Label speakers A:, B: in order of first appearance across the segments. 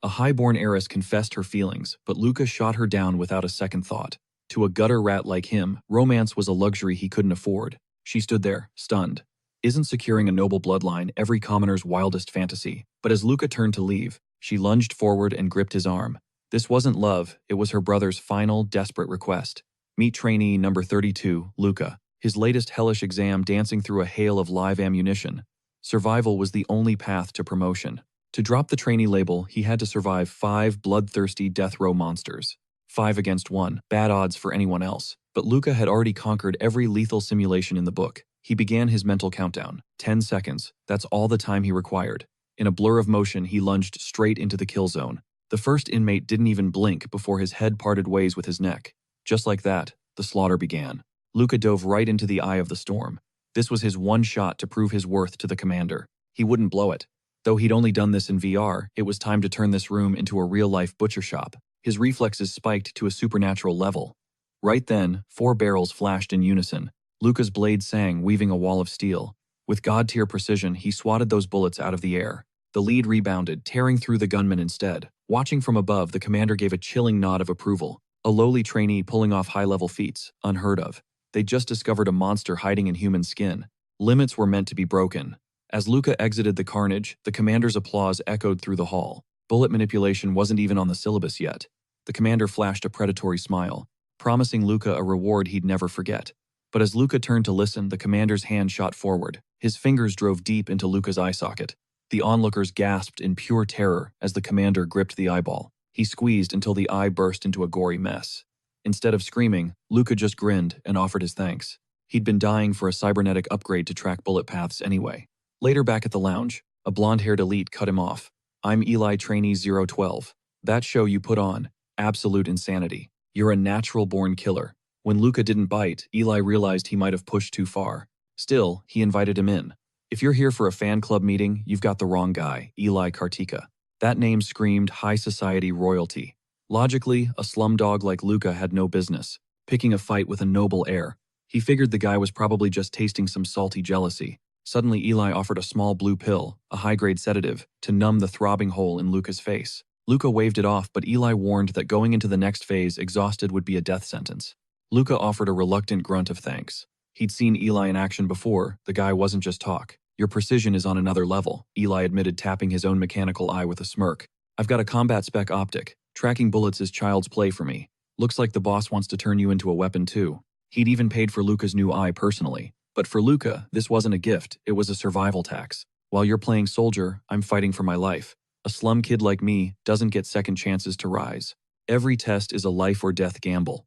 A: A high-born heiress confessed her feelings, but Luca shot her down without a second thought. To a gutter rat like him, romance was a luxury he couldn't afford. She stood there, stunned. Isn't securing a noble bloodline every commoner's wildest fantasy? But as Luca turned to leave, she lunged forward and gripped his arm. This wasn't love, it was her brother's final, desperate request. Meet trainee number 32, Luca. His latest hellish exam dancing through a hail of live ammunition. Survival was the only path to promotion. To drop the trainee label, he had to survive 5 bloodthirsty death row monsters. 5 against 1, bad odds for anyone else. But Luca had already conquered every lethal simulation in the book. He began his mental countdown. 10 seconds, that's all the time he required. In a blur of motion, he lunged straight into the kill zone. The first inmate didn't even blink before his head parted ways with his neck. Just like that, the slaughter began. Luca dove right into the eye of the storm. This was his one shot to prove his worth to the commander. He wouldn't blow it. Though he'd only done this in VR, it was time to turn this room into a real-life butcher shop. His reflexes spiked to a supernatural level. Right then, 4 barrels flashed in unison. Luca's blade sang, weaving a wall of steel. With god-tier precision, he swatted those bullets out of the air. The lead rebounded, tearing through the gunman instead. Watching from above, the commander gave a chilling nod of approval. A lowly trainee pulling off high-level feats, unheard of. They'd just discovered a monster hiding in human skin. Limits were meant to be broken. As Luca exited the carnage, the commander's applause echoed through the hall. Bullet manipulation wasn't even on the syllabus yet. The commander flashed a predatory smile, promising Luca a reward he'd never forget. But as Luca turned to listen, the commander's hand shot forward. His fingers drove deep into Luca's eye socket. The onlookers gasped in pure terror as the commander gripped the eyeball. He squeezed until the eye burst into a gory mess. Instead of screaming, Luca just grinned and offered his thanks. He'd been dying for a cybernetic upgrade to track bullet paths anyway. Later back at the lounge, a blonde-haired elite cut him off. I'm Eli Trainee 012. That show you put on, absolute insanity. You're a natural-born killer. When Luca didn't bite, Eli realized he might have pushed too far. Still, he invited him in. If you're here for a fan club meeting, you've got the wrong guy, Eli Kartika. That name screamed high society royalty. Logically, a slumdog like Luca had no business picking a fight with a noble heir. He figured the guy was probably just tasting some salty jealousy. Suddenly, Eli offered a small blue pill, a high-grade sedative, to numb the throbbing hole in Luca's face. Luca waved it off, but Eli warned that going into the next phase exhausted would be a death sentence. Luca offered a reluctant grunt of thanks. He'd seen Eli in action before. The guy wasn't just talk. Your precision is on another level, Eli admitted, tapping his own mechanical eye with a smirk. I've got a combat spec optic. Tracking bullets is child's play for me. Looks like the boss wants to turn you into a weapon too. He'd even paid for Luca's new eye personally. But for Luca, this wasn't a gift, it was a survival tax. While you're playing soldier, I'm fighting for my life. A slum kid like me doesn't get second chances to rise. Every test is a life or death gamble.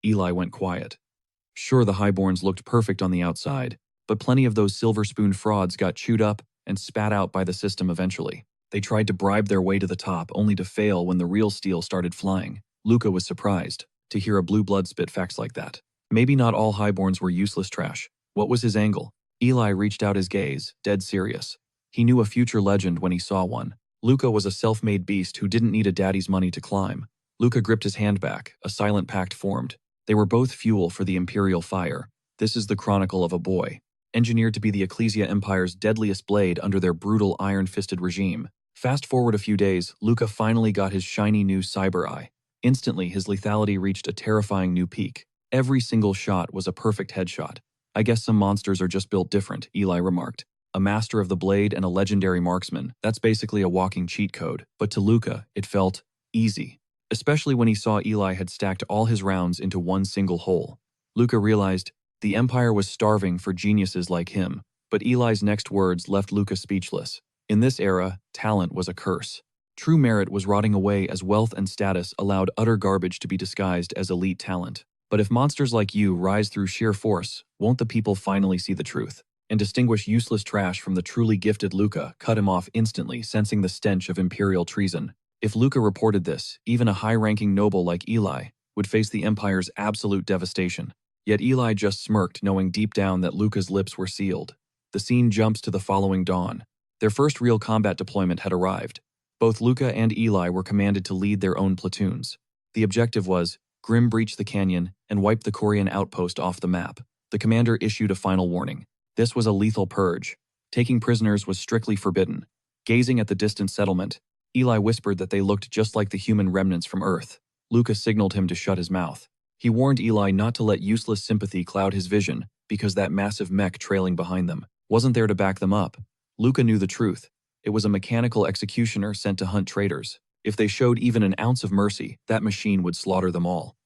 A: Eli went quiet. Sure, the highborns looked perfect on the outside, but plenty of those silver spoon frauds got chewed up and spat out by the system eventually. They tried to bribe their way to the top, only to fail when the real steel started flying. Luca was surprised to hear a blue blood spit facts like that. Maybe not all highborns were useless trash. What was his angle? Eli reached out his gaze, dead serious. He knew a future legend when he saw one. Luca was a self-made beast who didn't need a daddy's money to climb. Luca gripped his hand back, a silent pact formed. They were both fuel for the Imperial fire. This is the chronicle of a boy, engineered to be the Ecclesia Empire's deadliest blade under their brutal iron-fisted regime. Fast forward a few days, Luca finally got his shiny new cyber eye. Instantly, his lethality reached a terrifying new peak. Every single shot was a perfect headshot. I guess some monsters are just built different, Eli remarked. A master of the blade and a legendary marksman, that's basically a walking cheat code. But to Luca, it felt easy. Especially when he saw Eli had stacked all his rounds into one single hole. Luca realized the Empire was starving for geniuses like him. But Eli's next words left Luca speechless. In this era, talent was a curse. True merit was rotting away as wealth and status allowed utter garbage to be disguised as elite talent. But if monsters like you rise through sheer force, won't the people finally see the truth and distinguish useless trash from the truly gifted? Luca cut him off instantly, sensing the stench of imperial treason. If Luca reported this, even a high-ranking noble like Eli would face the Empire's absolute devastation. Yet Eli just smirked, knowing deep down that Luca's lips were sealed. The scene jumps to the following dawn. Their first real combat deployment had arrived. Both Luca and Eli were commanded to lead their own platoons. The objective was grim breach the canyon and wipe the Korean outpost off the map. The commander issued a final warning. This was a lethal purge. Taking prisoners was strictly forbidden. Gazing at the distant settlement, Eli whispered that they looked just like the human remnants from Earth. Luca signaled him to shut his mouth. He warned Eli not to let useless sympathy cloud his vision, because that massive mech trailing behind them wasn't there to back them up. Luca knew the truth. It was a mechanical executioner sent to hunt traitors. If they showed even an ounce of mercy, that machine would slaughter them all.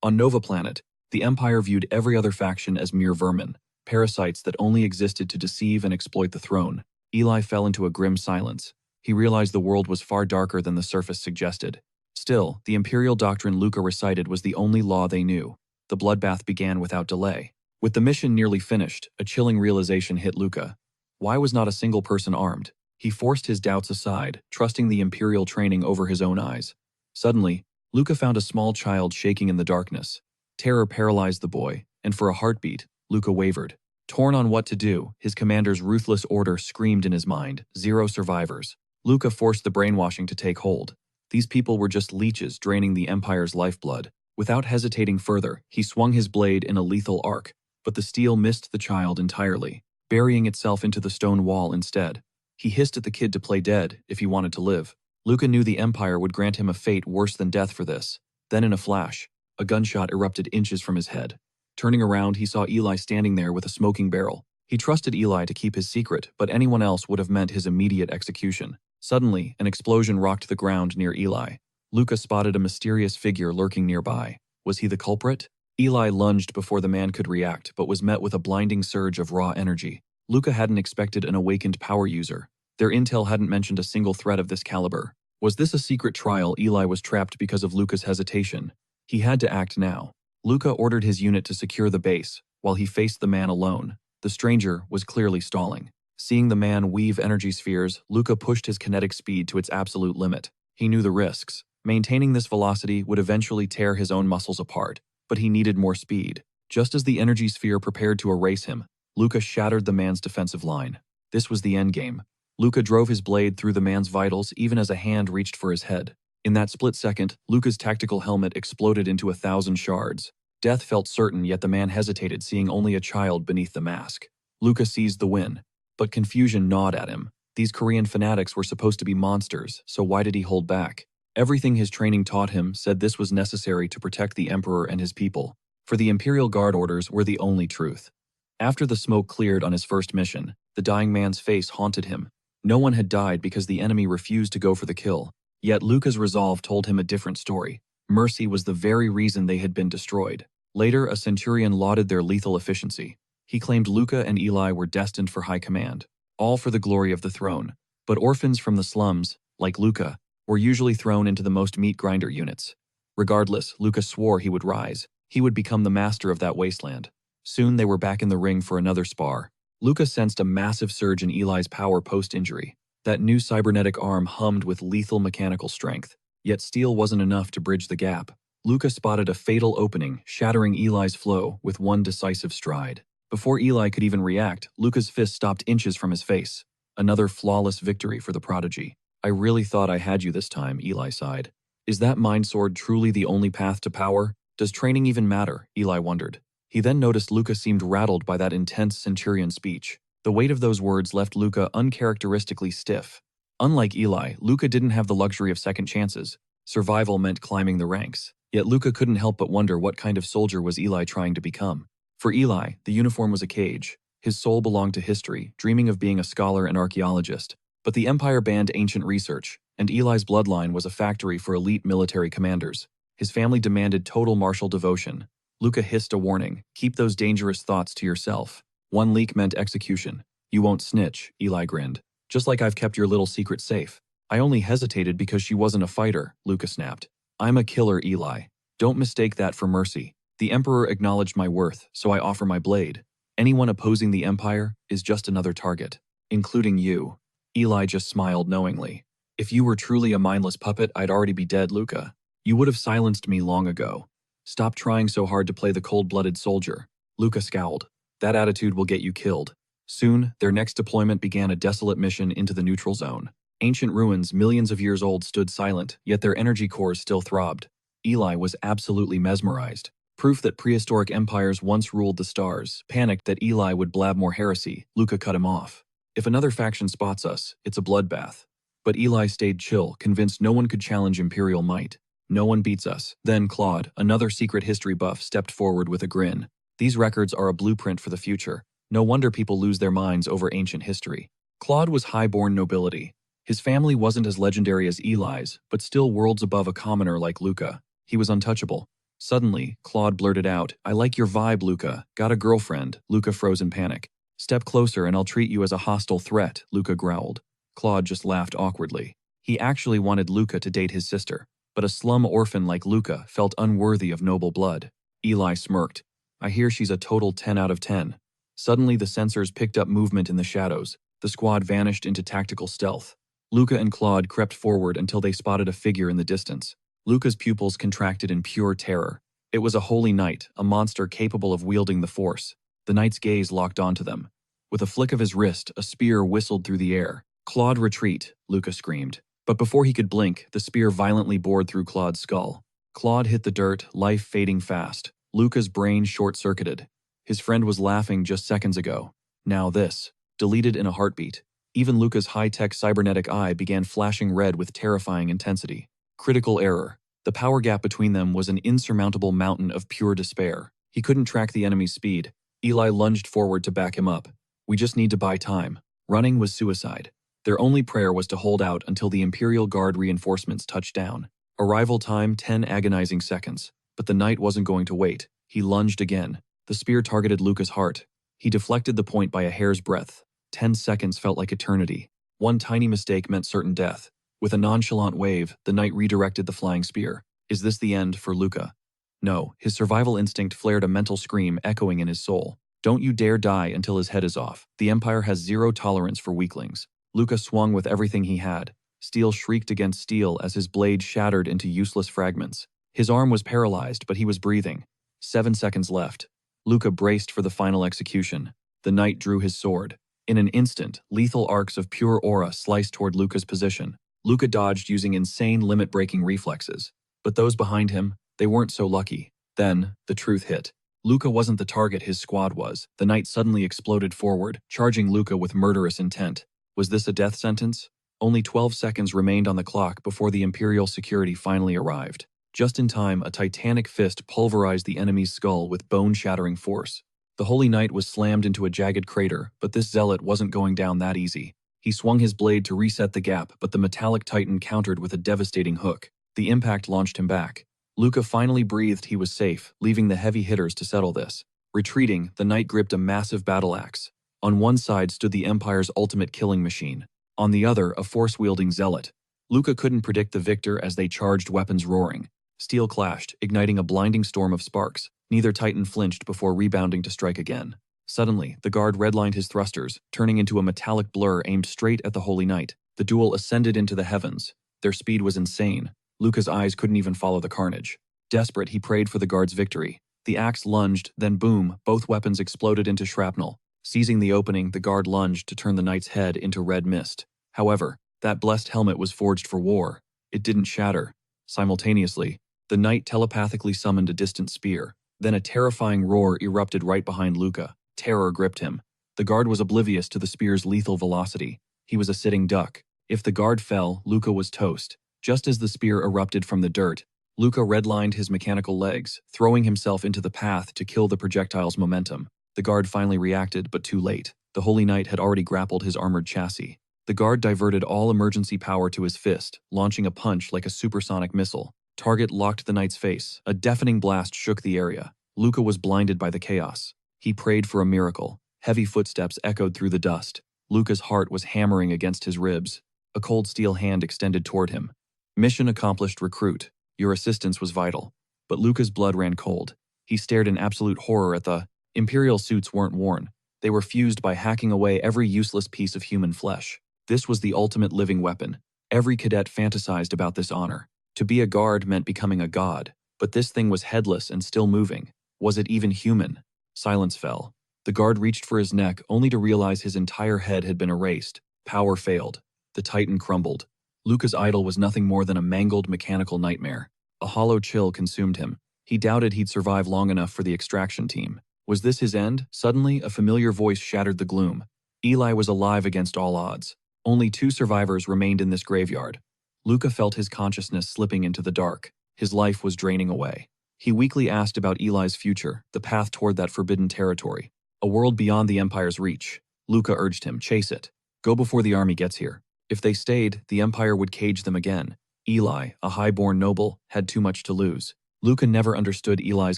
A: On Nova Planet, the Empire viewed every other faction as mere vermin, parasites that only existed to deceive and exploit the throne. Eli fell into a grim silence. He realized the world was far darker than the surface suggested. Still, the imperial doctrine Luca recited was the only law they knew. The bloodbath began without delay. With the mission nearly finished, a chilling realization hit Luca. Why was not a single person armed? He forced his doubts aside, trusting the imperial training over his own eyes. Suddenly, Luca found a small child shaking in the darkness. Terror paralyzed the boy, and for a heartbeat, Luca wavered. Torn on what to do, his commander's ruthless order screamed in his mind, 0 survivors. Luca forced the brainwashing to take hold. These people were just leeches draining the Empire's lifeblood. Without hesitating further, he swung his blade in a lethal arc, but the steel missed the child entirely, burying itself into the stone wall instead. He hissed at the kid to play dead if he wanted to live. Luca knew the Empire would grant him a fate worse than death for this. Then in a flash, a gunshot erupted inches from his head. Turning around, he saw Eli standing there with a smoking barrel. He trusted Eli to keep his secret, but anyone else would have meant his immediate execution. Suddenly, an explosion rocked the ground near Eli. Luca spotted a mysterious figure lurking nearby. Was he the culprit? Eli lunged before the man could react, but was met with a blinding surge of raw energy. Luca hadn't expected an awakened power user. Their intel hadn't mentioned a single threat of this caliber. Was this a secret trial? Eli was trapped because of Luca's hesitation. He had to act now. Luca ordered his unit to secure the base, while he faced the man alone. The stranger was clearly stalling. Seeing the man weave energy spheres, Luca pushed his kinetic speed to its absolute limit. He knew the risks. Maintaining this velocity would eventually tear his own muscles apart, but he needed more speed. Just as the energy sphere prepared to erase him, Luca shattered the man's defensive line. This was the endgame. Luca drove his blade through the man's vitals even as a hand reached for his head. In that split second, Luca's tactical helmet exploded into 1,000 shards. Death felt certain, yet the man hesitated, seeing only a child beneath the mask. Luca seized the win, but confusion gnawed at him. These Korean fanatics were supposed to be monsters, so why did he hold back? Everything his training taught him said this was necessary to protect the Emperor and his people, for the Imperial Guard orders were the only truth. After the smoke cleared on his first mission, the dying man's face haunted him. No one had died because the enemy refused to go for the kill. Yet Luca's resolve told him a different story. Mercy was the very reason they had been destroyed. Later, a centurion lauded their lethal efficiency. He claimed Luca and Eli were destined for high command, all for the glory of the throne. But orphans from the slums, like Luca, were usually thrown into the most meat grinder units. Regardless, Luca swore he would rise. He would become the master of that wasteland. Soon they were back in the ring for another spar. Luca sensed a massive surge in Eli's power post-injury. That new cybernetic arm hummed with lethal mechanical strength. Yet steel wasn't enough to bridge the gap. Luca spotted a fatal opening, shattering Eli's flow with one decisive stride. Before Eli could even react, Luca's fist stopped inches from his face. Another flawless victory for the prodigy. I really thought I had you this time, Eli sighed. Is that mind sword truly the only path to power? Does training even matter? Eli wondered. He then noticed Luca seemed rattled by that intense centurion speech. The weight of those words left Luca uncharacteristically stiff. Unlike Eli, Luca didn't have the luxury of second chances. Survival meant climbing the ranks. Yet Luca couldn't help but wonder what kind of soldier was Eli trying to become. For Eli, the uniform was a cage. His soul belonged to history, dreaming of being a scholar and archaeologist. But the Empire banned ancient research, and Eli's bloodline was a factory for elite military commanders. His family demanded total martial devotion. Luca hissed a warning, keep those dangerous thoughts to yourself. One leak meant execution. You won't snitch, Eli grinned. Just like I've kept your little secret safe. I only hesitated because she wasn't a fighter, Luca snapped. I'm a killer, Eli. Don't mistake that for mercy. The Emperor acknowledged my worth, so I offer my blade. Anyone opposing the Empire is just another target, including you. Eli just smiled knowingly. If you were truly a mindless puppet, I'd already be dead, Luca. You would have silenced me long ago. Stop trying so hard to play the cold-blooded soldier. Luca scowled. That attitude will get you killed. Soon, their next deployment began a desolate mission into the neutral zone. Ancient ruins millions of years old stood silent, yet their energy cores still throbbed. Eli was absolutely mesmerized. Proof that prehistoric empires once ruled the stars. Panicked that Eli would blab more heresy, Luca cut him off. If another faction spots us, it's a bloodbath. But Eli stayed chill, convinced no one could challenge Imperial might. No one beats us. Then Claude, another secret history buff, stepped forward with a grin. These records are a blueprint for the future. No wonder people lose their minds over ancient history. Claude was high-born nobility. His family wasn't as legendary as Eli's, but still worlds above a commoner like Luca. He was untouchable. Suddenly, Claude blurted out, "I like your vibe, Luca. Got a girlfriend?" Luca froze in panic. "Step closer and I'll treat you as a hostile threat," Luca growled. Claude just laughed awkwardly. He actually wanted Luca to date his sister, but a slum orphan like Luca felt unworthy of noble blood. Eli smirked. "I hear she's a total 10 out of 10. Suddenly the sensors picked up movement in the shadows. The squad vanished into tactical stealth. Luca and Claude crept forward until they spotted a figure in the distance. Luca's pupils contracted in pure terror. It was a holy knight, a monster capable of wielding the Force. The knight's gaze locked onto them. With a flick of his wrist, a spear whistled through the air. "Claude, retreat," Luca screamed. But before he could blink, the spear violently bored through Claude's skull. Claude hit the dirt, life fading fast. Luca's brain short-circuited. His friend was laughing just seconds ago. Now this. Deleted in a heartbeat. Even Luca's high-tech cybernetic eye began flashing red with terrifying intensity. Critical error. The power gap between them was an insurmountable mountain of pure despair. He couldn't track the enemy's speed. Eli lunged forward to back him up. "We just need to buy time." Running was suicide. Their only prayer was to hold out until the Imperial Guard reinforcements touched down. Arrival time 10 agonizing seconds. But the knight wasn't going to wait. He lunged again. The spear targeted Luca's heart. He deflected the point by a hair's breadth. 10 seconds felt like eternity. One tiny mistake meant certain death. With a nonchalant wave, the knight redirected the flying spear. Is this the end for Luca? No, his survival instinct flared a mental scream echoing in his soul. Don't you dare die until his head is off. The Empire has zero tolerance for weaklings. Luca swung with everything he had. Steel shrieked against steel as his blade shattered into useless fragments. His arm was paralyzed, but he was breathing. 7 seconds left. Luca braced for the final execution. The knight drew his sword. In an instant, lethal arcs of pure aura sliced toward Luca's position. Luca dodged using insane limit-breaking reflexes. But those behind him, they weren't so lucky. Then, the truth hit. Luca wasn't the target his squad was. The knight suddenly exploded forward, charging Luca with murderous intent. Was this a death sentence? Only 12 seconds remained on the clock before the Imperial security finally arrived. Just in time, a titanic fist pulverized the enemy's skull with bone-shattering force. The Holy Knight was slammed into a jagged crater, but this zealot wasn't going down that easy. He swung his blade to reset the gap, but the metallic titan countered with a devastating hook. The impact launched him back. Luca finally breathed he was safe, leaving the heavy hitters to settle this. Retreating, the knight gripped a massive battle axe. On one side stood the Empire's ultimate killing machine. On the other, a force-wielding zealot. Luca couldn't predict the victor as they charged, weapons roaring. Steel clashed, igniting a blinding storm of sparks. Neither titan flinched before rebounding to strike again. Suddenly, the guard redlined his thrusters, turning into a metallic blur aimed straight at the Holy Knight. The duel ascended into the heavens. Their speed was insane. Luca's eyes couldn't even follow the carnage. Desperate, he prayed for the guard's victory. The axe lunged, then boom, both weapons exploded into shrapnel. Seizing the opening, the guard lunged to turn the knight's head into red mist. However, that blessed helmet was forged for war. It didn't shatter. Simultaneously, the knight telepathically summoned a distant spear. Then a terrifying roar erupted right behind Luca. Terror gripped him. The guard was oblivious to the spear's lethal velocity. He was a sitting duck. If the guard fell, Luca was toast. Just as the spear erupted from the dirt, Luca redlined his mechanical legs, throwing himself into the path to kill the projectile's momentum. The guard finally reacted, but too late. The Holy Knight had already grappled his armored chassis. The guard diverted all emergency power to his fist, launching a punch like a supersonic missile. Target locked the knight's face. A deafening blast shook the area. Luca was blinded by the chaos. He prayed for a miracle. Heavy footsteps echoed through the dust. Luca's heart was hammering against his ribs. A cold steel hand extended toward him. Mission accomplished, recruit. Your assistance was vital. But Luca's blood ran cold. He stared in absolute horror at the Imperial suits weren't worn. They were fused by hacking away every useless piece of human flesh. This was the ultimate living weapon. Every cadet fantasized about this honor. To be a guard meant becoming a god. But this thing was headless and still moving. Was it even human? Silence fell. The guard reached for his neck only to realize his entire head had been erased. Power failed. The titan crumbled. Luca's idol was nothing more than a mangled mechanical nightmare. A hollow chill consumed him. He doubted he'd survive long enough for the extraction team. Was this his end? Suddenly, a familiar voice shattered the gloom. Eli was alive against all odds. Only 2 survivors remained in this graveyard. Luca felt his consciousness slipping into the dark. His life was draining away. He weakly asked about Eli's future, the path toward that forbidden territory. A world beyond the Empire's reach. Luca urged him, chase it. Go before the army gets here. If they stayed, the Empire would cage them again. Eli, a high-born noble, had too much to lose. Luca never understood Eli's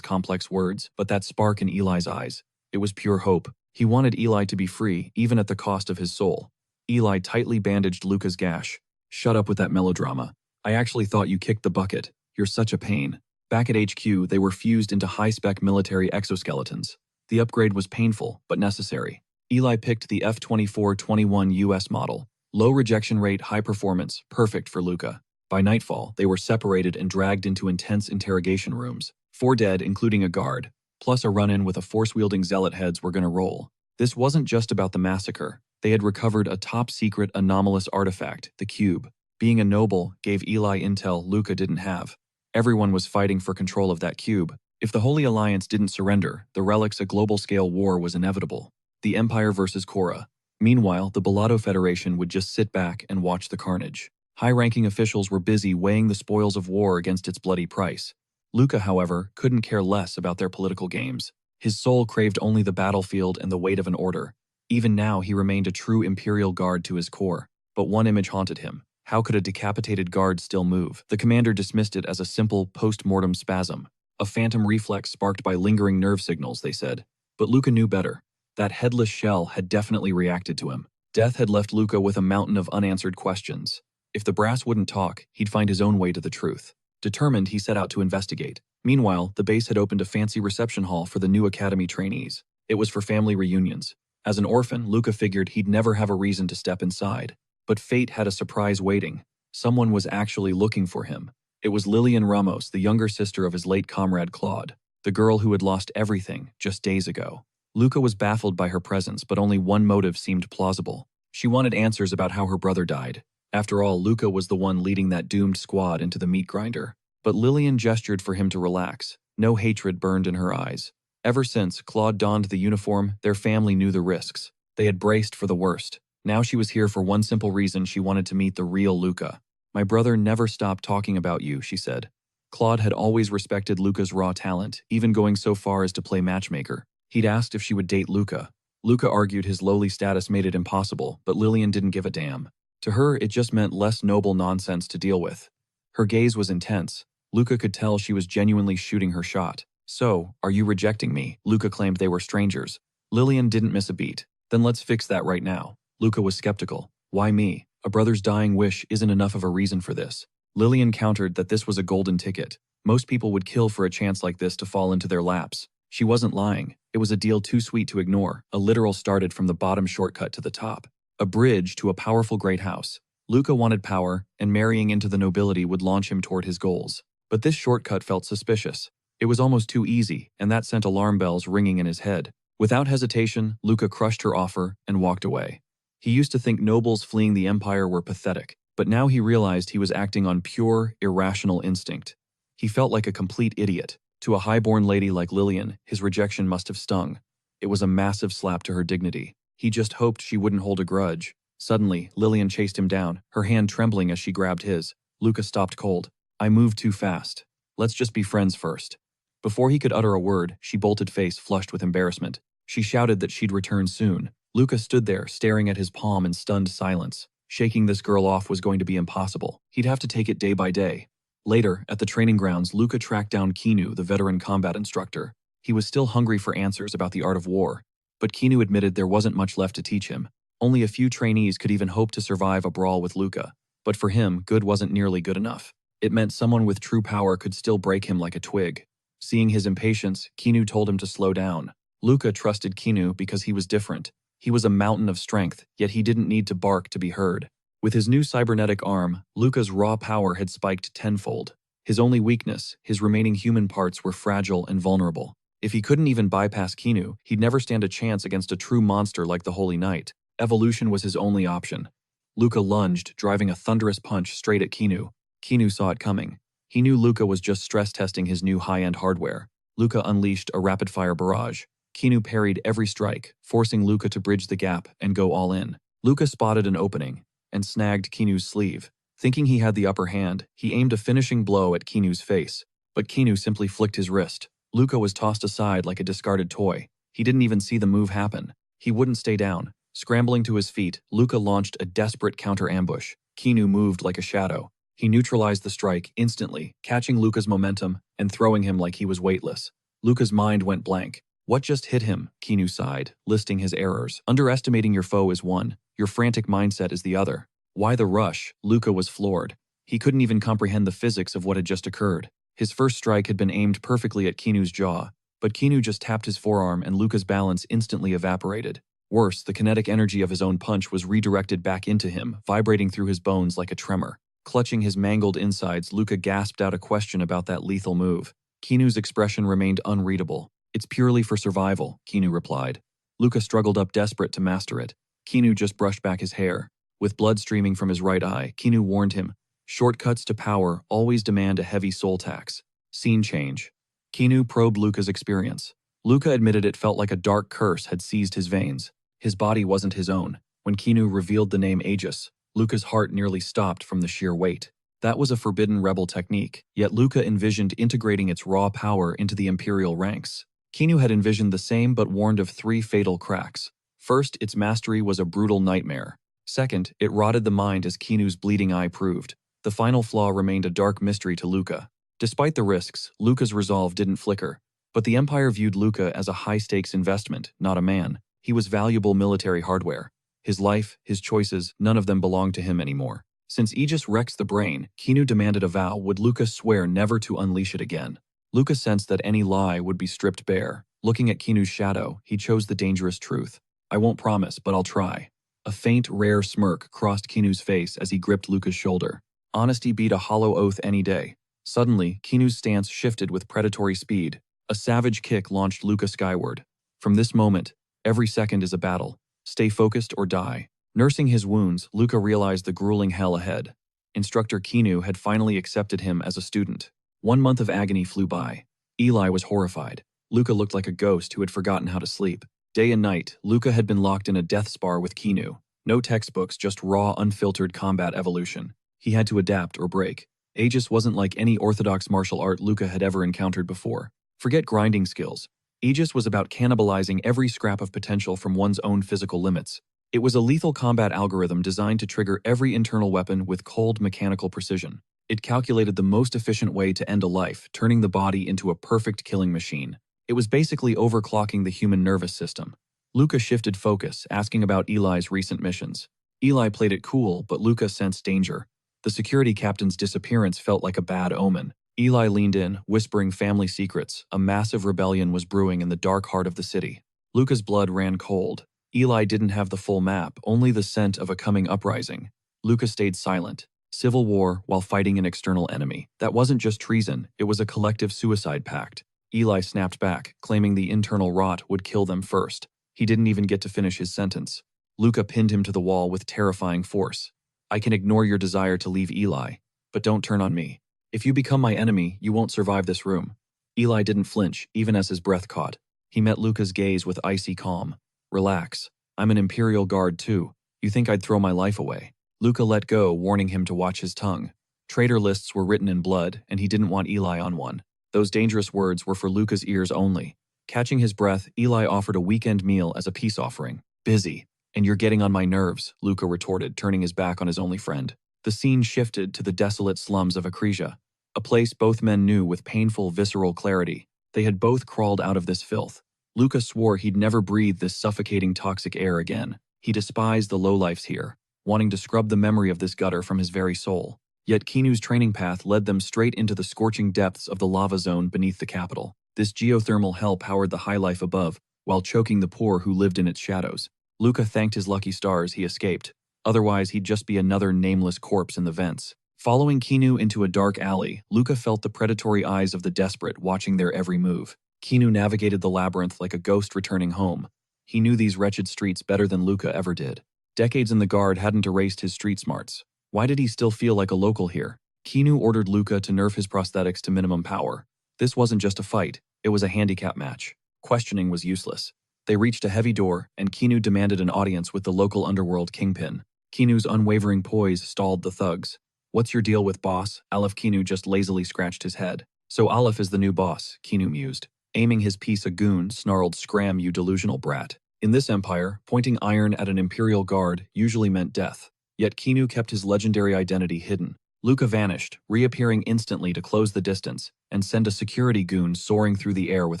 A: complex words, but that spark in Eli's eyes. It was pure hope. He wanted Eli to be free, even at the cost of his soul. Eli tightly bandaged Luca's gash. Shut up with that melodrama. I actually thought you kicked the bucket. You're such a pain. Back at HQ, they were fused into high-spec military exoskeletons. The upgrade was painful, but necessary. Eli picked the F-2421 US model. Low rejection rate, high performance, perfect for Luca. By nightfall, they were separated and dragged into intense interrogation rooms. 4 dead, including a guard, plus a run-in with a force-wielding zealot heads were gonna roll. This wasn't just about the massacre. They had recovered a top-secret anomalous artifact, the cube. Being a noble gave Eli intel Luca didn't have. Everyone was fighting for control of that cube. If the Holy Alliance didn't surrender, the relic's a global-scale war was inevitable. The Empire versus Korra. Meanwhile, the Bellado Federation would just sit back and watch the carnage. High-ranking officials were busy weighing the spoils of war against its bloody price. Luca, however, couldn't care less about their political games. His soul craved only the battlefield and the weight of an order. Even now, he remained a true Imperial Guard to his core. But one image haunted him. How could a decapitated guard still move? The commander dismissed it as a simple post-mortem spasm. A phantom reflex sparked by lingering nerve signals, they said. But Luca knew better. That headless shell had definitely reacted to him. Death had left Luca with a mountain of unanswered questions. If the brass wouldn't talk, he'd find his own way to the truth. Determined, he set out to investigate. Meanwhile, the base had opened a fancy reception hall for the new academy trainees. It was for family reunions. As an orphan, Luca figured he'd never have a reason to step inside. But fate had a surprise waiting. Someone was actually looking for him. It was Lillian Ramos, the younger sister of his late comrade Claude, the girl who had lost everything just days ago. Luca was baffled by her presence, but only one motive seemed plausible. She wanted answers about how her brother died. After all, Luca was the one leading that doomed squad into the meat grinder. But Lillian gestured for him to relax. No hatred burned in her eyes. Ever since Claude donned the uniform, their family knew the risks. They had braced for the worst. Now she was here for one simple reason: she wanted to meet the real Luca. My brother never stopped talking about you, she said. Claude had always respected Luca's raw talent, even going so far as to play matchmaker. He'd asked if she would date Luca. Luca argued his lowly status made it impossible, but Lillian didn't give a damn. To her, it just meant less noble nonsense to deal with. Her gaze was intense. Luca could tell she was genuinely shooting her shot. So, are you rejecting me? Luca claimed they were strangers. Lillian didn't miss a beat. Then let's fix that right now. Luca was skeptical. Why me? A brother's dying wish isn't enough of a reason for this. Lillian countered that this was a golden ticket. Most people would kill for a chance like this to fall into their laps. She wasn't lying. It was a deal too sweet to ignore. A literal started from the bottom shortcut to the top. A bridge to a powerful great house. Luca wanted power, and marrying into the nobility would launch him toward his goals. But this shortcut felt suspicious. It was almost too easy, and that sent alarm bells ringing in his head. Without hesitation, Luca crushed her offer and walked away. He used to think nobles fleeing the empire were pathetic, but now he realized he was acting on pure, irrational instinct. He felt like a complete idiot. To a highborn lady like Lillian, his rejection must have stung. It was a massive slap to her dignity. He just hoped she wouldn't hold a grudge. Suddenly, Lillian chased him down, her hand trembling as she grabbed his. Luca stopped cold. I moved too fast. Let's just be friends first. Before he could utter a word, she bolted, face flushed with embarrassment. She shouted that she'd return soon. Luca stood there, staring at his palm in stunned silence. Shaking this girl off was going to be impossible. He'd have to take it day by day. Later, at the training grounds, Luca tracked down Kinu, the veteran combat instructor. He was still hungry for answers about the art of war. But Kinu admitted there wasn't much left to teach him. Only a few trainees could even hope to survive a brawl with Luca. But for him, good wasn't nearly good enough. It meant someone with true power could still break him like a twig. Seeing his impatience, Kinu told him to slow down. Luca trusted Kinu because he was different. He was a mountain of strength, yet he didn't need to bark to be heard. With his new cybernetic arm, Luca's raw power had spiked tenfold. His only weakness, his remaining human parts, were fragile and vulnerable. If he couldn't even bypass Kinu, he'd never stand a chance against a true monster like the Holy Knight. Evolution was his only option. Luca lunged, driving a thunderous punch straight at Kinu. Kinu saw it coming. He knew Luca was just stress testing his new high-end hardware. Luca unleashed a rapid-fire barrage. Kinu parried every strike, forcing Luca to bridge the gap and go all in. Luca spotted an opening. and snagged Kinu's sleeve. Thinking he had the upper hand, he aimed a finishing blow at Kinu's face, but Kinu simply flicked his wrist. Luka was tossed aside like a discarded toy. He didn't even see the move happen. He wouldn't stay down. Scrambling to his feet, Luka launched a desperate counter-ambush. Kinu moved like a shadow. He neutralized the strike instantly, catching Luka's momentum and throwing him like he was weightless. Luka's mind went blank. What just hit him? Kinu sighed, listing his errors. Underestimating your foe is one. Your frantic mindset is the other. Why the rush? Luka was floored. He couldn't even comprehend the physics of what had just occurred. His first strike had been aimed perfectly at Kinu's jaw, but Kinu just tapped his forearm and Luka's balance instantly evaporated. Worse, the kinetic energy of his own punch was redirected back into him, vibrating through his bones like a tremor. Clutching his mangled insides, Luka gasped out a question about that lethal move. Kinu's expression remained unreadable. It's purely for survival, Kinu replied. Luka struggled up desperate to master it. Kinu just brushed back his hair. With blood streaming from his right eye, Kinu warned him, shortcuts to power always demand a heavy soul tax. Scene change. Kinu probed Luka's experience. Luka admitted it felt like a dark curse had seized his veins. His body wasn't his own. When Kinu revealed the name Aegis, Luka's heart nearly stopped from the sheer weight. That was a forbidden rebel technique, yet Luka envisioned integrating its raw power into the Imperial ranks. Kinu had envisioned the same but warned of 3 fatal cracks. First, its mastery was a brutal nightmare. Second, it rotted the mind as Kinu's bleeding eye proved. The final flaw remained a dark mystery to Luka. Despite the risks, Luka's resolve didn't flicker. But the Empire viewed Luka as a high-stakes investment, not a man. He was valuable military hardware. His life, his choices, none of them belonged to him anymore. Since Aegis wrecks the brain, Kinu demanded a vow. Would Luka swear never to unleash it again? Luka sensed that any lie would be stripped bare. Looking at Kinu's shadow, he chose the dangerous truth. I won't promise, but I'll try. A faint, rare smirk crossed Kinu's face as he gripped Luka's shoulder. Honesty beat a hollow oath any day. Suddenly, Kinu's stance shifted with predatory speed. A savage kick launched Luka skyward. From this moment, every second is a battle. Stay focused or die. Nursing his wounds, Luka realized the grueling hell ahead. Instructor Kinu had finally accepted him as a student. 1 month of agony flew by. Eli was horrified. Luka looked like a ghost who had forgotten how to sleep. Day and night, Luka had been locked in a death spar with Kinu. No textbooks, just raw, unfiltered combat evolution. He had to adapt or break. Aegis wasn't like any orthodox martial art Luka had ever encountered before. Forget grinding skills. Aegis was about cannibalizing every scrap of potential from one's own physical limits. It was a lethal combat algorithm designed to trigger every internal weapon with cold mechanical precision. It calculated the most efficient way to end a life, turning the body into a perfect killing machine. It was basically overclocking the human nervous system. Luka shifted focus, asking about Eli's recent missions. Eli played it cool, but Luka sensed danger. The security captain's disappearance felt like a bad omen. Eli leaned in, whispering family secrets. A massive rebellion was brewing in the dark heart of the city. Luka's blood ran cold. Eli didn't have the full map, only the scent of a coming uprising. Luka stayed silent. Civil war while fighting an external enemy. That wasn't just treason, it was a collective suicide pact. Eli snapped back, claiming the internal rot would kill them first. He didn't even get to finish his sentence. Luka pinned him to the wall with terrifying force. I can ignore your desire to leave Eli, but don't turn on me. If you become my enemy, you won't survive this room. Eli didn't flinch, even as his breath caught. He met Luka's gaze with icy calm. Relax. I'm an Imperial guard too. You think I'd throw my life away? Luka let go, warning him to watch his tongue. Traitor lists were written in blood, and he didn't want Eli on one. Those dangerous words were for Luka's ears only. Catching his breath, Eli offered a weekend meal as a peace offering. Busy. And you're getting on my nerves, Luka retorted, turning his back on his only friend. The scene shifted to the desolate slums of Acresia, a place both men knew with painful, visceral clarity. They had both crawled out of this filth. Luka swore he'd never breathe this suffocating toxic air again. He despised the lowlifes here, wanting to scrub the memory of this gutter from his very soul. Yet Kinu's training path led them straight into the scorching depths of the lava zone beneath the capital. This geothermal hell powered the high life above, while choking the poor who lived in its shadows. Luka thanked his lucky stars he escaped. Otherwise, he'd just be another nameless corpse in the vents. Following Kinu into a dark alley, Luka felt the predatory eyes of the desperate watching their every move. Kinu navigated the labyrinth like a ghost returning home. He knew these wretched streets better than Luka ever did. Decades in the guard hadn't erased his street smarts. Why did he still feel like a local here? Kinu ordered Luka to nerf his prosthetics to minimum power. This wasn't just a fight, it was a handicap match. Questioning was useless. They reached a heavy door, and Kinu demanded an audience with the local underworld kingpin. Kinu's unwavering poise stalled the thugs. What's your deal with boss? Aleph. Kinu just lazily scratched his head. So Aleph is the new boss, Kinu mused. Aiming his piece a goon, snarled, "Scram, you delusional brat." In this empire, pointing iron at an imperial guard usually meant death. Yet Kinu kept his legendary identity hidden. Luca vanished, reappearing instantly to close the distance and send a security goon soaring through the air with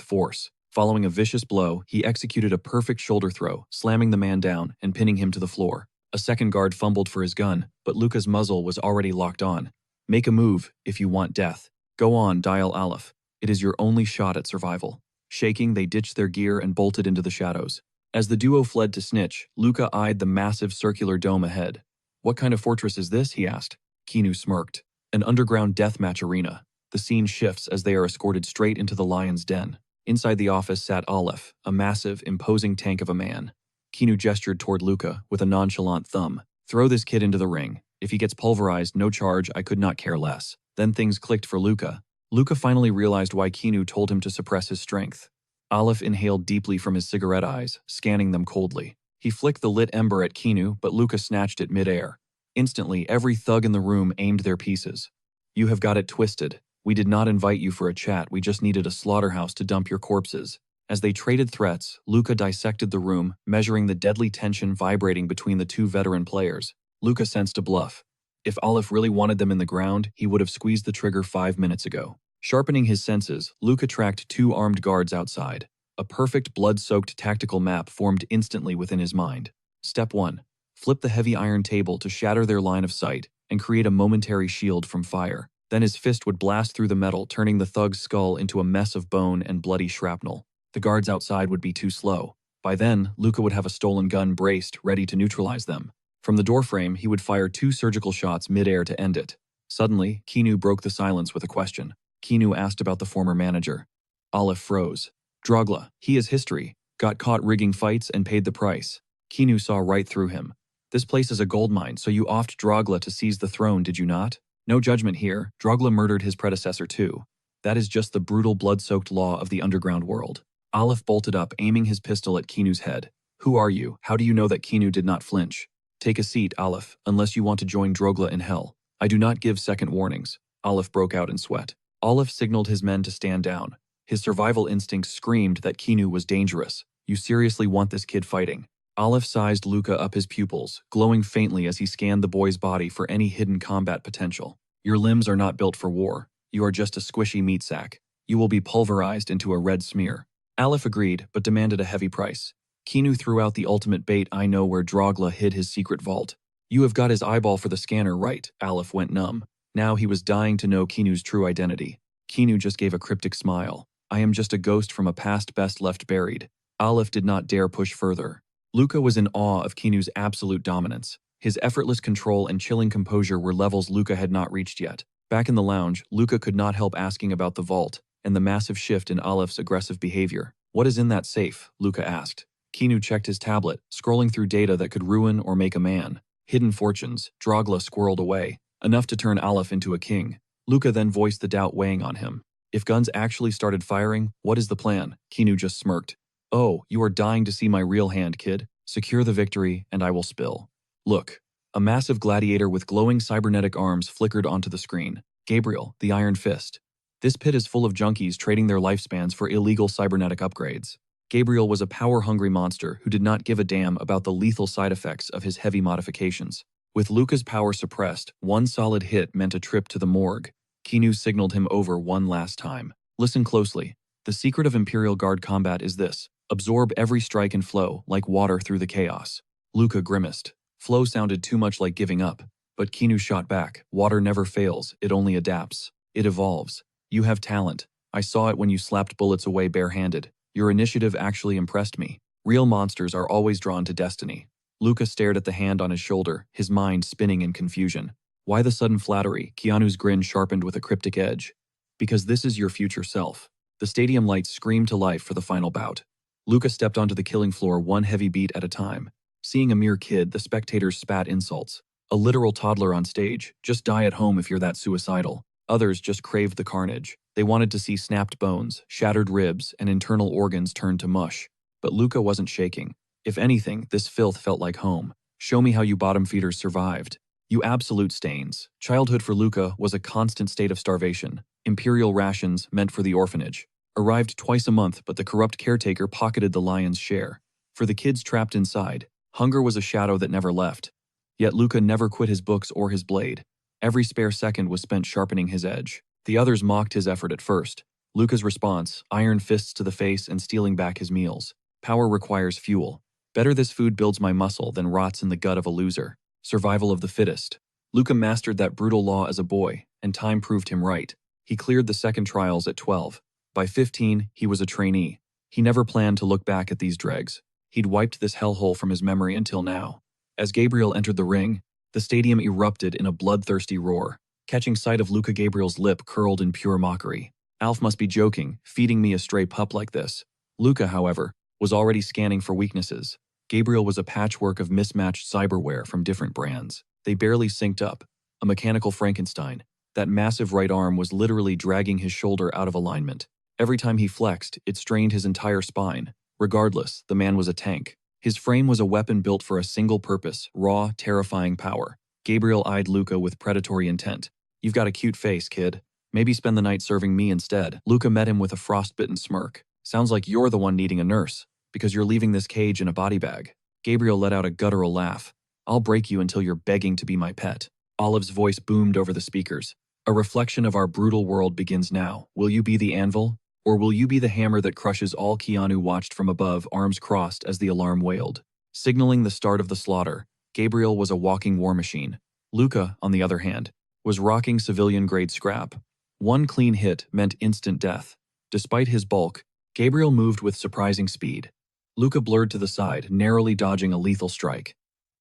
A: force. Following a vicious blow, he executed a perfect shoulder throw, slamming the man down and pinning him to the floor. A second guard fumbled for his gun, but Luca's muzzle was already locked on. Make a move if you want death. Go on, dial Aleph. It is your only shot at survival. Shaking, they ditched their gear and bolted into the shadows. As the duo fled to snitch, Luca eyed the massive circular dome ahead. What kind of fortress is this? He asked. Kinu smirked. An underground deathmatch arena. The scene shifts as they are escorted straight into the lion's den. Inside the office sat Aleph, a massive, imposing tank of a man. Kinu gestured toward Luca with a nonchalant thumb. Throw this kid into the ring. If he gets pulverized, no charge, I could not care less. Then things clicked for Luca. Luca finally realized why Kinu told him to suppress his strength. Aleph inhaled deeply from his cigarette eyes, scanning them coldly. He flicked the lit ember at Kinu, but Luca snatched it mid-air. Instantly, every thug in the room aimed their pieces. You have got it twisted. We did not invite you for a chat, we just needed a slaughterhouse to dump your corpses. As they traded threats, Luca dissected the room, measuring the deadly tension vibrating between the two veteran players. Luca sensed a bluff. If Aleph really wanted them in the ground, he would have squeezed the trigger 5 minutes ago. Sharpening his senses, Luca tracked 2 armed guards outside. A perfect blood-soaked tactical map formed instantly within his mind. Step 1. Flip the heavy iron table to shatter their line of sight and create a momentary shield from fire. Then his fist would blast through the metal, turning the thug's skull into a mess of bone and bloody shrapnel. The guards outside would be too slow. By then, Luca would have a stolen gun braced, ready to neutralize them. From the doorframe, he would fire 2 surgical shots mid-air to end it. Suddenly, Kinu broke the silence with a question. Kinu asked about the former manager. Aleph froze. Drogla, he is history. Got caught rigging fights and paid the price. Kinu saw right through him. This place is a goldmine, so you offed Drogla to seize the throne, did you not? No judgment here. Drogla murdered his predecessor too. That is just the brutal blood-soaked law of the underground world. Aleph bolted up, aiming his pistol at Kinu's head. Who are you? How do you know that Kinu did not flinch? Take a seat, Aleph, unless you want to join Drogla in hell. I do not give second warnings. Aleph broke out in sweat. Aleph signaled his men to stand down. His survival instincts screamed that Kinu was dangerous. You seriously want this kid fighting? Aleph sized Luca up his pupils, glowing faintly as he scanned the boy's body for any hidden combat potential. Your limbs are not built for war. You are just a squishy meat sack. You will be pulverized into a red smear. Aleph agreed, but demanded a heavy price. Kinu threw out the ultimate bait. I know where Drogla hid his secret vault. You have got his eyeball for the scanner, right? Aleph went numb. Now he was dying to know Kinu's true identity. Kinu just gave a cryptic smile. I am just a ghost from a past best left buried. Aleph did not dare push further. Luca was in awe of Kinu's absolute dominance. His effortless control and chilling composure were levels Luca had not reached yet. Back in the lounge, Luca could not help asking about the vault and the massive shift in Aleph's aggressive behavior. What is in that safe? Luca asked. Kinu checked his tablet, scrolling through data that could ruin or make a man. Hidden fortunes, Drogla squirreled away. Enough to turn Aleph into a king. Luca then voiced the doubt weighing on him. If guns actually started firing, what is the plan? Kinu just smirked. Oh, you are dying to see my real hand, kid. Secure the victory, and I will spill. Look. A massive gladiator with glowing cybernetic arms flickered onto the screen. Gabriel, the Iron Fist. This pit is full of junkies trading their lifespans for illegal cybernetic upgrades. Gabriel was a power-hungry monster who did not give a damn about the lethal side effects of his heavy modifications. With Luca's power suppressed, one solid hit meant a trip to the morgue. Kinu signaled him over one last time. Listen closely. The secret of Imperial Guard combat is this. Absorb every strike and flow, like water through the chaos. Luca grimaced. Flow sounded too much like giving up. But Kinu shot back. Water never fails, it only adapts. It evolves. You have talent. I saw it when you slapped bullets away barehanded. Your initiative actually impressed me. Real monsters are always drawn to destiny. Luca stared at the hand on his shoulder, his mind spinning in confusion. Why the sudden flattery? Keanu's grin sharpened with a cryptic edge. Because this is your future self. The stadium lights screamed to life for the final bout. Luca stepped onto the killing floor one heavy beat at a time. Seeing a mere kid, the spectators spat insults. A literal toddler on stage. Just die at home if you're that suicidal. Others just craved the carnage. They wanted to see snapped bones, shattered ribs, and internal organs turned to mush. But Luca wasn't shaking. If anything, this filth felt like home. Show me how you bottom feeders survived. You absolute stains. Childhood for Luca was a constant state of starvation. Imperial rations meant for the orphanage. Arrived twice a month, but the corrupt caretaker pocketed the lion's share. For the kids trapped inside, hunger was a shadow that never left. Yet Luca never quit his books or his blade. Every spare second was spent sharpening his edge. The others mocked his effort at first. Luca's response, iron fists to the face and stealing back his meals. Power requires fuel. Better this food builds my muscle than rots in the gut of a loser. Survival of the fittest. Luca mastered that brutal law as a boy, and time proved him right. He cleared the second trials at 12. By 15, he was a trainee. He never planned to look back at these dregs. He'd wiped this hellhole from his memory until now. As Gabriel entered the ring, the stadium erupted in a bloodthirsty roar. Catching sight of Luca, Gabriel's lip curled in pure mockery. Alf must be joking, feeding me a stray pup like this. Luca, however, was already scanning for weaknesses. Gabriel was a patchwork of mismatched cyberware from different brands. They barely synced up. A mechanical Frankenstein. That massive right arm was literally dragging his shoulder out of alignment. Every time he flexed, it strained his entire spine. Regardless, the man was a tank. His frame was a weapon built for a single purpose, raw, terrifying power. Gabriel eyed Luca with predatory intent. You've got a cute face, kid. Maybe spend the night serving me instead. Luca met him with a frostbitten smirk. Sounds like you're the one needing a nurse, because you're leaving this cage in a body bag. Gabriel let out a guttural laugh. I'll break you until you're begging to be my pet. Olive's voice boomed over the speakers. A reflection of our brutal world begins now. Will you be the anvil? Or will you be the hammer that crushes all? Keanu watched from above, arms crossed as the alarm wailed. Signaling the start of the slaughter, Gabriel was a walking war machine. Luca, on the other hand, was rocking civilian-grade scrap. One clean hit meant instant death. Despite his bulk, Gabriel moved with surprising speed. Luca blurred to the side, narrowly dodging a lethal strike.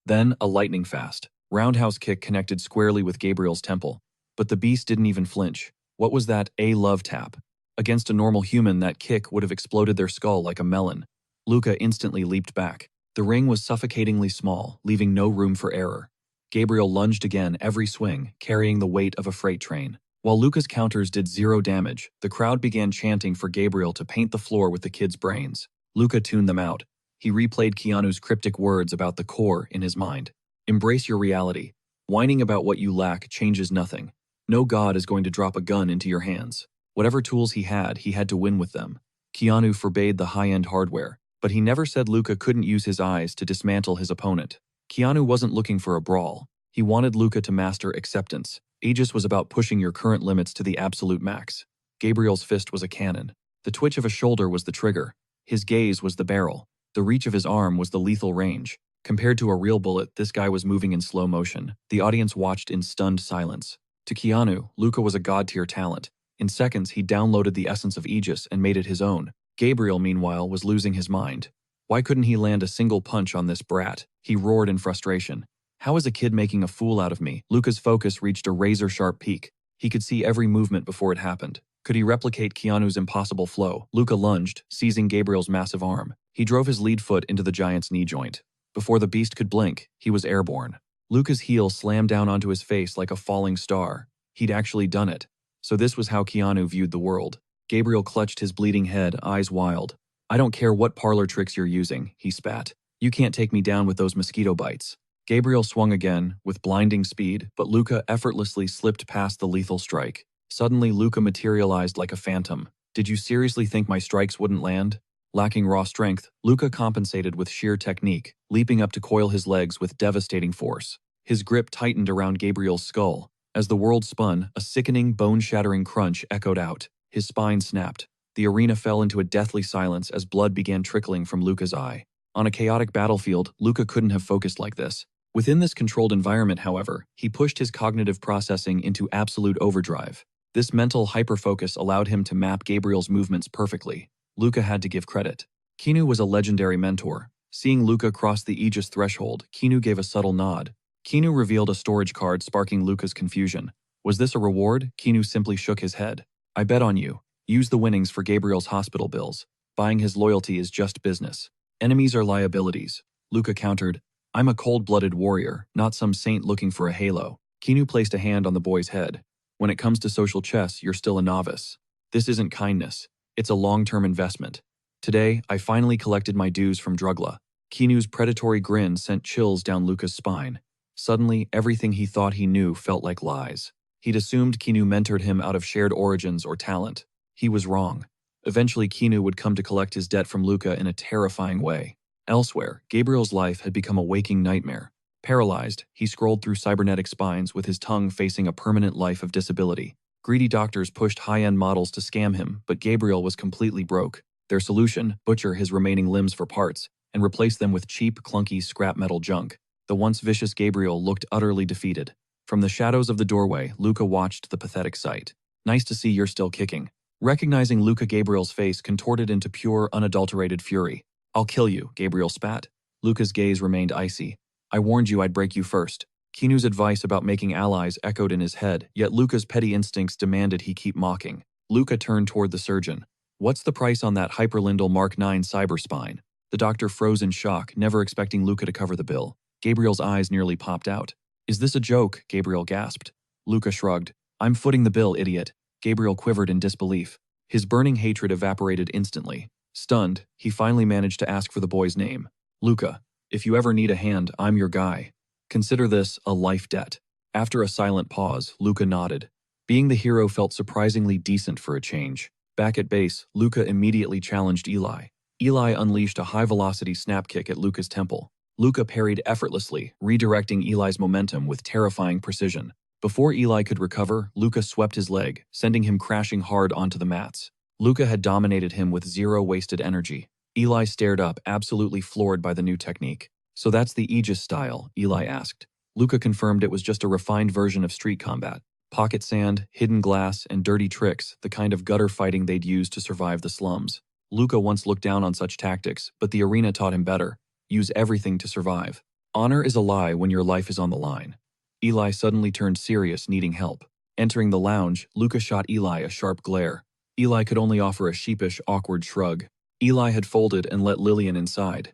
A: Then, a lightning-fast, roundhouse kick connected squarely with Gabriel's temple. But the beast didn't even flinch. What was that? A love tap. Against a normal human, that kick would have exploded their skull like a melon. Luca instantly leaped back. The ring was suffocatingly small, leaving no room for error. Gabriel lunged again every swing, carrying the weight of a freight train. While Luca's counters did zero damage, the crowd began chanting for Gabriel to paint the floor with the kids' brains. Luca tuned them out. He replayed Keanu's cryptic words about the core in his mind. Embrace your reality. Whining about what you lack changes nothing. No god is going to drop a gun into your hands. Whatever tools he had to win with them. Keanu forbade the high-end hardware, but he never said Luca couldn't use his eyes to dismantle his opponent. Keanu wasn't looking for a brawl. He wanted Luca to master acceptance. Aegis was about pushing your current limits to the absolute max. Gabriel's fist was a cannon. The twitch of a shoulder was the trigger. His gaze was the barrel. The reach of his arm was the lethal range. Compared to a real bullet, this guy was moving in slow motion. The audience watched in stunned silence. To Keanu, Luca was a god-tier talent. In seconds, he downloaded the essence of Aegis and made it his own. Gabriel, meanwhile, was losing his mind. Why couldn't he land a single punch on this brat? He roared in frustration. How is a kid making a fool out of me? Luca's focus reached a razor-sharp peak. He could see every movement before it happened. Could he replicate Keanu's impossible flow? Luca lunged, seizing Gabriel's massive arm. He drove his lead foot into the giant's knee joint. Before the beast could blink, he was airborne. Luca's heel slammed down onto his face like a falling star. He'd actually done it. So this was how Keanu viewed the world. Gabriel clutched his bleeding head, eyes wild. I don't care what parlor tricks you're using, he spat. You can't take me down with those mosquito bites. Gabriel swung again, with blinding speed, but Luca effortlessly slipped past the lethal strike. Suddenly, Luca materialized like a phantom. Did you seriously think my strikes wouldn't land? Lacking raw strength, Luca compensated with sheer technique, leaping up to coil his legs with devastating force. His grip tightened around Gabriel's skull. As the world spun, a sickening, bone-shattering crunch echoed out. His spine snapped. The arena fell into a deathly silence as blood began trickling from Luca's eye. On a chaotic battlefield, Luca couldn't have focused like this. Within this controlled environment, however, he pushed his cognitive processing into absolute overdrive. This mental hyperfocus allowed him to map Gabriel's movements perfectly. Luca had to give credit. Keanu was a legendary mentor. Seeing Luca cross the Aegis threshold, Keanu gave a subtle nod. Keanu revealed a storage card, sparking Luca's confusion. Was this a reward? Keanu simply shook his head. I bet on you. Use the winnings for Gabriel's hospital bills. Buying his loyalty is just business. Enemies are liabilities. Luca countered. I'm a cold-blooded warrior, not some saint looking for a halo. Keanu placed a hand on the boy's head. When it comes to social chess, you're still a novice. This isn't kindness. It's a long-term investment. Today, I finally collected my dues from Drugla. Kinu's predatory grin sent chills down Luca's spine. Suddenly, everything he thought he knew felt like lies. He'd assumed Kinu mentored him out of shared origins or talent. He was wrong. Eventually, Kinu would come to collect his debt from Luca in a terrifying way. Elsewhere, Gabriel's life had become a waking nightmare. Paralyzed, he scrolled through cybernetic spines with his tongue facing a permanent life of disability. Greedy doctors pushed high-end models to scam him, but Gabriel was completely broke. Their solution: butcher his remaining limbs for parts, and replace them with cheap, clunky scrap metal junk. The once vicious Gabriel looked utterly defeated. From the shadows of the doorway, Luca watched the pathetic sight. "Nice to see you're still kicking." Recognizing Luca, Gabriel's face contorted into pure, unadulterated fury. "I'll kill you," Gabriel spat. Luca's gaze remained icy. "I warned you I'd break you first." Kinu's advice about making allies echoed in his head, yet Luca's petty instincts demanded he keep mocking. Luca turned toward the surgeon. "What's the price on that Hyperlindel Mark 9 cyber spine?" The doctor froze in shock, never expecting Luca to cover the bill. Gabriel's eyes nearly popped out. "Is this a joke?" Gabriel gasped. Luca shrugged. "I'm footing the bill, idiot." Gabriel quivered in disbelief. His burning hatred evaporated instantly. Stunned, he finally managed to ask for the boy's name. "Luca, if you ever need a hand, I'm your guy. Consider this a life debt." After a silent pause, Luca nodded. Being the hero felt surprisingly decent for a change. Back at base, Luca immediately challenged Eli. Eli unleashed a high-velocity snap kick at Luca's temple. Luca parried effortlessly, redirecting Eli's momentum with terrifying precision. Before Eli could recover, Luca swept his leg, sending him crashing hard onto the mats. Luca had dominated him with zero wasted energy. Eli stared up, absolutely floored by the new technique. "So that's the Aegis style?" Eli asked. Luca confirmed it was just a refined version of street combat. Pocket sand, hidden glass, and dirty tricks, the kind of gutter fighting they'd use to survive the slums. Luca once looked down on such tactics, but the arena taught him better. Use everything to survive. Honor is a lie when your life is on the line. Eli suddenly turned serious, needing help. Entering the lounge, Luca shot Eli a sharp glare. Eli could only offer a sheepish, awkward shrug. Eli had folded and let Lillian inside.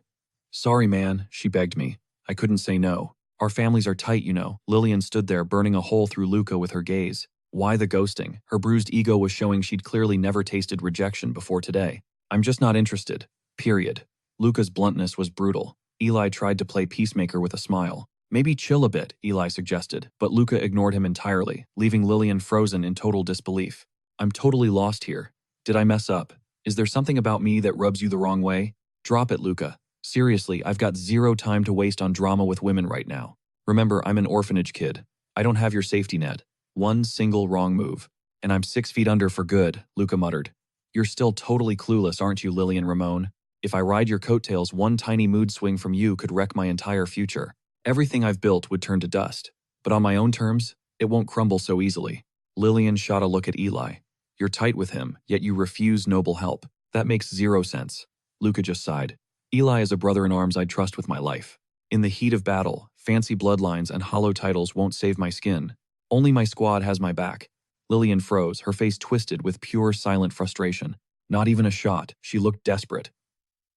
A: "Sorry, man," she begged me. "I couldn't say no. Our families are tight, you know." Lillian stood there, burning a hole through Luca with her gaze. Why the ghosting? Her bruised ego was showing she'd clearly never tasted rejection before today. "I'm just not interested. Period." Luca's bluntness was brutal. Eli tried to play peacemaker with a smile. "Maybe chill a bit," Eli suggested, but Luca ignored him entirely, leaving Lillian frozen in total disbelief. "I'm totally lost here. Did I mess up? Is there something about me that rubs you the wrong way? Drop it, Luca. Seriously, I've got zero time to waste on drama with women right now. Remember, I'm an orphanage kid. I don't have your safety net. One single wrong move, and I'm 6 feet under for good," Luca muttered. "You're still totally clueless, aren't you, Lillian Ramon? If I ride your coattails, one tiny mood swing from you could wreck my entire future. Everything I've built would turn to dust. But on my own terms, it won't crumble so easily." Lillian shot a look at Eli. "You're tight with him, yet you refuse noble help. That makes zero sense." Luca just sighed. "Eli is a brother-in-arms I'd trust with my life. In the heat of battle, fancy bloodlines and hollow titles won't save my skin. Only my squad has my back." Lillian froze, her face twisted with pure, silent frustration. Not even a shot. She looked desperate.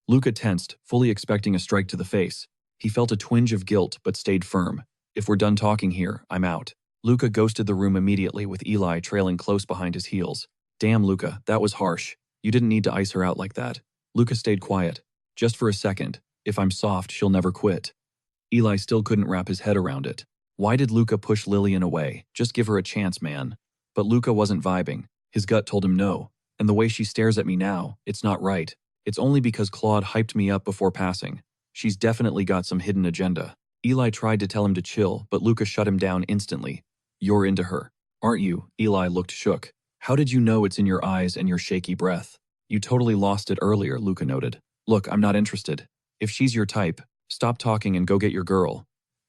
A: Luca tensed, fully expecting a strike to the face. He felt a twinge of guilt, but stayed firm. "If we're done talking here, I'm out." Luca ghosted the room immediately, with Eli trailing close behind his heels. "Damn, Luca, that was harsh. You didn't need to ice her out like that." Luca stayed quiet. "Just for a second. If I'm soft, she'll never quit." Eli still couldn't wrap his head around it. Why did Luca push Lillian away? Just give her a chance, man. But Luca wasn't vibing. His gut told him no. And the way she stares at me now, it's not right. It's only because Claude hyped me up before passing. She's definitely got some hidden agenda. Eli tried to tell him to chill, but Luca shut him down instantly. "You're into her, aren't you?" Eli looked shook. "How did you know it's in your eyes and your shaky breath?" "You totally lost it earlier," Luca noted. "Look, I'm not interested. If she's your type, stop talking and go get your girl."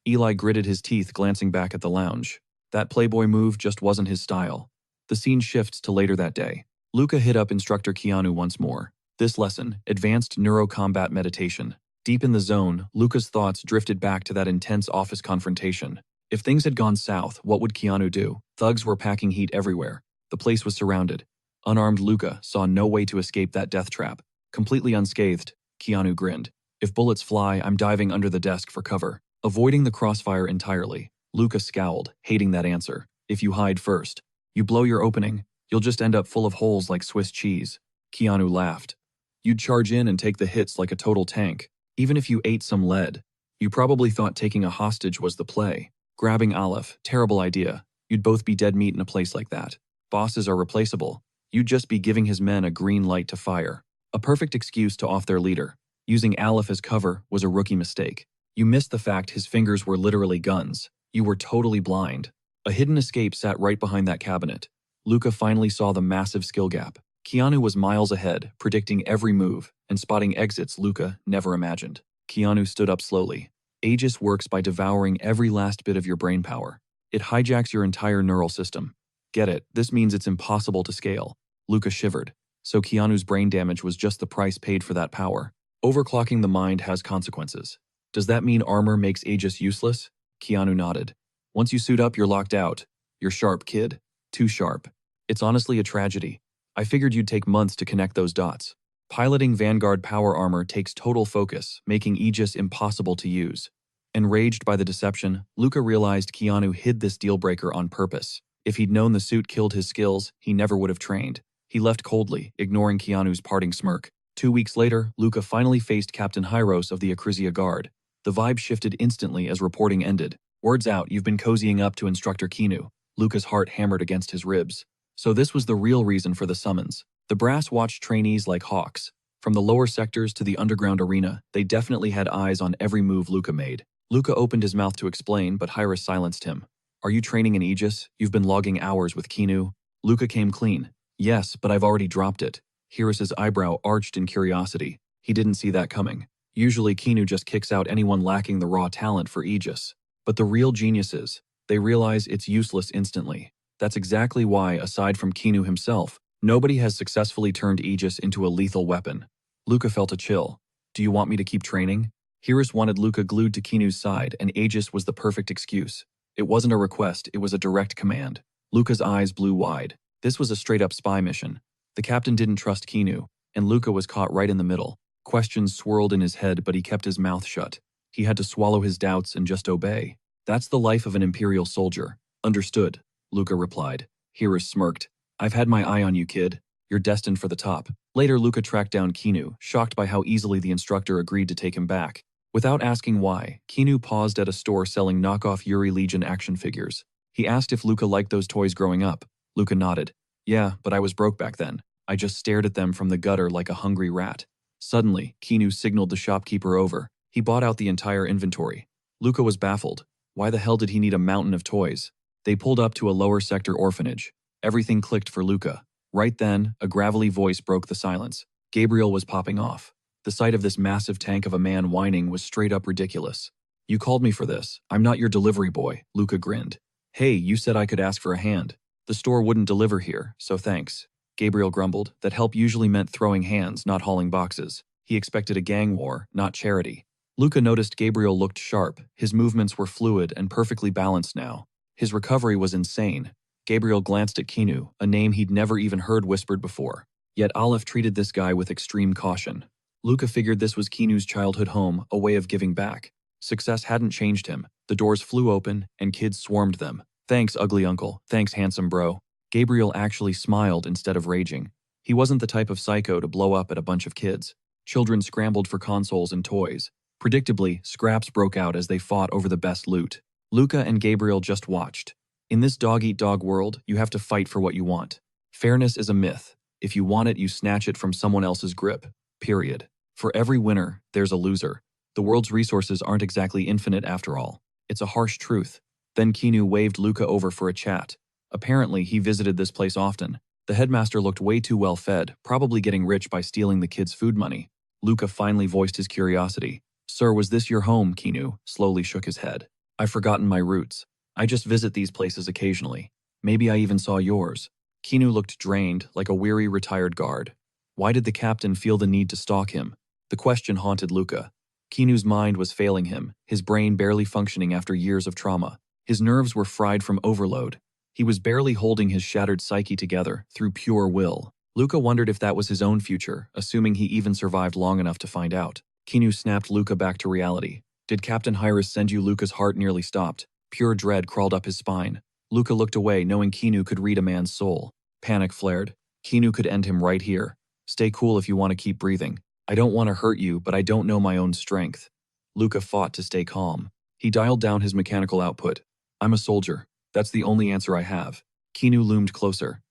A: Eli gritted his teeth, glancing back at the lounge. That playboy move just wasn't his style. The scene shifts to later that day. Luca hit up instructor Keanu once more. This lesson, advanced neurocombat meditation. Deep in the zone, Luca's thoughts drifted back to that intense office confrontation. If things had gone south, what would Keanu do? Thugs were packing heat everywhere. The place was surrounded. Unarmed Luca saw no way to escape that death trap. Completely unscathed, Keanu grinned. "If bullets fly, I'm diving under the desk for cover." Avoiding the crossfire entirely, Luca scowled, hating that answer. "If you hide first, you blow your opening, you'll just end up full of holes like Swiss cheese." Keanu laughed. "You'd charge in and take the hits like a total tank. Even if you ate some lead, you probably thought taking a hostage was the play. Grabbing Aleph, terrible idea. You'd both be dead meat in a place like that. Bosses are replaceable. You'd just be giving his men a green light to fire. A perfect excuse to off their leader. Using Aleph as cover was a rookie mistake. You missed the fact his fingers were literally guns. You were totally blind. A hidden escape sat right behind that cabinet. Luca finally saw the massive skill gap. Keanu was miles ahead, predicting every move, and spotting exits Luca never imagined. Keanu stood up slowly. Aegis works by devouring every last bit of your brain power. It hijacks your entire neural system. Get it, this means it's impossible to scale. Luca shivered. So Keanu's brain damage was just the price paid for that power. Overclocking the mind has consequences. Does that mean armor makes Aegis useless? Keanu nodded. Once you suit up, you're locked out. You're sharp, kid. Too sharp. It's honestly a tragedy. I figured you'd take months to connect those dots. Piloting Vanguard power armor takes total focus, making Aegis impossible to use. Enraged by the deception, Luca realized Keanu hid this deal-breaker on purpose. If he'd known the suit killed his skills, he never would have trained. He left coldly, ignoring Keanu's parting smirk. 2 weeks later, Luca finally faced Captain Hyros of the Acrisia Guard. The vibe shifted instantly as reporting ended. Words out, you've been cozying up to Instructor Keanu. Luca's heart hammered against his ribs. So this was the real reason for the summons. The brass watched trainees like hawks. From the lower sectors to the underground arena, they definitely had eyes on every move Luca made. Luca opened his mouth to explain, but Hyros silenced him. Are you training in Aegis? You've been logging hours with Keanu. Luca came clean. Yes, but I've already dropped it. Hyros' eyebrow arched in curiosity. He didn't see that coming. Usually Keanu just kicks out anyone lacking the raw talent for Aegis. But the real geniuses, they realize it's useless instantly. That's exactly why, aside from Keanu himself, nobody has successfully turned Aegis into a lethal weapon. Luca felt a chill. Do you want me to keep training? Hyros wanted Luca glued to Keanu's side, and Aegis was the perfect excuse. It wasn't a request, it was a direct command. Luca's eyes blew wide. This was a straight-up spy mission. The captain didn't trust Keanu, and Luca was caught right in the middle. Questions swirled in his head, but he kept his mouth shut. He had to swallow his doubts and just obey. That's the life of an Imperial soldier. Understood, Luca replied. Hyros smirked. I've had my eye on you, kid. You're destined for the top. Later, Luca tracked down Keanu, shocked by how easily the instructor agreed to take him back. Without asking why, Keanu paused at a store selling knockoff Yuri Legion action figures. He asked if Luca liked those toys growing up. Luca nodded. Yeah, but I was broke back then. I just stared at them from the gutter like a hungry rat. Suddenly, Keanu signaled the shopkeeper over. He bought out the entire inventory. Luca was baffled. Why the hell did he need a mountain of toys? They pulled up to a lower sector orphanage. Everything clicked for Luca. Right then, a gravelly voice broke the silence. Gabriel was popping off. The sight of this massive tank of a man whining was straight up ridiculous. You called me for this. I'm not your delivery boy, Luca grinned. Hey, you said I could ask for a hand. The store wouldn't deliver here, so thanks. Gabriel grumbled. That help usually meant throwing hands, not hauling boxes. He expected a gang war, not charity. Luca noticed Gabriel looked sharp. His movements were fluid and perfectly balanced now. His recovery was insane. Gabriel glanced at Keanu, a name he'd never even heard whispered before. Yet Aleph treated this guy with extreme caution. Luca figured this was Keanu's childhood home, a way of giving back. Success hadn't changed him. The doors flew open, and kids swarmed them. Thanks, ugly uncle. Thanks, handsome bro. Gabriel actually smiled instead of raging. He wasn't the type of psycho to blow up at a bunch of kids. Children scrambled for consoles and toys. Predictably, scraps broke out as they fought over the best loot. Luca and Gabriel just watched. In this dog-eat-dog world, you have to fight for what you want. Fairness is a myth. If you want it, you snatch it from someone else's grip. Period. For every winner, there's a loser. The world's resources aren't exactly infinite after all. It's a harsh truth. Then Keanu waved Luca over for a chat. Apparently, he visited this place often. The headmaster looked way too well fed, probably getting rich by stealing the kids' food money. Luca finally voiced his curiosity. Sir, was this your home? Keanu slowly shook his head. I've forgotten my roots. I just visit these places occasionally. Maybe I even saw yours. Keanu looked drained, like a weary retired guard. Why did the captain feel the need to stalk him? The question haunted Luca. Keanu's mind was failing him, his brain barely functioning after years of trauma. His nerves were fried from overload. He was barely holding his shattered psyche together through pure will. Luca wondered if that was his own future, assuming he even survived long enough to find out. Keanu snapped Luca back to reality. Did Captain Hyros send you? Luca's heart nearly stopped. Pure dread crawled up his spine. Luca looked away, knowing Keanu could read a man's soul. Panic flared. Keanu could end him right here. Stay cool if you want to keep breathing. I don't want to hurt you, but I don't know my own strength. Luca fought to stay calm. He dialed down his mechanical output. I'm a soldier. That's the only answer I have. Kinu loomed closer.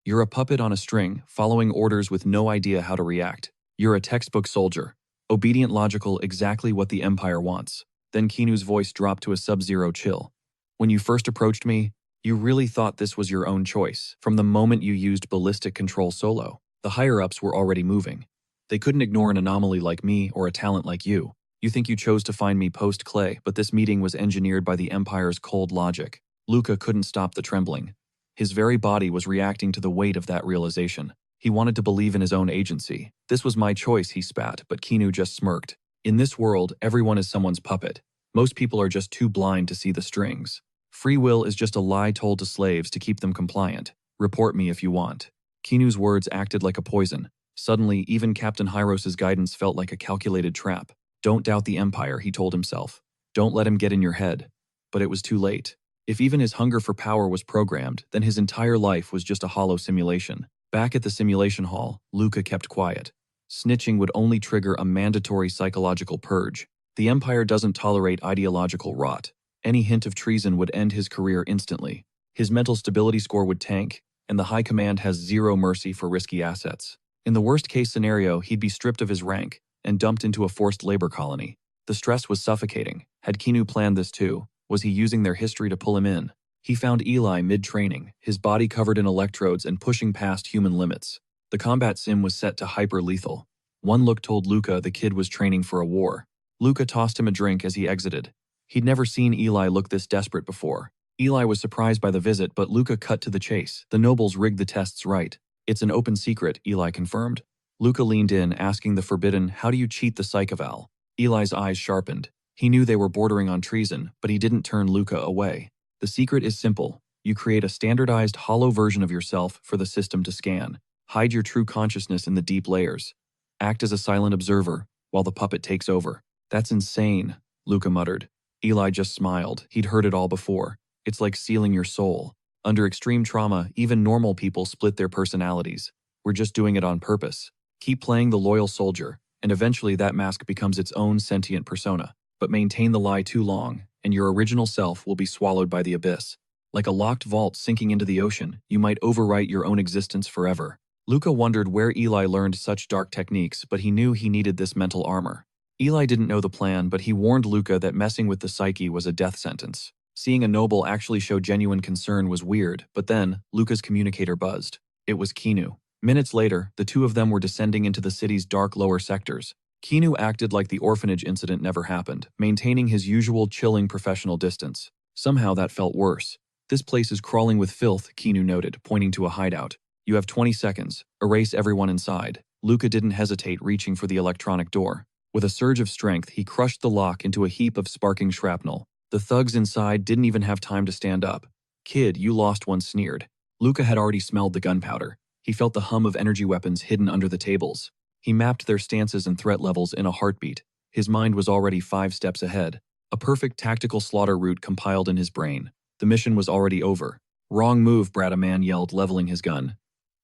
A: You're a puppet on a string, following orders with no idea how to react. You're a textbook soldier. Obedient, logical, exactly what the Empire wants. Then Kinu's voice dropped to a sub-zero chill. When you first approached me, you really thought this was your own choice. From the moment you used ballistic control solo, the higher-ups were already moving. They couldn't ignore an anomaly like me or a talent like you. You think you chose to find me post-Clay, but this meeting was engineered by the Empire's cold logic. Luca couldn't stop the trembling. His very body was reacting to the weight of that realization. He wanted to believe in his own agency. This was my choice, he spat, but Kinu just smirked. In this world, everyone is someone's puppet. Most people are just too blind to see the strings. Free will is just a lie told to slaves to keep them compliant. Report me if you want. Kinu's words acted like a poison. Suddenly, even Captain Hyros's guidance felt like a calculated trap. Don't doubt the Empire, he told himself. Don't let him get in your head. But it was too late. If even his hunger for power was programmed, then his entire life was just a hollow simulation. Back at the simulation hall, Luca kept quiet. Snitching would only trigger a mandatory psychological purge. The Empire doesn't tolerate ideological rot. Any hint of treason would end his career instantly. His mental stability score would tank, and the High Command has zero mercy for risky assets. In the worst-case scenario, he'd be stripped of his rank and dumped into a forced labor colony. The stress was suffocating. Had Kinu planned this too? Was he using their history to pull him in? He found Eli mid-training, his body covered in electrodes and pushing past human limits. The combat sim was set to hyper-lethal. One look told Luca the kid was training for a war. Luca tossed him a drink as he exited. He'd never seen Eli look this desperate before. Eli was surprised by the visit, but Luca cut to the chase. The nobles rigged the tests right. It's an open secret, Eli confirmed. Luca leaned in, asking the forbidden, how do you cheat the psychoval? Eli's eyes sharpened. He knew they were bordering on treason, but he didn't turn Luca away. The secret is simple. You create a standardized, hollow version of yourself for the system to scan. Hide your true consciousness in the deep layers. Act as a silent observer, while the puppet takes over. That's insane, Luca muttered. Eli just smiled. He'd heard it all before. It's like sealing your soul. Under extreme trauma, even normal people split their personalities. We're just doing it on purpose. Keep playing the loyal soldier, and eventually that mask becomes its own sentient persona. But maintain the lie too long, and your original self will be swallowed by the abyss. Like a locked vault sinking into the ocean, you might overwrite your own existence forever. Luca wondered where Eli learned such dark techniques, but he knew he needed this mental armor. Eli didn't know the plan, but he warned Luca that messing with the psyche was a death sentence. Seeing a noble actually show genuine concern was weird, but then, Luca's communicator buzzed. It was Kinu. Minutes later, the two of them were descending into the city's dark lower sectors. Kinu acted like the orphanage incident never happened, maintaining his usual chilling professional distance. Somehow that felt worse. This place is crawling with filth, Kinu noted, pointing to a hideout. You have 20 seconds. Erase everyone inside. Luca didn't hesitate, reaching for the electronic door. With a surge of strength, he crushed the lock into a heap of sparking shrapnel. The thugs inside didn't even have time to stand up. Kid, you lost one, sneered. Luca had already smelled the gunpowder. He felt the hum of energy weapons hidden under the tables. He mapped their stances and threat levels in a heartbeat. His mind was already 5 steps ahead. A perfect tactical slaughter route compiled in his brain. The mission was already over. Wrong move, Brad, a man yelled, leveling his gun.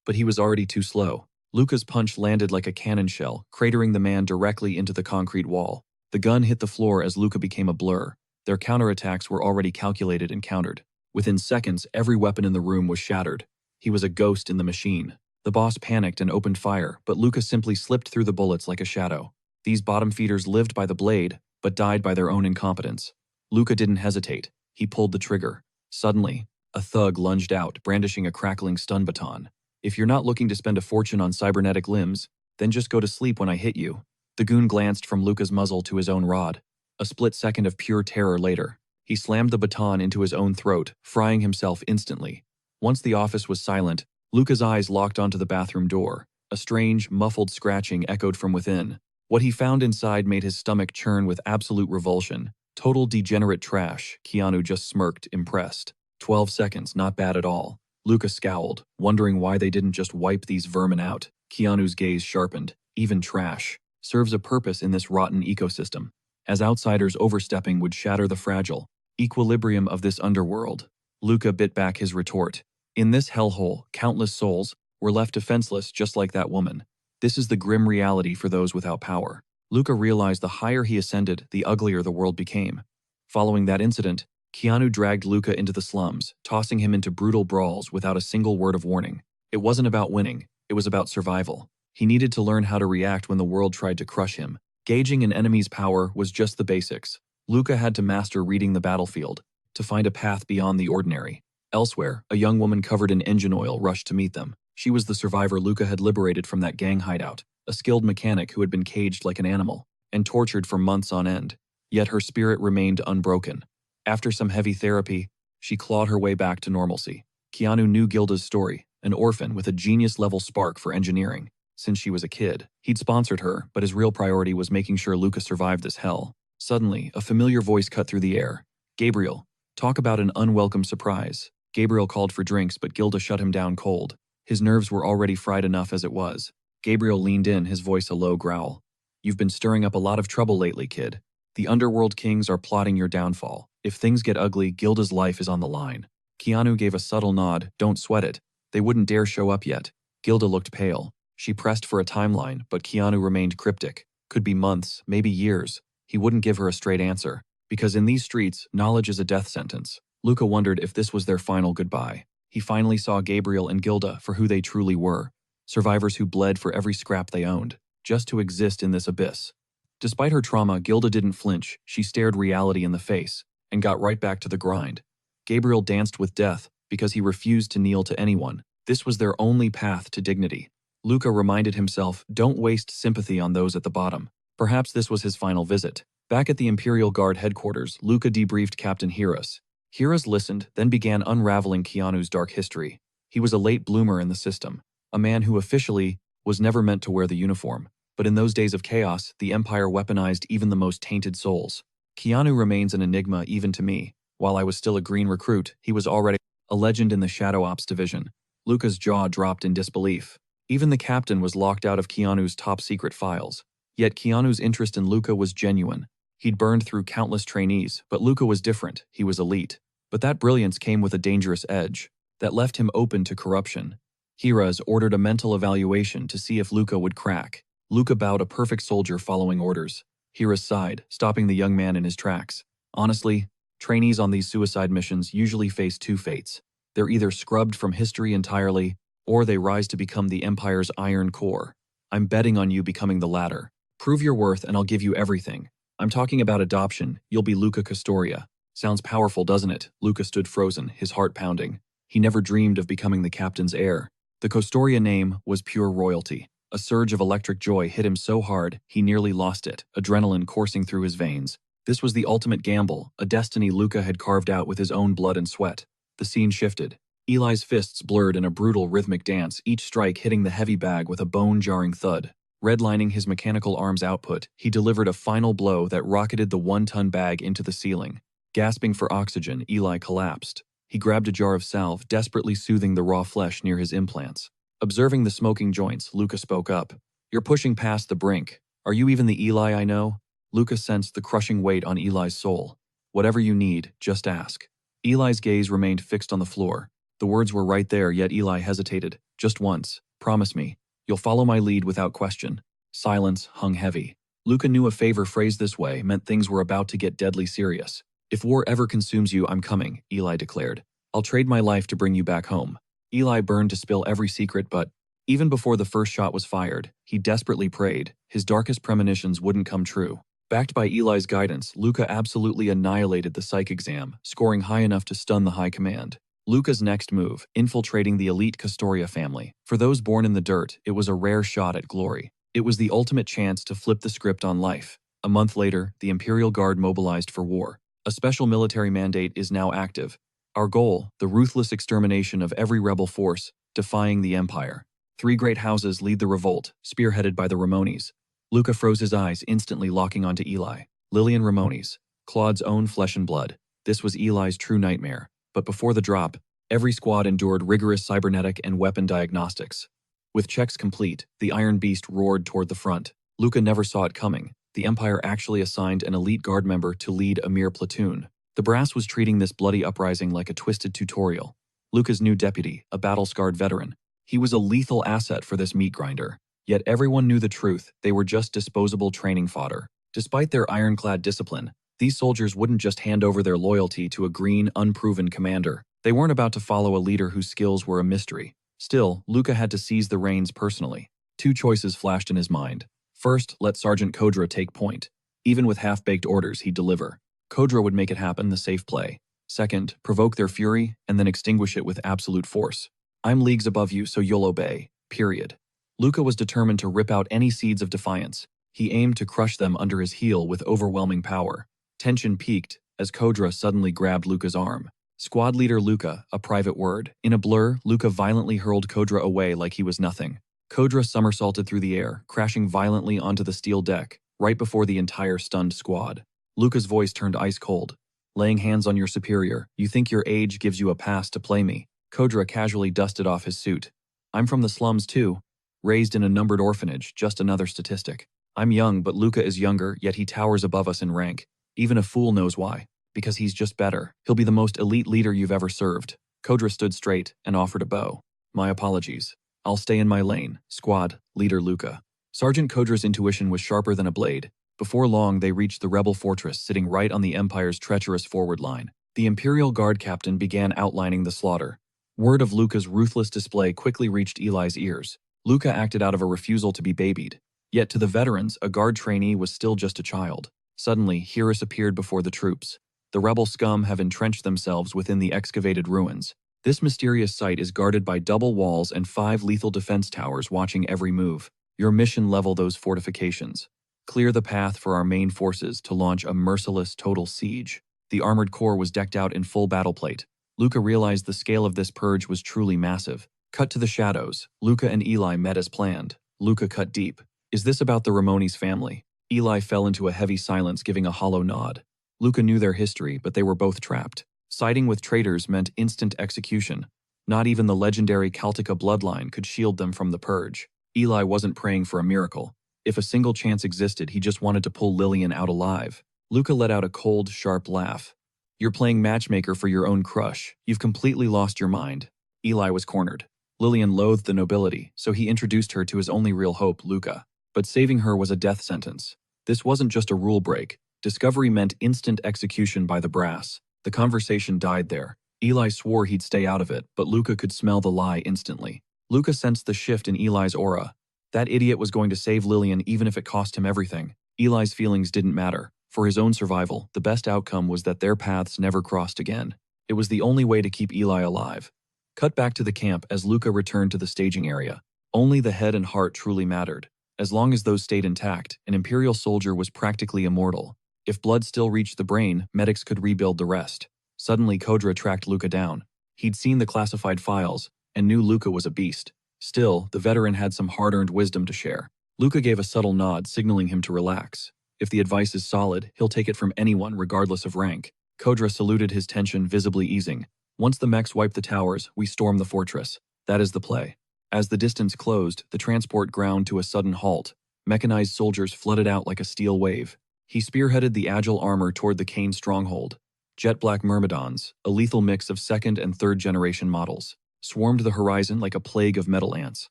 A: But he was already too slow. Luca's punch landed like a cannon shell, cratering the man directly into the concrete wall. The gun hit the floor as Luca became a blur. Their counterattacks were already calculated and countered. Within seconds, every weapon in the room was shattered. He was a ghost in the machine. The boss panicked and opened fire, but Luca simply slipped through the bullets like a shadow. These bottom feeders lived by the blade, but died by their own incompetence. Luca didn't hesitate. He pulled the trigger. Suddenly, a thug lunged out, brandishing a crackling stun baton. If you're not looking to spend a fortune on cybernetic limbs, then just go to sleep when I hit you. The goon glanced from Luca's muzzle to his own rod. A split second of pure terror later, he slammed the baton into his own throat, frying himself instantly. Once the office was silent, Luca's eyes locked onto the bathroom door. A strange, muffled scratching echoed from within. What he found inside made his stomach churn with absolute revulsion. Total degenerate trash, Keanu just smirked, impressed. 12 seconds, not bad at all. Luca scowled, wondering why they didn't just wipe these vermin out. Keanu's gaze sharpened. Even trash serves a purpose in this rotten ecosystem. As outsiders, overstepping would shatter the fragile equilibrium of this underworld. Luca bit back his retort. In this hellhole, countless souls were left defenseless just like that woman. This is the grim reality for those without power. Luca realized the higher he ascended, the uglier the world became. Following that incident, Keanu dragged Luca into the slums, tossing him into brutal brawls without a single word of warning. It wasn't about winning, it was about survival. He needed to learn how to react when the world tried to crush him. Gauging an enemy's power was just the basics. Luca had to master reading the battlefield, to find a path beyond the ordinary. Elsewhere, a young woman covered in engine oil rushed to meet them. She was the survivor Luca had liberated from that gang hideout, a skilled mechanic who had been caged like an animal and tortured for months on end. Yet her spirit remained unbroken. After some heavy therapy, she clawed her way back to normalcy. Keanu knew Gilda's story, an orphan with a genius-level spark for engineering. Since she was a kid, he'd sponsored her, but his real priority was making sure Luca survived this hell. Suddenly, a familiar voice cut through the air. Gabriel. Talk about an unwelcome surprise. Gabriel called for drinks, but Gilda shut him down cold. His nerves were already fried enough as it was. Gabriel leaned in, his voice a low growl. You've been stirring up a lot of trouble lately, kid. The underworld kings are plotting your downfall. If things get ugly, Gilda's life is on the line. Keanu gave a subtle nod. Don't sweat it. They wouldn't dare show up yet. Gilda looked pale. She pressed for a timeline, but Keanu remained cryptic. Could be months, maybe years. He wouldn't give her a straight answer. Because in these streets, knowledge is a death sentence. Luca wondered if this was their final goodbye. He finally saw Gabriel and Gilda for who they truly were. Survivors who bled for every scrap they owned, just to exist in this abyss. Despite her trauma, Gilda didn't flinch. She stared reality in the face and got right back to the grind. Gabriel danced with death because he refused to kneel to anyone. This was their only path to dignity. Luca reminded himself, don't waste sympathy on those at the bottom. Perhaps this was his final visit. Back at the Imperial Guard headquarters, Luca debriefed Captain Hiras. Hiras listened, then began unraveling Keanu's dark history. He was a late bloomer in the system, a man who officially was never meant to wear the uniform. But in those days of chaos, the Empire weaponized even the most tainted souls. Keanu remains an enigma even to me. While I was still a green recruit, he was already a legend in the Shadow Ops division. Luca's jaw dropped in disbelief. Even the captain was locked out of Keanu's top-secret files. Yet Keanu's interest in Luca was genuine. He'd burned through countless trainees, but Luca was different. He was elite. But that brilliance came with a dangerous edge that left him open to corruption. Hiras ordered a mental evaluation to see if Luca would crack. Luca bowed, a perfect soldier following orders. Hiras sighed, stopping the young man in his tracks. Honestly, trainees on these suicide missions usually face two fates. They're either scrubbed from history entirely, or they rise to become the Empire's iron core. I'm betting on you becoming the latter. Prove your worth and I'll give you everything. I'm talking about adoption. You'll be Luca Custoria. Sounds powerful, doesn't it? Luca stood frozen, his heart pounding. He never dreamed of becoming the captain's heir. The Custoria name was pure royalty. A surge of electric joy hit him so hard, he nearly lost it, adrenaline coursing through his veins. This was the ultimate gamble, a destiny Luca had carved out with his own blood and sweat. The scene shifted. Eli's fists blurred in a brutal rhythmic dance, each strike hitting the heavy bag with a bone-jarring thud. Redlining his mechanical arm's output, he delivered a final blow that rocketed the 1-ton bag into the ceiling. Gasping for oxygen, Eli collapsed. He grabbed a jar of salve, desperately soothing the raw flesh near his implants. Observing the smoking joints, Luca spoke up. You're pushing past the brink. Are you even the Eli I know? Luca sensed the crushing weight on Eli's soul. Whatever you need, just ask. Eli's gaze remained fixed on the floor. The words were right there, yet Eli hesitated. Just once. Promise me. You'll follow my lead without question. Silence hung heavy. Luca knew a favor phrased this way meant things were about to get deadly serious. If war ever consumes you, I'm coming, Eli declared. I'll trade my life to bring you back home. Eli burned to spill every secret, but even before the first shot was fired, he desperately prayed his darkest premonitions wouldn't come true. Backed by Eli's guidance, Luca absolutely annihilated the psych exam, scoring high enough to stun the high command. Luca's next move, infiltrating the elite Custoria family. For those born in the dirt, it was a rare shot at glory. It was the ultimate chance to flip the script on life. A month later, the Imperial Guard mobilized for war. A special military mandate is now active. Our goal, the ruthless extermination of every rebel force, defying the Empire. 3 great houses lead the revolt, spearheaded by the Ramones. Luca froze his eyes, instantly locking onto Eli. Lillian Ramones, Claude's own flesh and blood. This was Eli's true nightmare. But before the drop, every squad endured rigorous cybernetic and weapon diagnostics. With checks complete, the Iron Beast roared toward the front. Luca never saw it coming. The Empire actually assigned an elite guard member to lead a mere platoon. The brass was treating this bloody uprising like a twisted tutorial. Luca's new deputy, a battle-scarred veteran. He was a lethal asset for this meat grinder. Yet everyone knew the truth, they were just disposable training fodder. Despite their ironclad discipline, these soldiers wouldn't just hand over their loyalty to a green, unproven commander. They weren't about to follow a leader whose skills were a mystery. Still, Luca had to seize the reins personally. Two choices flashed in his mind. First, let Sergeant Kodra take point. Even with half-baked orders, he'd deliver. Kodra would make it happen, the safe play. Second, provoke their fury, and then extinguish it with absolute force. I'm leagues above you, so you'll obey. Period. Luca was determined to rip out any seeds of defiance. He aimed to crush them under his heel with overwhelming power. Tension peaked as Kodra suddenly grabbed Luca's arm. Squad leader Luca, a private word. In a blur, Luca violently hurled Kodra away like he was nothing. Kodra somersaulted through the air, crashing violently onto the steel deck, right before the entire stunned squad. Luca's voice turned ice cold. Laying hands on your superior, you think your age gives you a pass to play me? Kodra casually dusted off his suit. I'm from the slums too. Raised in a numbered orphanage, just another statistic. I'm young, but Luca is younger, yet he towers above us in rank. Even a fool knows why. Because he's just better. He'll be the most elite leader you've ever served. Kodra stood straight and offered a bow. My apologies. I'll stay in my lane. Squad, leader Luca. Sergeant Kodra's intuition was sharper than a blade. Before long, they reached the rebel fortress sitting right on the Empire's treacherous forward line. The Imperial Guard captain began outlining the slaughter. Word of Luca's ruthless display quickly reached Eli's ears. Luca acted out of a refusal to be babied. Yet to the veterans, a guard trainee was still just a child. Suddenly, Horus appeared before the troops. The rebel scum have entrenched themselves within the excavated ruins. This mysterious site is guarded by double walls and 5 lethal defense towers watching every move. Your mission: level those fortifications. Clear the path for our main forces to launch a merciless total siege. The armored core was decked out in full battle plate. Luca realized the scale of this purge was truly massive. Cut to the shadows. Luca and Eli met as planned. Luca cut deep. Is this about the Ramones family? Eli fell into a heavy silence, giving a hollow nod. Luca knew their history, but they were both trapped. Siding with traitors meant instant execution. Not even the legendary Celtica bloodline could shield them from the purge. Eli wasn't praying for a miracle. If a single chance existed, he just wanted to pull Lillian out alive. Luca let out a cold, sharp laugh. You're playing matchmaker for your own crush. You've completely lost your mind. Eli was cornered. Lillian loathed the nobility, so he introduced her to his only real hope, Luca. But saving her was a death sentence. This wasn't just a rule break. Discovery meant instant execution by the brass. The conversation died there. Eli swore he'd stay out of it, but Luca could smell the lie instantly. Luca sensed the shift in Eli's aura. That idiot was going to save Lillian even if it cost him everything. Eli's feelings didn't matter. For his own survival, the best outcome was that their paths never crossed again. It was the only way to keep Eli alive. Cut back to the camp as Luca returned to the staging area. Only the head and heart truly mattered. As long as those stayed intact, an Imperial soldier was practically immortal. If blood still reached the brain, medics could rebuild the rest. Suddenly, Kodra tracked Luca down. He'd seen the classified files and knew Luca was a beast. Still, the veteran had some hard-earned wisdom to share. Luca gave a subtle nod, signaling him to relax. If the advice is solid, he'll take it from anyone regardless of rank. Kodra saluted, his tension visibly easing. Once the mechs wipe the towers, we storm the fortress. That is the play. As the distance closed, the transport ground to a sudden halt. Mechanized soldiers flooded out like a steel wave. He spearheaded the agile armor toward the Kane stronghold. Jet black myrmidons, a lethal mix of 2nd and 3rd generation models, swarmed the horizon like a plague of metal ants.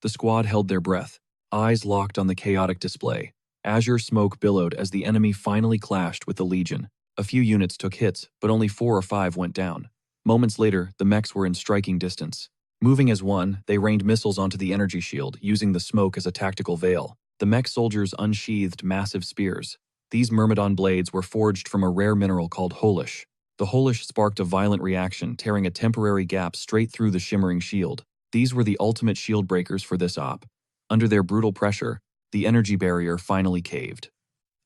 A: The squad held their breath, eyes locked on the chaotic display. Azure smoke billowed as the enemy finally clashed with the Legion. A few units took hits, but only 4 or 5 went down. Moments later, the mechs were in striking distance. Moving as one, they rained missiles onto the energy shield, using the smoke as a tactical veil. The mech soldiers unsheathed massive spears. These myrmidon blades were forged from a rare mineral called holish. The holish sparked a violent reaction, tearing a temporary gap straight through the shimmering shield. These were the ultimate shield breakers for this op. Under their brutal pressure, the energy barrier finally caved.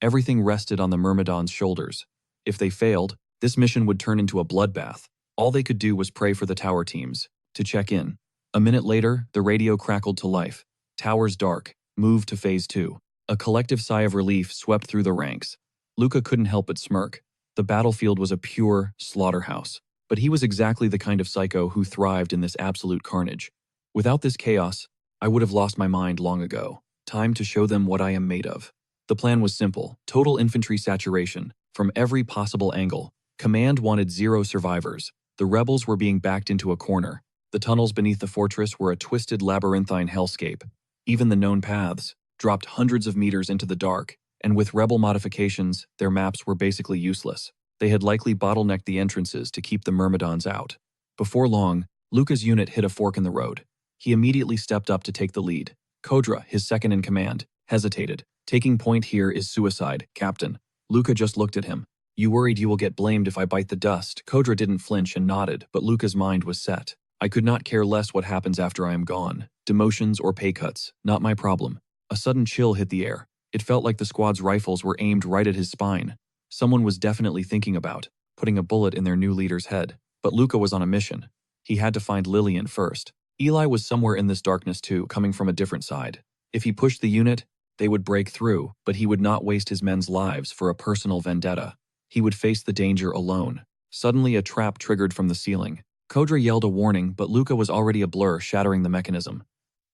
A: Everything rested on the myrmidons' shoulders. If they failed, this mission would turn into a bloodbath. All they could do was pray for the tower teams to check in. A minute later, the radio crackled to life. Towers dark, move to phase 2. A collective sigh of relief swept through the ranks. Luca couldn't help but smirk. The battlefield was a pure slaughterhouse. But he was exactly the kind of psycho who thrived in this absolute carnage. Without this chaos, I would have lost my mind long ago. Time to show them what I am made of. The plan was simple: total infantry saturation, from every possible angle. Command wanted 0 survivors. The rebels were being backed into a corner. The tunnels beneath the fortress were a twisted labyrinthine hellscape. even the known paths, dropped hundreds of meters into the dark, and with rebel modifications, their maps were basically useless. They had likely bottlenecked the entrances to keep the Myrmidons out. Before long, Luca's unit hit a fork in the road. He immediately stepped up to take the lead. Kodra, his second in command, hesitated. Taking point here is suicide, Captain. Luca just looked at him. You worried you will get blamed if I bite the dust. Kodra didn't flinch and nodded, but Luca's mind was set. I could not care less what happens after I am gone. Demotions or pay cuts, not my problem. A sudden chill hit the air. It felt like the squad's rifles were aimed right at his spine. Someone was definitely thinking about putting a bullet in their new leader's head. But Luca was on a mission. He had to find Lillian first. Eli was somewhere in this darkness too, coming from a different side. If he pushed the unit, they would break through, but he would not waste his men's lives for a personal vendetta. He would face the danger alone. Suddenly a trap triggered from the ceiling. Kodra yelled a warning, but Luca was already a blur, shattering the mechanism.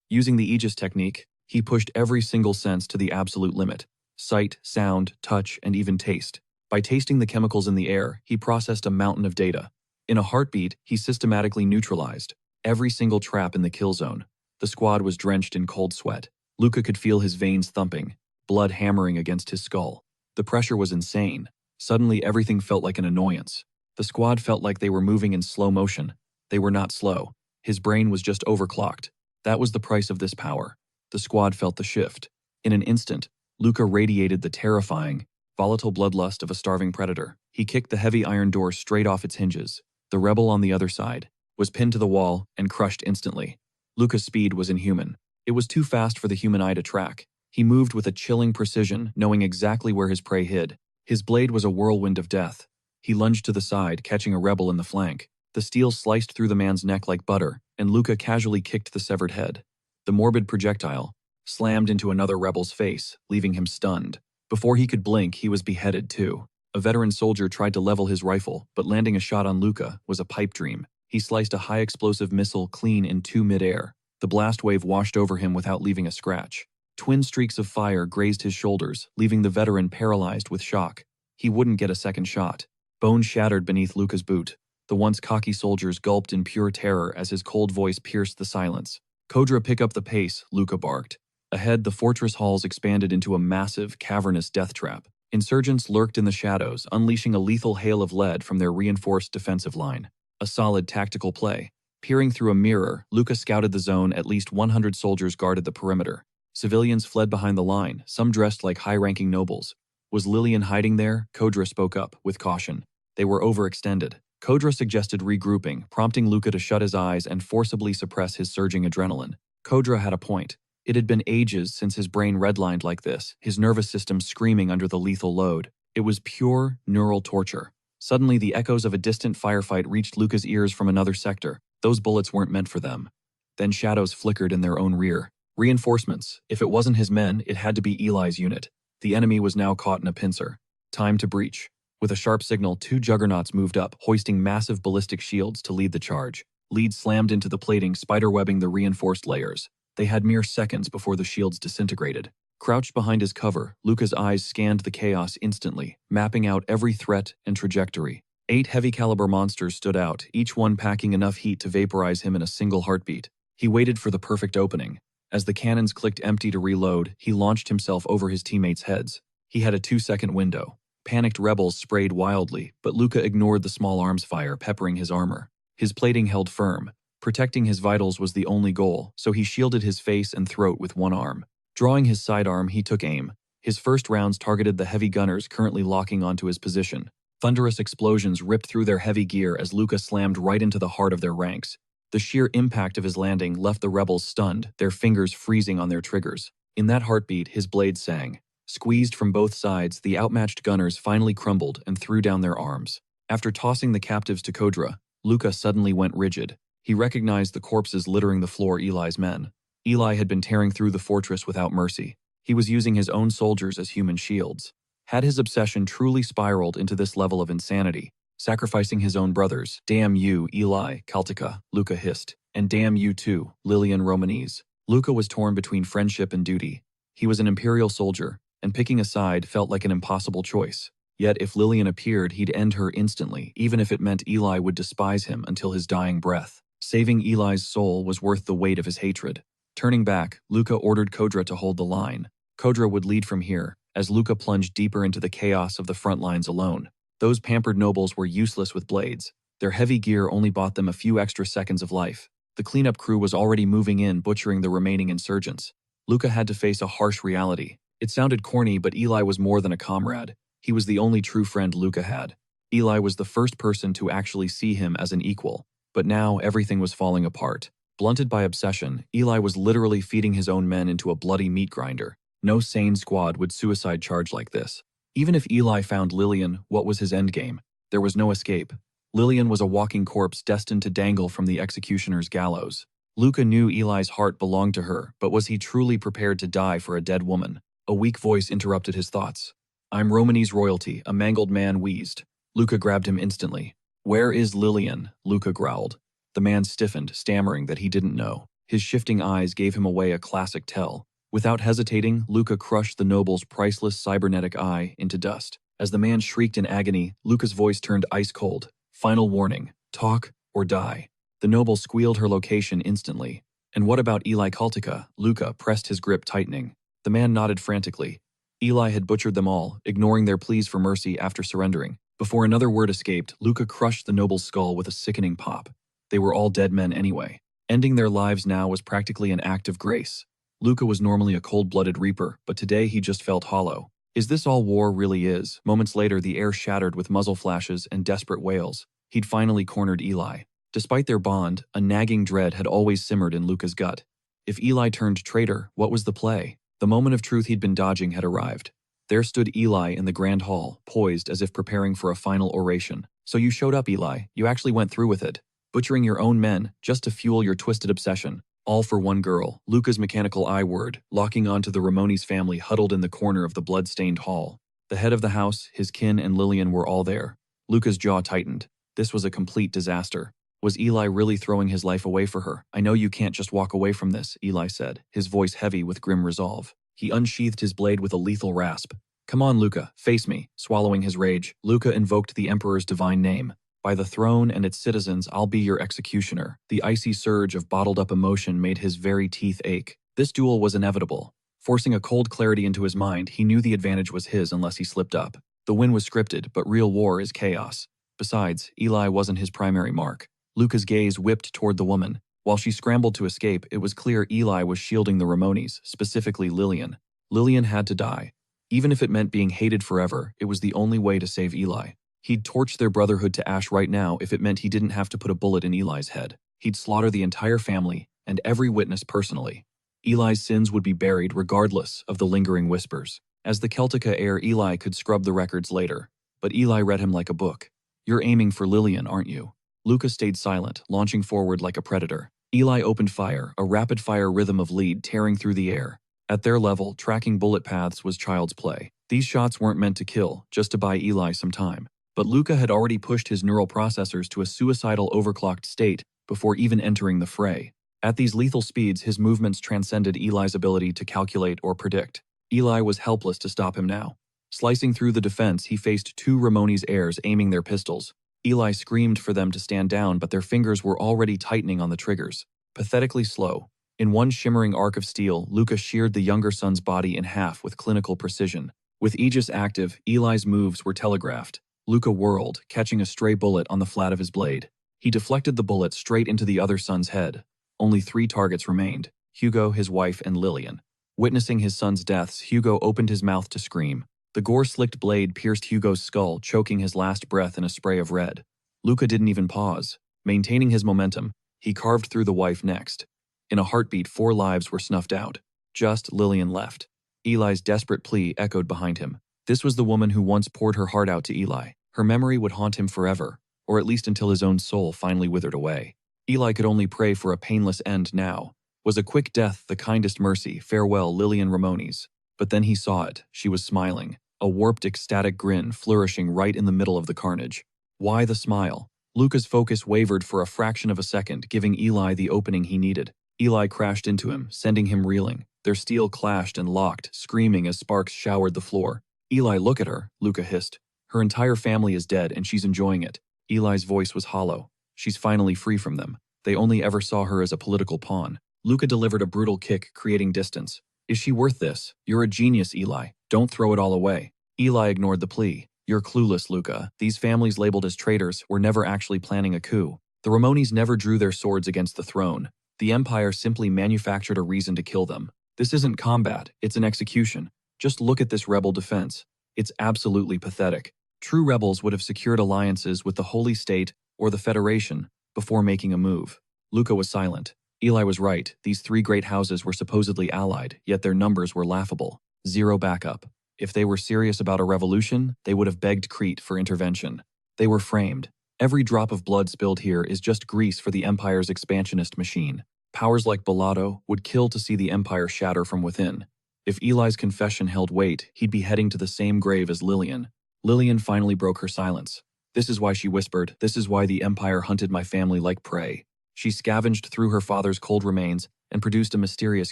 A: Using the Aegis technique, he pushed every single sense to the absolute limit. Sight, sound, touch, and even taste. By tasting the chemicals in the air, he processed a mountain of data. In a heartbeat, he systematically neutralized every single trap in the kill zone. The squad was drenched in cold sweat. Luca could feel his veins thumping, blood hammering against his skull. The pressure was insane. Suddenly everything felt like an annoyance. The squad felt like they were moving in slow motion. They were not slow. His brain was just overclocked. That was the price of this power. The squad felt the shift. In an instant, Luca radiated the terrifying, volatile bloodlust of a starving predator. He kicked the heavy iron door straight off its hinges. The rebel on the other side was pinned to the wall and crushed instantly. Luca's speed was inhuman. It was too fast for the human eye to track. He moved with a chilling precision, knowing exactly where his prey hid. His blade was a whirlwind of death. He lunged to the side, catching a rebel in the flank. The steel sliced through the man's neck like butter, and Luca casually kicked the severed head. The morbid projectile slammed into another rebel's face, leaving him stunned. Before he could blink, he was beheaded too. A veteran soldier tried to level his rifle, but landing a shot on Luca was a pipe dream. He sliced a high-explosive missile clean in midair. The blast wave washed over him without leaving a scratch. Twin streaks of fire grazed his shoulders, leaving the veteran paralyzed with shock. He wouldn't get a second shot. Bone shattered beneath Luca's boot. The once cocky soldiers gulped in pure terror as his cold voice pierced the silence. Kodra, pick up the pace, Luca barked. Ahead, the fortress halls expanded into a massive, cavernous death trap. Insurgents lurked in the shadows, unleashing a lethal hail of lead from their reinforced defensive line. A solid tactical play. Peering through a mirror, Luca scouted the zone. At least 100 soldiers guarded the perimeter. Civilians fled behind the line, some dressed like high-ranking nobles. Was Lillian hiding there? Kodra spoke up, with caution. They were overextended. Kodra suggested regrouping, prompting Luca to shut his eyes and forcibly suppress his surging adrenaline. Kodra had a point. It had been ages since his brain redlined like this, his nervous system screaming under the lethal load. It was pure neural torture. Suddenly, the echoes of a distant firefight reached Luca's ears from another sector. Those bullets weren't meant for them. Then shadows flickered in their own rear. Reinforcements. If it wasn't his men, it had to be Eli's unit. The enemy was now caught in a pincer. Time to breach. With a sharp signal, 2 juggernauts moved up, hoisting massive ballistic shields to lead the charge. Leads slammed into the plating, spiderwebbing the reinforced layers. They had mere seconds before the shields disintegrated. Crouched behind his cover, Luca's eyes scanned the chaos instantly, mapping out every threat and trajectory. 8 heavy-caliber monsters stood out, each one packing enough heat to vaporize him in a single heartbeat. He waited for the perfect opening. As the cannons clicked empty to reload, he launched himself over his teammates' heads. He had a 2-second window. Panicked rebels sprayed wildly, but Luca ignored the small arms fire peppering his armor. His plating held firm. Protecting his vitals was the only goal, so he shielded his face and throat with one arm. Drawing his sidearm, he took aim. His first rounds targeted the heavy gunners currently locking onto his position. Thunderous explosions ripped through their heavy gear as Luca slammed right into the heart of their ranks. The sheer impact of his landing left the rebels stunned, their fingers freezing on their triggers. In that heartbeat, his blade sang. Squeezed from both sides, the outmatched gunners finally crumbled and threw down their arms. After tossing the captives to Kodra, Luca suddenly went rigid. He recognized the corpses littering the floor. Eli's men. Eli had been tearing through the fortress without mercy. He was using his own soldiers as human shields. Had his obsession truly spiraled into this level of insanity, sacrificing his own brothers? Damn you, Eli, Kaltika, Luca hissed. And damn you too, Lillian Romanese. Luca was torn between friendship and duty. He was an imperial soldier, and picking a side felt like an impossible choice. Yet if Lillian appeared, he'd end her instantly, even if it meant Eli would despise him until his dying breath. Saving Eli's soul was worth the weight of his hatred. Turning back, Luca ordered Kodra to hold the line. Kodra would lead from here, as Luca plunged deeper into the chaos of the front lines alone. Those pampered nobles were useless with blades. Their heavy gear only bought them a few extra seconds of life. The cleanup crew was already moving in, butchering the remaining insurgents. Luca had to face a harsh reality. It sounded corny, but Eli was more than a comrade. He was the only true friend Luca had. Eli was the first person to actually see him as an equal. But now everything was falling apart. Blunted by obsession, Eli was literally feeding his own men into a bloody meat grinder. No sane squad would suicide charge like this. Even if Eli found Lillian, what was his endgame? There was no escape. Lillian was a walking corpse destined to dangle from the executioner's gallows. Luca knew Eli's heart belonged to her, but was he truly prepared to die for a dead woman? A weak voice interrupted his thoughts. "I'm Romany's royalty," a mangled man wheezed. Luca grabbed him instantly. "Where is Lillian?" Luca growled. The man stiffened, stammering that he didn't know. His shifting eyes gave him away a classic tell. Without hesitating, Luca crushed the noble's priceless cybernetic eye into dust. As the man shrieked in agony, Luca's voice turned ice cold. "Final warning. Talk or die." The noble squealed her location instantly. "And what about Eli Cultica?" Luca pressed his grip tightening. The man nodded frantically. Eli had butchered them all, ignoring their pleas for mercy after surrendering. Before another word escaped, Luca crushed the noble's skull with a sickening pop. They were all dead men anyway. Ending their lives now was practically an act of grace. Luca was normally a cold-blooded reaper, but today he just felt hollow. Is this all war really is? Moments later, the air shattered with muzzle flashes and desperate wails. He'd finally cornered Eli. Despite their bond, a nagging dread had always simmered in Luca's gut. If Eli turned traitor, what was the play? The moment of truth he'd been dodging had arrived. There stood Eli in the grand hall, poised as if preparing for a final oration. "So you showed up, Eli. You actually went through with it. Butchering your own men, just to fuel your twisted obsession. All for one girl." Luca's mechanical I-word, locking onto the Ramoni's family huddled in the corner of the blood-stained hall. The head of the house, his kin, and Lillian were all there. Luca's jaw tightened. This was a complete disaster. Was Eli really throwing his life away for her? "I know you can't just walk away from this," Eli said, his voice heavy with grim resolve. He unsheathed his blade with a lethal rasp. "Come on, Luca, face me." Swallowing his rage, Luca invoked the Emperor's divine name. "By the throne and its citizens, I'll be your executioner." The icy surge of bottled-up emotion made his very teeth ache. This duel was inevitable. Forcing a cold clarity into his mind, he knew the advantage was his unless he slipped up. The win was scripted, but real war is chaos. Besides, Eli wasn't his primary mark. Luca's gaze whipped toward the woman. While she scrambled to escape, it was clear Eli was shielding the Ramonis, specifically Lillian. Lillian had to die. Even if it meant being hated forever, it was the only way to save Eli. He'd torch their brotherhood to ash right now if it meant he didn't have to put a bullet in Eli's head. He'd slaughter the entire family, and every witness personally. Eli's sins would be buried regardless of the lingering whispers. As the Celtica heir, Eli could scrub the records later. But Eli read him like a book. "You're aiming for Lillian, aren't you?" Luca stayed silent, launching forward like a predator. Eli opened fire, a rapid-fire rhythm of lead tearing through the air. At their level, tracking bullet paths was child's play. These shots weren't meant to kill, just to buy Eli some time. But Luca had already pushed his neural processors to a suicidal overclocked state before even entering the fray. At these lethal speeds, his movements transcended Eli's ability to calculate or predict. Eli was helpless to stop him now. Slicing through the defense, he faced two Ramoni's heirs aiming their pistols. Eli screamed for them to stand down, but their fingers were already tightening on the triggers. Pathetically slow. In one shimmering arc of steel, Luca sheared the younger son's body in half with clinical precision. With Aegis active, Eli's moves were telegraphed. Luca whirled, catching a stray bullet on the flat of his blade. He deflected the bullet straight into the other son's head. Only 3 targets remained: Hugo, his wife, and Lillian. Witnessing his son's deaths, Hugo opened his mouth to scream. The gore-slicked blade pierced Hugo's skull, choking his last breath in a spray of red. Luca didn't even pause. Maintaining his momentum, he carved through the wife next. In a heartbeat, 4 lives were snuffed out. Just Lillian left. Eli's desperate plea echoed behind him. This was the woman who once poured her heart out to Eli. Her memory would haunt him forever, or at least until his own soul finally withered away. Eli could only pray for a painless end now. Was a quick death the kindest mercy? Farewell, Lillian Ramones. But then he saw it. She was smiling. A warped, ecstatic grin flourishing right in the middle of the carnage. Why the smile? Luca's focus wavered for a fraction of a second, giving Eli the opening he needed. Eli crashed into him, sending him reeling. Their steel clashed and locked, screaming as sparks showered the floor. "Eli, look at her," Luca hissed. "Her entire family is dead, and she's enjoying it." Eli's voice was hollow. "She's finally free from them. They only ever saw her as a political pawn." Luca delivered a brutal kick, creating distance. Is she worth this? You're a genius, Eli. Don't throw it all away. Eli ignored the plea. You're clueless, Luca. These families labeled as traitors were never actually planning a coup. The Ramones never drew their swords against the throne. The Empire simply manufactured a reason to kill them. This isn't combat, it's an execution. Just look at this rebel defense. It's absolutely pathetic. True rebels would have secured alliances with the Holy State or the Federation before making a move. Luca was silent. Eli was right. These three great houses were supposedly allied, yet their numbers were laughable. Zero backup. If they were serious about a revolution, they would have begged Crete for intervention. They were framed. Every drop of blood spilled here is just grease for the Empire's expansionist machine. Powers like Bellado would kill to see the Empire shatter from within. If Eli's confession held weight, he'd be heading to the same grave as Lillian. Lillian finally broke her silence. This is why she whispered, this is why the Empire hunted my family like prey. She scavenged through her father's cold remains and produced a mysterious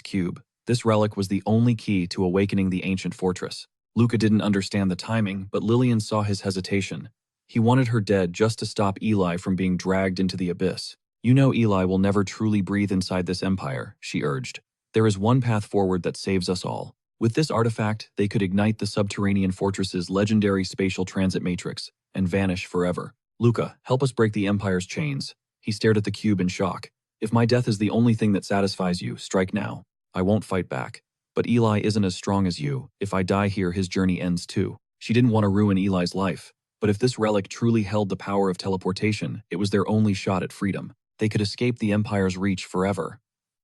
A: cube. This relic was the only key to awakening the ancient fortress. Luca didn't understand the timing, but Lillian saw his hesitation. He wanted her dead just to stop Eli from being dragged into the abyss. You know Eli will never truly breathe inside this empire, she urged. There is one path forward that saves us all. With this artifact, they could ignite the subterranean fortress's legendary spatial transit matrix and vanish forever. Luca, help us break the Empire's chains. He stared at the cube in shock. If my death is the only thing that satisfies you, strike now. I won't fight back. But Eli isn't as strong as you. If I die here, his journey ends too. She didn't want to ruin Eli's life. But if this relic truly held the power of teleportation, it was their only shot at freedom. They could escape the Empire's reach forever.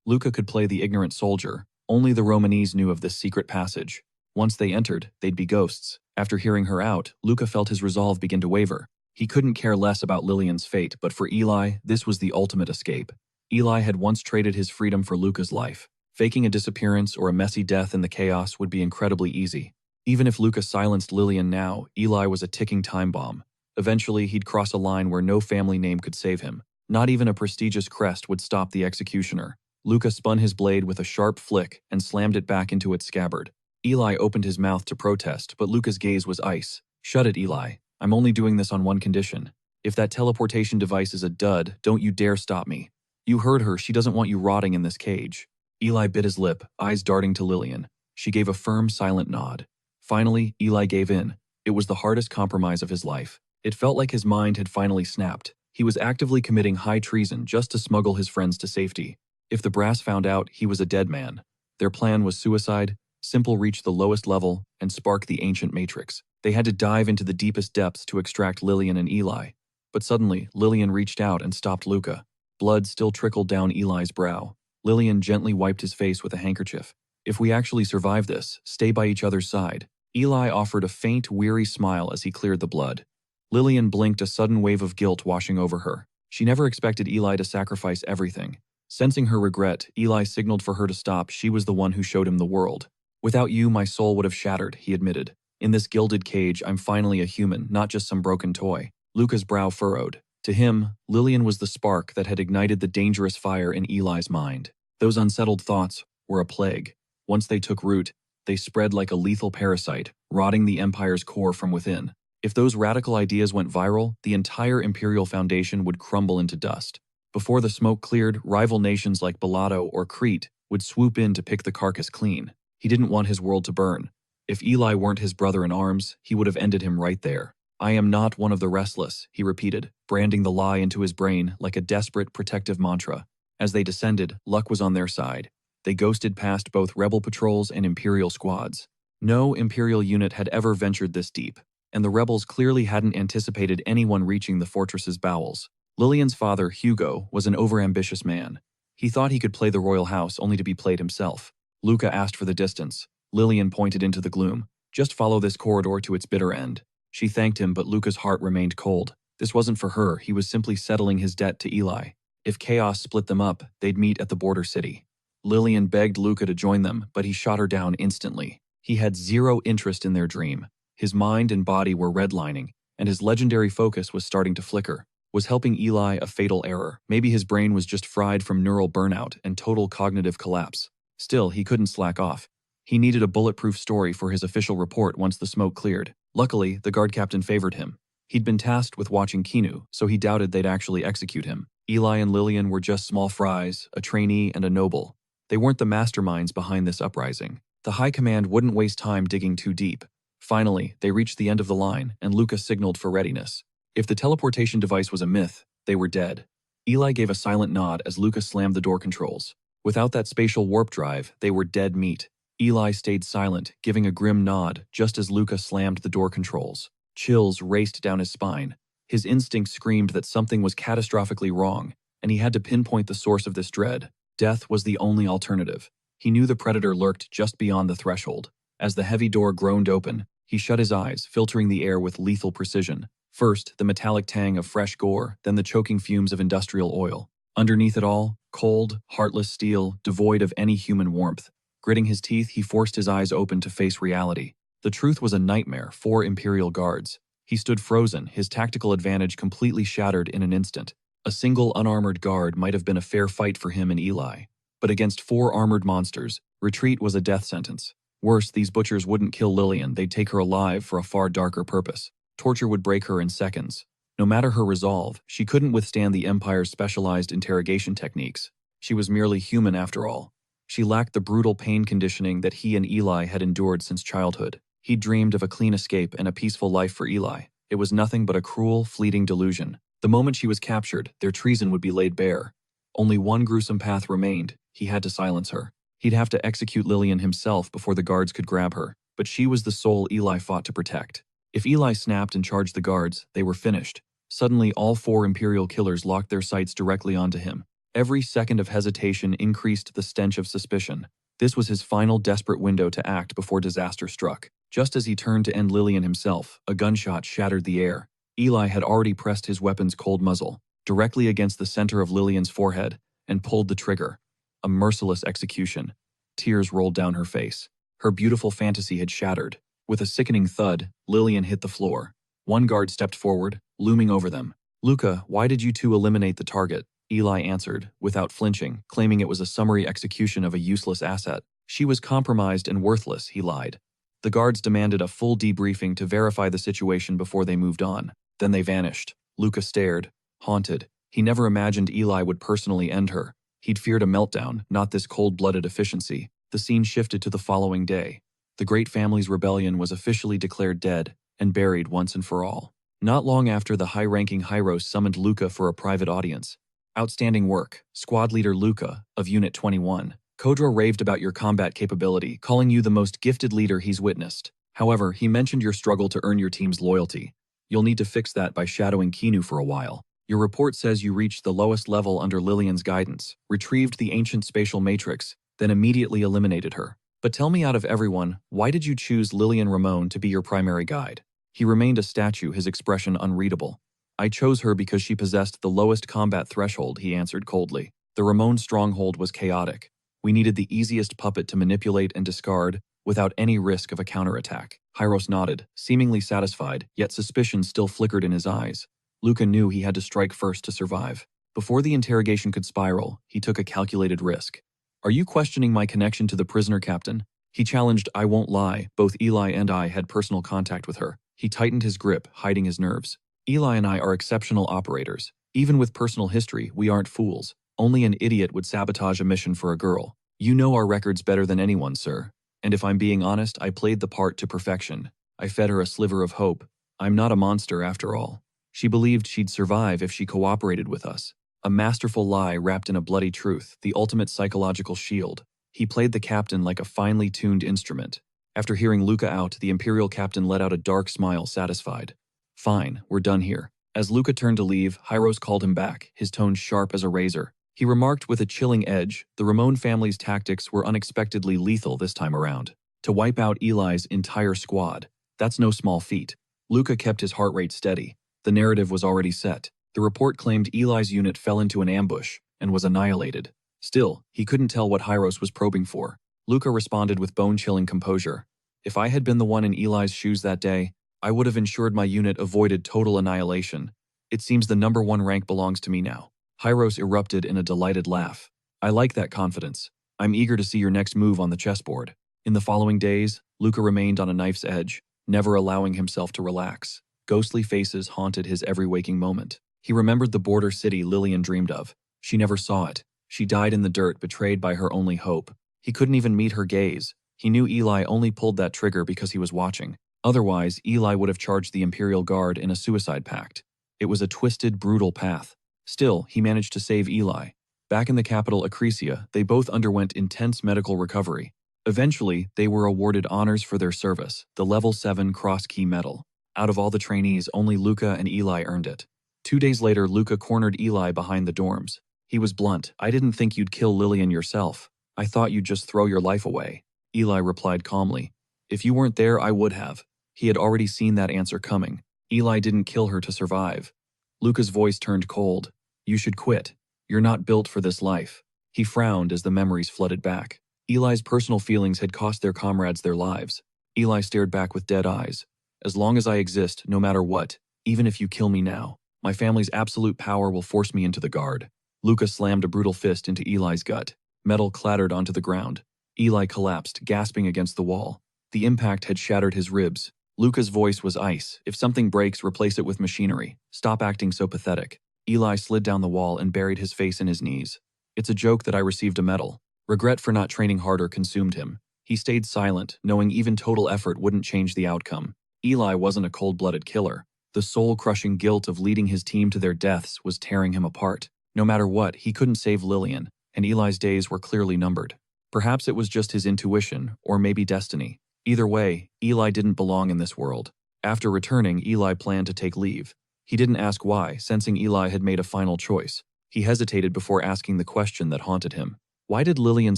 A: Luca could play the ignorant soldier. Only the Romanese knew of this secret passage. Once they entered, they'd be ghosts. After hearing her out, Luca felt his resolve begin to waver. He couldn't care less about Lillian's fate, but for Eli, this was the ultimate escape. Eli had once traded his freedom for Luca's life. Faking a disappearance or a messy death in the chaos would be incredibly easy. Even if Luca silenced Lillian now, Eli was a ticking time bomb. Eventually, he'd cross a line where no family name could save him. Not even a prestigious crest would stop the executioner. Luca spun his blade with a sharp flick and slammed it back into its scabbard. Eli opened his mouth to protest, but Luca's gaze was ice. Shut it, Eli. I'm only doing this on one condition. If that teleportation device is a dud, don't you dare stop me. You heard her, she doesn't want you rotting in this cage. Eli bit his lip, eyes darting to Lillian. She gave a firm, silent nod. Finally, Eli gave in. It was the hardest compromise of his life. It felt like his mind had finally snapped. He was actively committing high treason just to smuggle his friends to safety. If the brass found out, he was a dead man. Their plan was suicide, Simple reach the lowest level, and spark the ancient matrix. They had to dive into the deepest depths to extract Lillian and Eli. But suddenly, Lillian reached out and stopped Luca. Blood still trickled down Eli's brow. Lillian gently wiped his face with a handkerchief. If we actually survive this, stay by each other's side. Eli offered a faint, weary smile as he cleared the blood. Lillian blinked, a sudden wave of guilt washing over her. She never expected Eli to sacrifice everything. Sensing her regret, Eli signaled for her to stop. She was the one who showed him the world. Without you, my soul would have shattered, he admitted. In this gilded cage, I'm finally a human, not just some broken toy. Luca's brow furrowed. To him, Lillian was the spark that had ignited the dangerous fire in Eli's mind. Those unsettled thoughts were a plague. Once they took root, they spread like a lethal parasite, rotting the Empire's core from within. If those radical ideas went viral, the entire imperial foundation would crumble into dust. Before the smoke cleared, rival nations like Bellado or Crete would swoop in to pick the carcass clean. He didn't want his world to burn. If Eli weren't his brother in arms, he would have ended him right there. I am not one of the restless, he repeated, branding the lie into his brain like a desperate protective mantra. As they descended, luck was on their side. They ghosted past both rebel patrols and imperial squads. No imperial unit had ever ventured this deep, and the rebels clearly hadn't anticipated anyone reaching the fortress's bowels. Lillian's father, Hugo, was an overambitious man. He thought he could play the royal house only to be played himself. Luca asked for the distance. Lillian pointed into the gloom. Just follow this corridor to its bitter end. She thanked him, but Luca's heart remained cold. This wasn't for her, he was simply settling his debt to Eli. If chaos split them up, they'd meet at the border city. Lillian begged Luca to join them, but he shot her down instantly. He had zero interest in their dream. His mind and body were redlining, and his legendary focus was starting to flicker. Was helping Eli a fatal error? Maybe his brain was just fried from neural burnout and total cognitive collapse. Still, he couldn't slack off. He needed a bulletproof story for his official report once the smoke cleared. Luckily, the guard captain favored him. He'd been tasked with watching Kinu, so he doubted they'd actually execute him. Eli and Lillian were just small fries, a trainee and a noble. They weren't the masterminds behind this uprising. The high command wouldn't waste time digging too deep. Finally, they reached the end of the line, and Luca signaled for readiness. If the teleportation device was a myth, they were dead. Eli gave a silent nod as Luca slammed the door controls. Without that spatial warp drive, they were dead meat. Eli stayed silent, giving a grim nod just as Luca slammed the door controls. Chills raced down his spine. His instinct screamed that something was catastrophically wrong, and he had to pinpoint the source of this dread. Death was the only alternative. He knew the predator lurked just beyond the threshold. As the heavy door groaned open, he shut his eyes, filtering the air with lethal precision. First, the metallic tang of fresh gore, then the choking fumes of industrial oil. Underneath it all, cold, heartless steel, devoid of any human warmth. Gritting his teeth, he forced his eyes open to face reality. The truth was a nightmare, 4 Imperial guards. He stood frozen, his tactical advantage completely shattered in an instant. A single unarmored guard might have been a fair fight for him and Eli. But against 4 armored monsters, retreat was a death sentence. Worse, these butchers wouldn't kill Lillian, they'd take her alive for a far darker purpose. Torture would break her in seconds. No matter her resolve, she couldn't withstand the Empire's specialized interrogation techniques. She was merely human after all. She lacked the brutal pain conditioning that he and Eli had endured since childhood. He'd dreamed of a clean escape and a peaceful life for Eli. It was nothing but a cruel, fleeting delusion. The moment she was captured, their treason would be laid bare. Only one gruesome path remained. He had to silence her. He'd have to execute Lillian himself before the guards could grab her. But she was the soul Eli fought to protect. If Eli snapped and charged the guards, they were finished. Suddenly, all 4 Imperial killers locked their sights directly onto him. Every second of hesitation increased the stench of suspicion. This was his final desperate window to act before disaster struck. Just as he turned to end Lillian himself, a gunshot shattered the air. Eli had already pressed his weapon's cold muzzle directly against the center of Lillian's forehead and pulled the trigger. A merciless execution. Tears rolled down her face. Her beautiful fantasy had shattered. With a sickening thud, Lillian hit the floor. One guard stepped forward, looming over them. "Luca, why did you two eliminate the target?" Eli answered, without flinching, claiming it was a summary execution of a useless asset. "She was compromised and worthless," he lied. The guards demanded a full debriefing to verify the situation before they moved on. Then they vanished. Luca stared, haunted. He never imagined Eli would personally end her. He'd feared a meltdown, not this cold-blooded efficiency. The scene shifted to the following day. The great family's rebellion was officially declared dead and buried once and for all. Not long after, the high-ranking Hyros summoned Luca for a private audience. "Outstanding work, Squad Leader Luca, of Unit 21. Kodra raved about your combat capability, calling you the most gifted leader he's witnessed. However, he mentioned your struggle to earn your team's loyalty. You'll need to fix that by shadowing Kinu for a while. Your report says you reached the lowest level under Lillian's guidance, retrieved the ancient spatial matrix, then immediately eliminated her. But tell me, out of everyone, why did you choose Lillian Ramon to be your primary guide?" He remained a statue, his expression unreadable. "I chose her because she possessed the lowest combat threshold," he answered coldly. "The Ramon stronghold was chaotic. We needed the easiest puppet to manipulate and discard without any risk of a counterattack." Hyros nodded, seemingly satisfied, yet suspicion still flickered in his eyes. Luca knew he had to strike first to survive. Before the interrogation could spiral, he took a calculated risk. "Are you questioning my connection to the prisoner, Captain?" He challenged. "I won't lie, both Eli and I had personal contact with her." He tightened his grip, hiding his nerves. "Eli and I are exceptional operators. Even with personal history, we aren't fools. Only an idiot would sabotage a mission for a girl. You know our records better than anyone, sir. And if I'm being honest, I played the part to perfection. I fed her a sliver of hope. I'm not a monster after all. She believed she'd survive if she cooperated with us. A masterful lie wrapped in a bloody truth, the ultimate psychological shield." He played the captain like a finely tuned instrument. After hearing Luca out, the Imperial captain let out a dark smile, satisfied. "Fine, we're done here." As Luca turned to leave, Hyros called him back, his tone sharp as a razor. He remarked with a chilling edge, the Ramon family's tactics were unexpectedly lethal this time around. To wipe out Eli's entire squad, that's no small feat. Luca kept his heart rate steady. The narrative was already set. The report claimed Eli's unit fell into an ambush and was annihilated. Still, he couldn't tell what Hyros was probing for. Luca responded with bone-chilling composure. "If I had been the one in Eli's shoes that day, I would have ensured my unit avoided total annihilation. It seems the #1 rank belongs to me now." Hyros erupted in a delighted laugh. "I like that confidence. I'm eager to see your next move on the chessboard." In the following days, Luca remained on a knife's edge, never allowing himself to relax. Ghostly faces haunted his every waking moment. He remembered the border city Lillian dreamed of. She never saw it. She died in the dirt, betrayed by her only hope. He couldn't even meet her gaze. He knew Eli only pulled that trigger because he was watching. Otherwise, Eli would have charged the Imperial Guard in a suicide pact. It was a twisted, brutal path. Still, he managed to save Eli. Back in the capital, Acresia, they both underwent intense medical recovery. Eventually, they were awarded honors for their service, the Level 7 Cross-Key Medal. Out of all the trainees, only Luca and Eli earned it. 2 days later, Luca cornered Eli behind the dorms. He was blunt. "I didn't think you'd kill Lillian yourself. I thought you'd just throw your life away." Eli replied calmly, "If you weren't there, I would have." He had already seen that answer coming. Eli didn't kill her to survive. Luca's voice turned cold. "You should quit. You're not built for this life." He frowned as the memories flooded back. Eli's personal feelings had cost their comrades their lives. Eli stared back with dead eyes. "As long as I exist, no matter what, even if you kill me now, my family's absolute power will force me into the guard." Luca slammed a brutal fist into Eli's gut. Metal clattered onto the ground. Eli collapsed, gasping against the wall. The impact had shattered his ribs. Luca's voice was ice. "If something breaks, replace it with machinery. Stop acting so pathetic." Eli slid down the wall and buried his face in his knees. "It's a joke that I received a medal." Regret for not training harder consumed him. He stayed silent, knowing even total effort wouldn't change the outcome. Eli wasn't a cold-blooded killer. The soul-crushing guilt of leading his team to their deaths was tearing him apart. No matter what, he couldn't save Lillian, and Eli's days were clearly numbered. Perhaps it was just his intuition, or maybe destiny. Either way, Eli didn't belong in this world. After returning, Eli planned to take leave. He didn't ask why, sensing Eli had made a final choice. He hesitated before asking the question that haunted him. Why did Lillian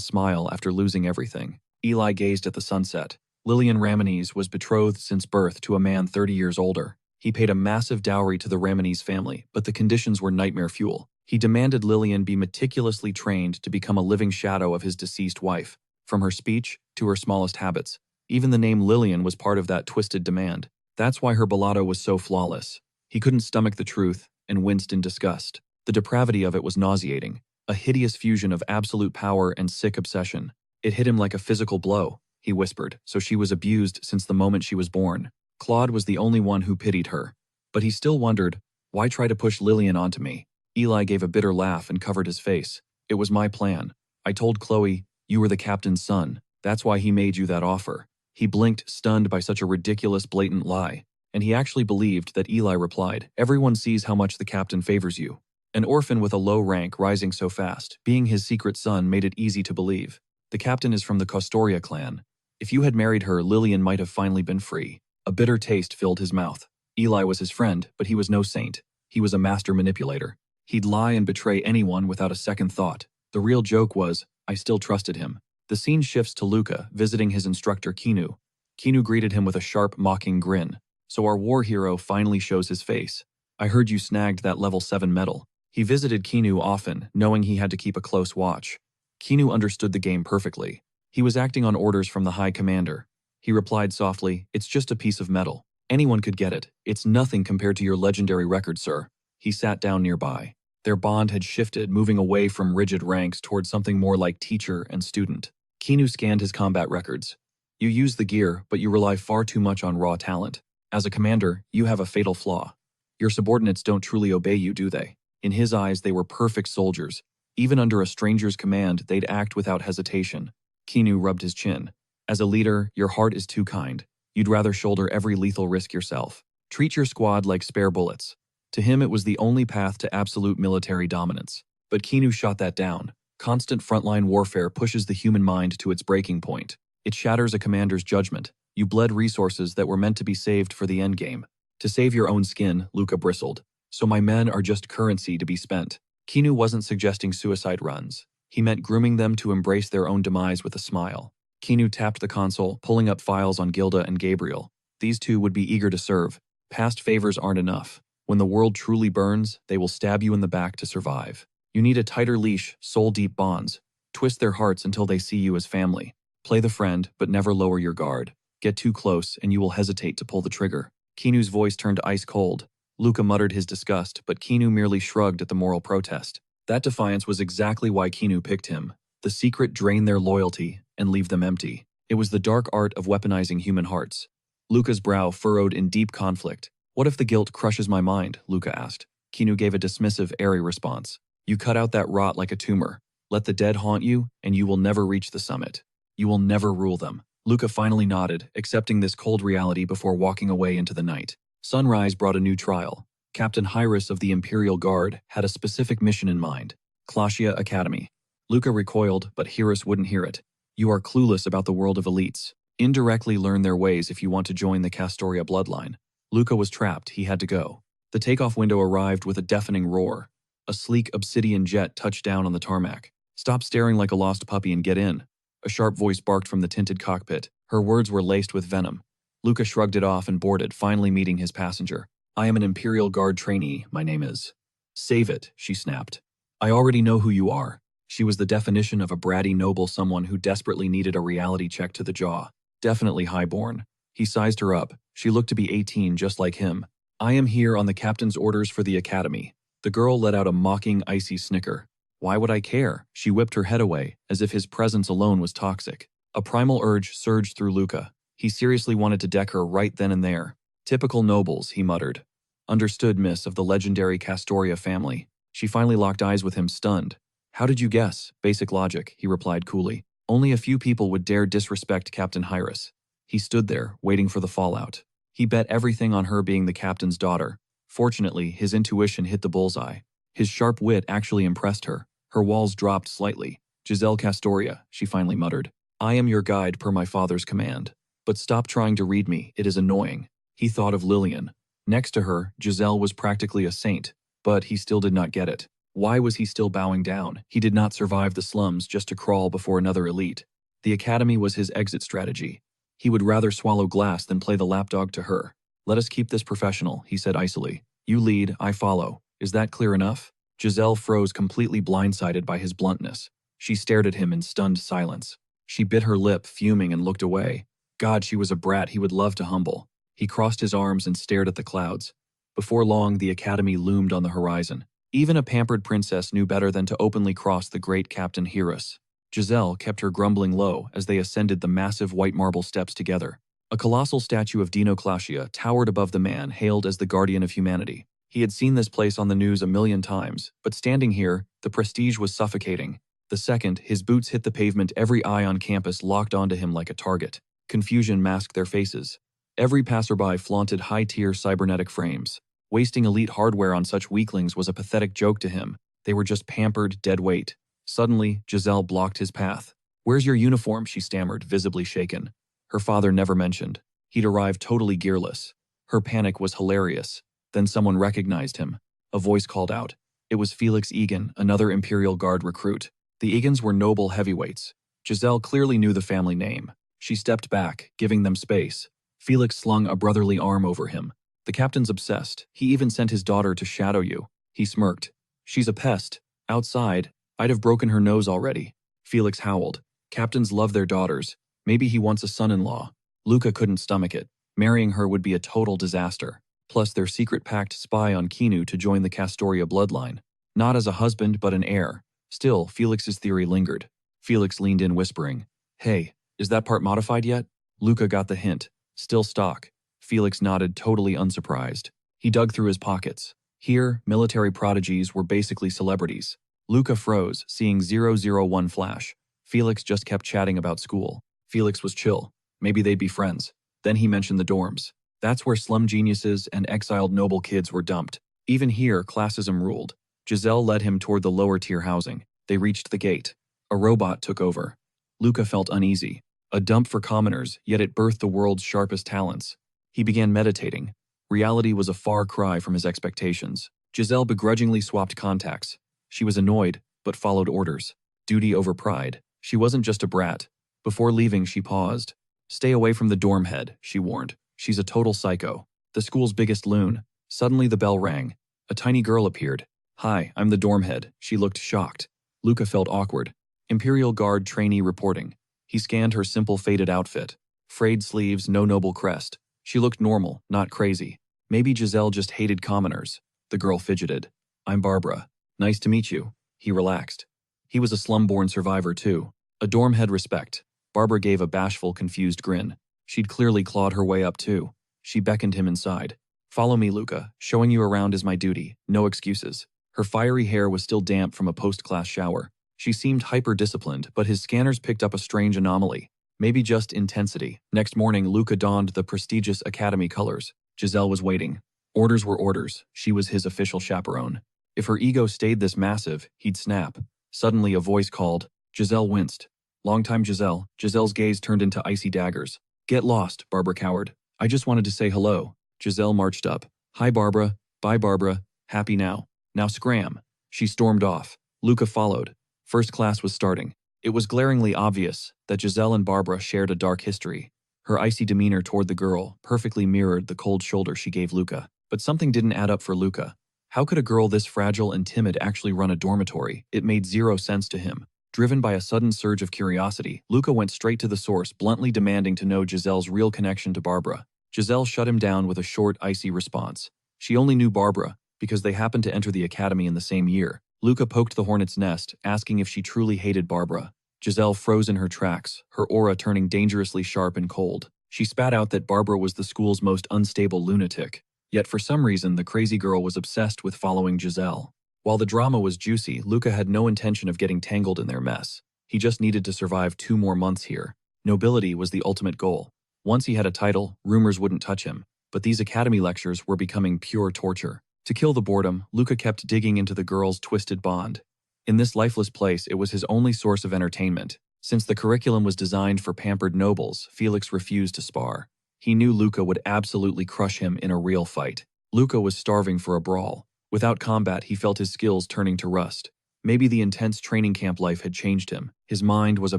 A: smile after losing everything? Eli gazed at the sunset. Lillian Ramines was betrothed since birth to a man 30 years older. He paid a massive dowry to the Ramines family, but the conditions were nightmare fuel. He demanded Lillian be meticulously trained to become a living shadow of his deceased wife, from her speech to her smallest habits. Even the name Lillian was part of that twisted demand. That's why her balado was so flawless. He couldn't stomach the truth and winced in disgust. The depravity of it was nauseating. A hideous fusion of absolute power and sick obsession. It hit him like a physical blow, he whispered, so she was abused since the moment she was born. Claude was the only one who pitied her. But he still wondered, why try to push Lillian onto me? Eli gave a bitter laugh and covered his face. It was my plan. I told Chloe, you were the captain's son. That's why he made you that offer. He blinked, stunned by such a ridiculous, blatant lie. And he actually believed that Eli replied, everyone sees how much the captain favors you. An orphan with a low rank rising so fast, being his secret son made it easy to believe. The captain is from the Kostoria clan. If you had married her, Lillian might have finally been free. A bitter taste filled his mouth. Eli was his friend, but he was no saint. He was a master manipulator. He'd lie and betray anyone without a second thought. The real joke was, I still trusted him. The scene shifts to Luca, visiting his instructor Kinu. Kinu greeted him with a sharp, mocking grin. So our war hero finally shows his face. I heard you snagged that level 7 medal. He visited Kinu often, knowing he had to keep a close watch. Kinu understood the game perfectly. He was acting on orders from the High Commander. He replied softly, it's just a piece of metal. Anyone could get it. It's nothing compared to your legendary record, sir. He sat down nearby. Their bond had shifted, moving away from rigid ranks toward something more like teacher and student. Kinu scanned his combat records. You use the gear, but you rely far too much on raw talent. As a commander, you have a fatal flaw. Your subordinates don't truly obey you, do they? In his eyes, they were perfect soldiers. Even under a stranger's command, they'd act without hesitation. Kinu rubbed his chin. As a leader, your heart is too kind. You'd rather shoulder every lethal risk yourself. Treat your squad like spare bullets. To him, it was the only path to absolute military dominance. But Kinu shot that down. Constant frontline warfare pushes the human mind to its breaking point. It shatters a commander's judgment. You bled resources that were meant to be saved for the endgame. To save your own skin, Luca bristled. So my men are just currency to be spent. Kinu wasn't suggesting suicide runs. He meant grooming them to embrace their own demise with a smile. Kinu tapped the console, pulling up files on Gilda and Gabriel. These two would be eager to serve. Past favors aren't enough. When the world truly burns, they will stab you in the back to survive. You need a tighter leash, soul-deep bonds. Twist their hearts until they see you as family. Play the friend, but never lower your guard. Get too close, and you will hesitate to pull the trigger. Kinu's voice turned ice cold. Luca muttered his disgust, but Kinu merely shrugged at the moral protest. That defiance was exactly why Kinu picked him. The secret drain their loyalty and leave them empty. It was the dark art of weaponizing human hearts. Luca's brow furrowed in deep conflict. What if the guilt crushes my mind? Luca asked. Kinu gave a dismissive, airy response. You cut out that rot like a tumor. Let the dead haunt you, and you will never reach the summit. You will never rule them. Luca finally nodded, accepting this cold reality before walking away into the night. Sunrise brought a new trial. Captain Hyrus of the Imperial Guard had a specific mission in mind: Claudia Academy. Luca recoiled, but Hyrus wouldn't hear it. You are clueless about the world of elites. Indirectly learn their ways if you want to join the Castoria bloodline. Luca was trapped, he had to go. The takeoff window arrived with a deafening roar. A sleek obsidian jet touched down on the tarmac. Stop staring like a lost puppy and get in. A sharp voice barked from the tinted cockpit. Her words were laced with venom. Luca shrugged it off and boarded, finally meeting his passenger. I am an Imperial Guard trainee, my name is. Save it, she snapped. I already know who you are. She was the definition of a bratty noble, someone who desperately needed a reality check to the jaw. Definitely highborn. He sized her up. She looked to be 18, just like him. I am here on the captain's orders for the academy. The girl let out a mocking, icy snicker. Why would I care? She whipped her head away, as if his presence alone was toxic. A primal urge surged through Luca. He seriously wanted to deck her right then and there. Typical nobles, he muttered. Understood, miss, of the legendary Castoria family. She finally locked eyes with him, stunned. How did you guess? Basic logic, he replied coolly. Only a few people would dare disrespect Captain Hyrus. He stood there, waiting for the fallout. He bet everything on her being the captain's daughter. Fortunately, his intuition hit the bullseye. His sharp wit actually impressed her. Her walls dropped slightly. Giselle Castoria, she finally muttered. I am your guide per my father's command. But stop trying to read me, it is annoying. He thought of Lillian. Next to her, Giselle was practically a saint, but he still did not get it. Why was he still bowing down? He did not survive the slums just to crawl before another elite. The academy was his exit strategy. He would rather swallow glass than play the lapdog to her. Let us keep this professional, he said icily. You lead, I follow. Is that clear enough? Giselle froze, completely blindsided by his bluntness. She stared at him in stunned silence. She bit her lip, fuming, and looked away. God, she was a brat he would love to humble. He crossed his arms and stared at the clouds. Before long, the academy loomed on the horizon. Even a pampered princess knew better than to openly cross the great Captain Hyrus. Giselle kept her grumbling low as they ascended the massive white marble steps together. A colossal statue of Dino Claudia towered above the man hailed as the guardian of humanity. He had seen this place on the news a million times, but standing here, the prestige was suffocating. The second his boots hit the pavement, every eye on campus locked onto him like a target. Confusion masked their faces. Every passerby flaunted high-tier cybernetic frames. Wasting elite hardware on such weaklings was a pathetic joke to him. They were just pampered, dead weight. Suddenly, Giselle blocked his path. Where's your uniform? She stammered, visibly shaken. Her father never mentioned. He'd arrived totally gearless. Her panic was hilarious. Then someone recognized him. A voice called out. It was Felix Egan, another Imperial Guard recruit. The Egans were noble heavyweights. Giselle clearly knew the family name. She stepped back, giving them space. Felix slung a brotherly arm over him. The captain's obsessed. He even sent his daughter to shadow you. He smirked. She's a pest. Outside, I'd have broken her nose already. Felix howled. Captains love their daughters. Maybe he wants a son-in-law. Luca couldn't stomach it. Marrying her would be a total disaster. Plus their secret pact spy on Kinu to join the Castoria bloodline. Not as a husband, but an heir. Still, Felix's theory lingered. Felix leaned in, whispering, Hey, is that part modified yet? Luca got the hint. Still stock. Felix nodded, totally unsurprised. He dug through his pockets. Here, military prodigies were basically celebrities. Luca froze, seeing 001 flash. Felix just kept chatting about school. Felix was chill. Maybe they'd be friends. Then he mentioned the dorms. That's where slum geniuses and exiled noble kids were dumped. Even here, classism ruled. Giselle led him toward the lower-tier housing. They reached the gate. A robot took over. Luca felt uneasy. A dump for commoners, yet it birthed the world's sharpest talents. He began meditating. Reality was a far cry from his expectations. Giselle begrudgingly swapped contacts. She was annoyed, but followed orders. Duty over pride. She wasn't just a brat. Before leaving, she paused. Stay away from the dorm head, she warned. She's a total psycho. The school's biggest loon. Suddenly the bell rang. A tiny girl appeared. Hi, I'm the dorm head. She looked shocked. Luca felt awkward. Imperial Guard trainee reporting. He scanned her simple faded outfit. Frayed sleeves, no noble crest. She looked normal, not crazy. Maybe Giselle just hated commoners. The girl fidgeted. I'm Barbara. Nice to meet you. He relaxed. He was a slum-born survivor too. A dorm head respect. Barbara gave a bashful, confused grin. She'd clearly clawed her way up too. She beckoned him inside. Follow me, Luca. Showing you around is my duty. No excuses. Her fiery hair was still damp from a post-class shower. She seemed hyper-disciplined, but his scanners picked up a strange anomaly. Maybe just intensity. Next morning, Luca donned the prestigious academy colors. Giselle was waiting. Orders were orders. She was his official chaperone. If her ego stayed this massive, he'd snap. Suddenly, a voice called. Giselle winced. Long time, Giselle. Giselle's gaze turned into icy daggers. Get lost, Barbara cowered. I just wanted to say hello. Giselle marched up. Hi, Barbara. Bye, Barbara. Happy now. Now scram. She stormed off. Luca followed. First class was starting. It was glaringly obvious that Giselle and Barbara shared a dark history. Her icy demeanor toward the girl perfectly mirrored the cold shoulder she gave Luca. But something didn't add up for Luca. How could a girl this fragile and timid actually run a dormitory? It made zero sense to him. Driven by a sudden surge of curiosity, Luca went straight to the source, bluntly demanding to know Giselle's real connection to Barbara. Giselle shut him down with a short, icy response. She only knew Barbara because they happened to enter the academy in the same year. Luca poked the hornet's nest, asking if she truly hated Barbara. Giselle froze in her tracks, her aura turning dangerously sharp and cold. She spat out that Barbara was the school's most unstable lunatic. Yet for some reason, the crazy girl was obsessed with following Giselle. While the drama was juicy, Luca had no intention of getting tangled in their mess. He just needed to survive 2 more months here. Nobility was the ultimate goal. Once he had a title, rumors wouldn't touch him. But these academy lectures were becoming pure torture. To kill the boredom, Luca kept digging into the girls' twisted bond. In this lifeless place, it was his only source of entertainment. Since the curriculum was designed for pampered nobles, Felix refused to spar. He knew Luca would absolutely crush him in a real fight. Luca was starving for a brawl. Without combat, he felt his skills turning to rust. Maybe the intense training camp life had changed him. His mind was a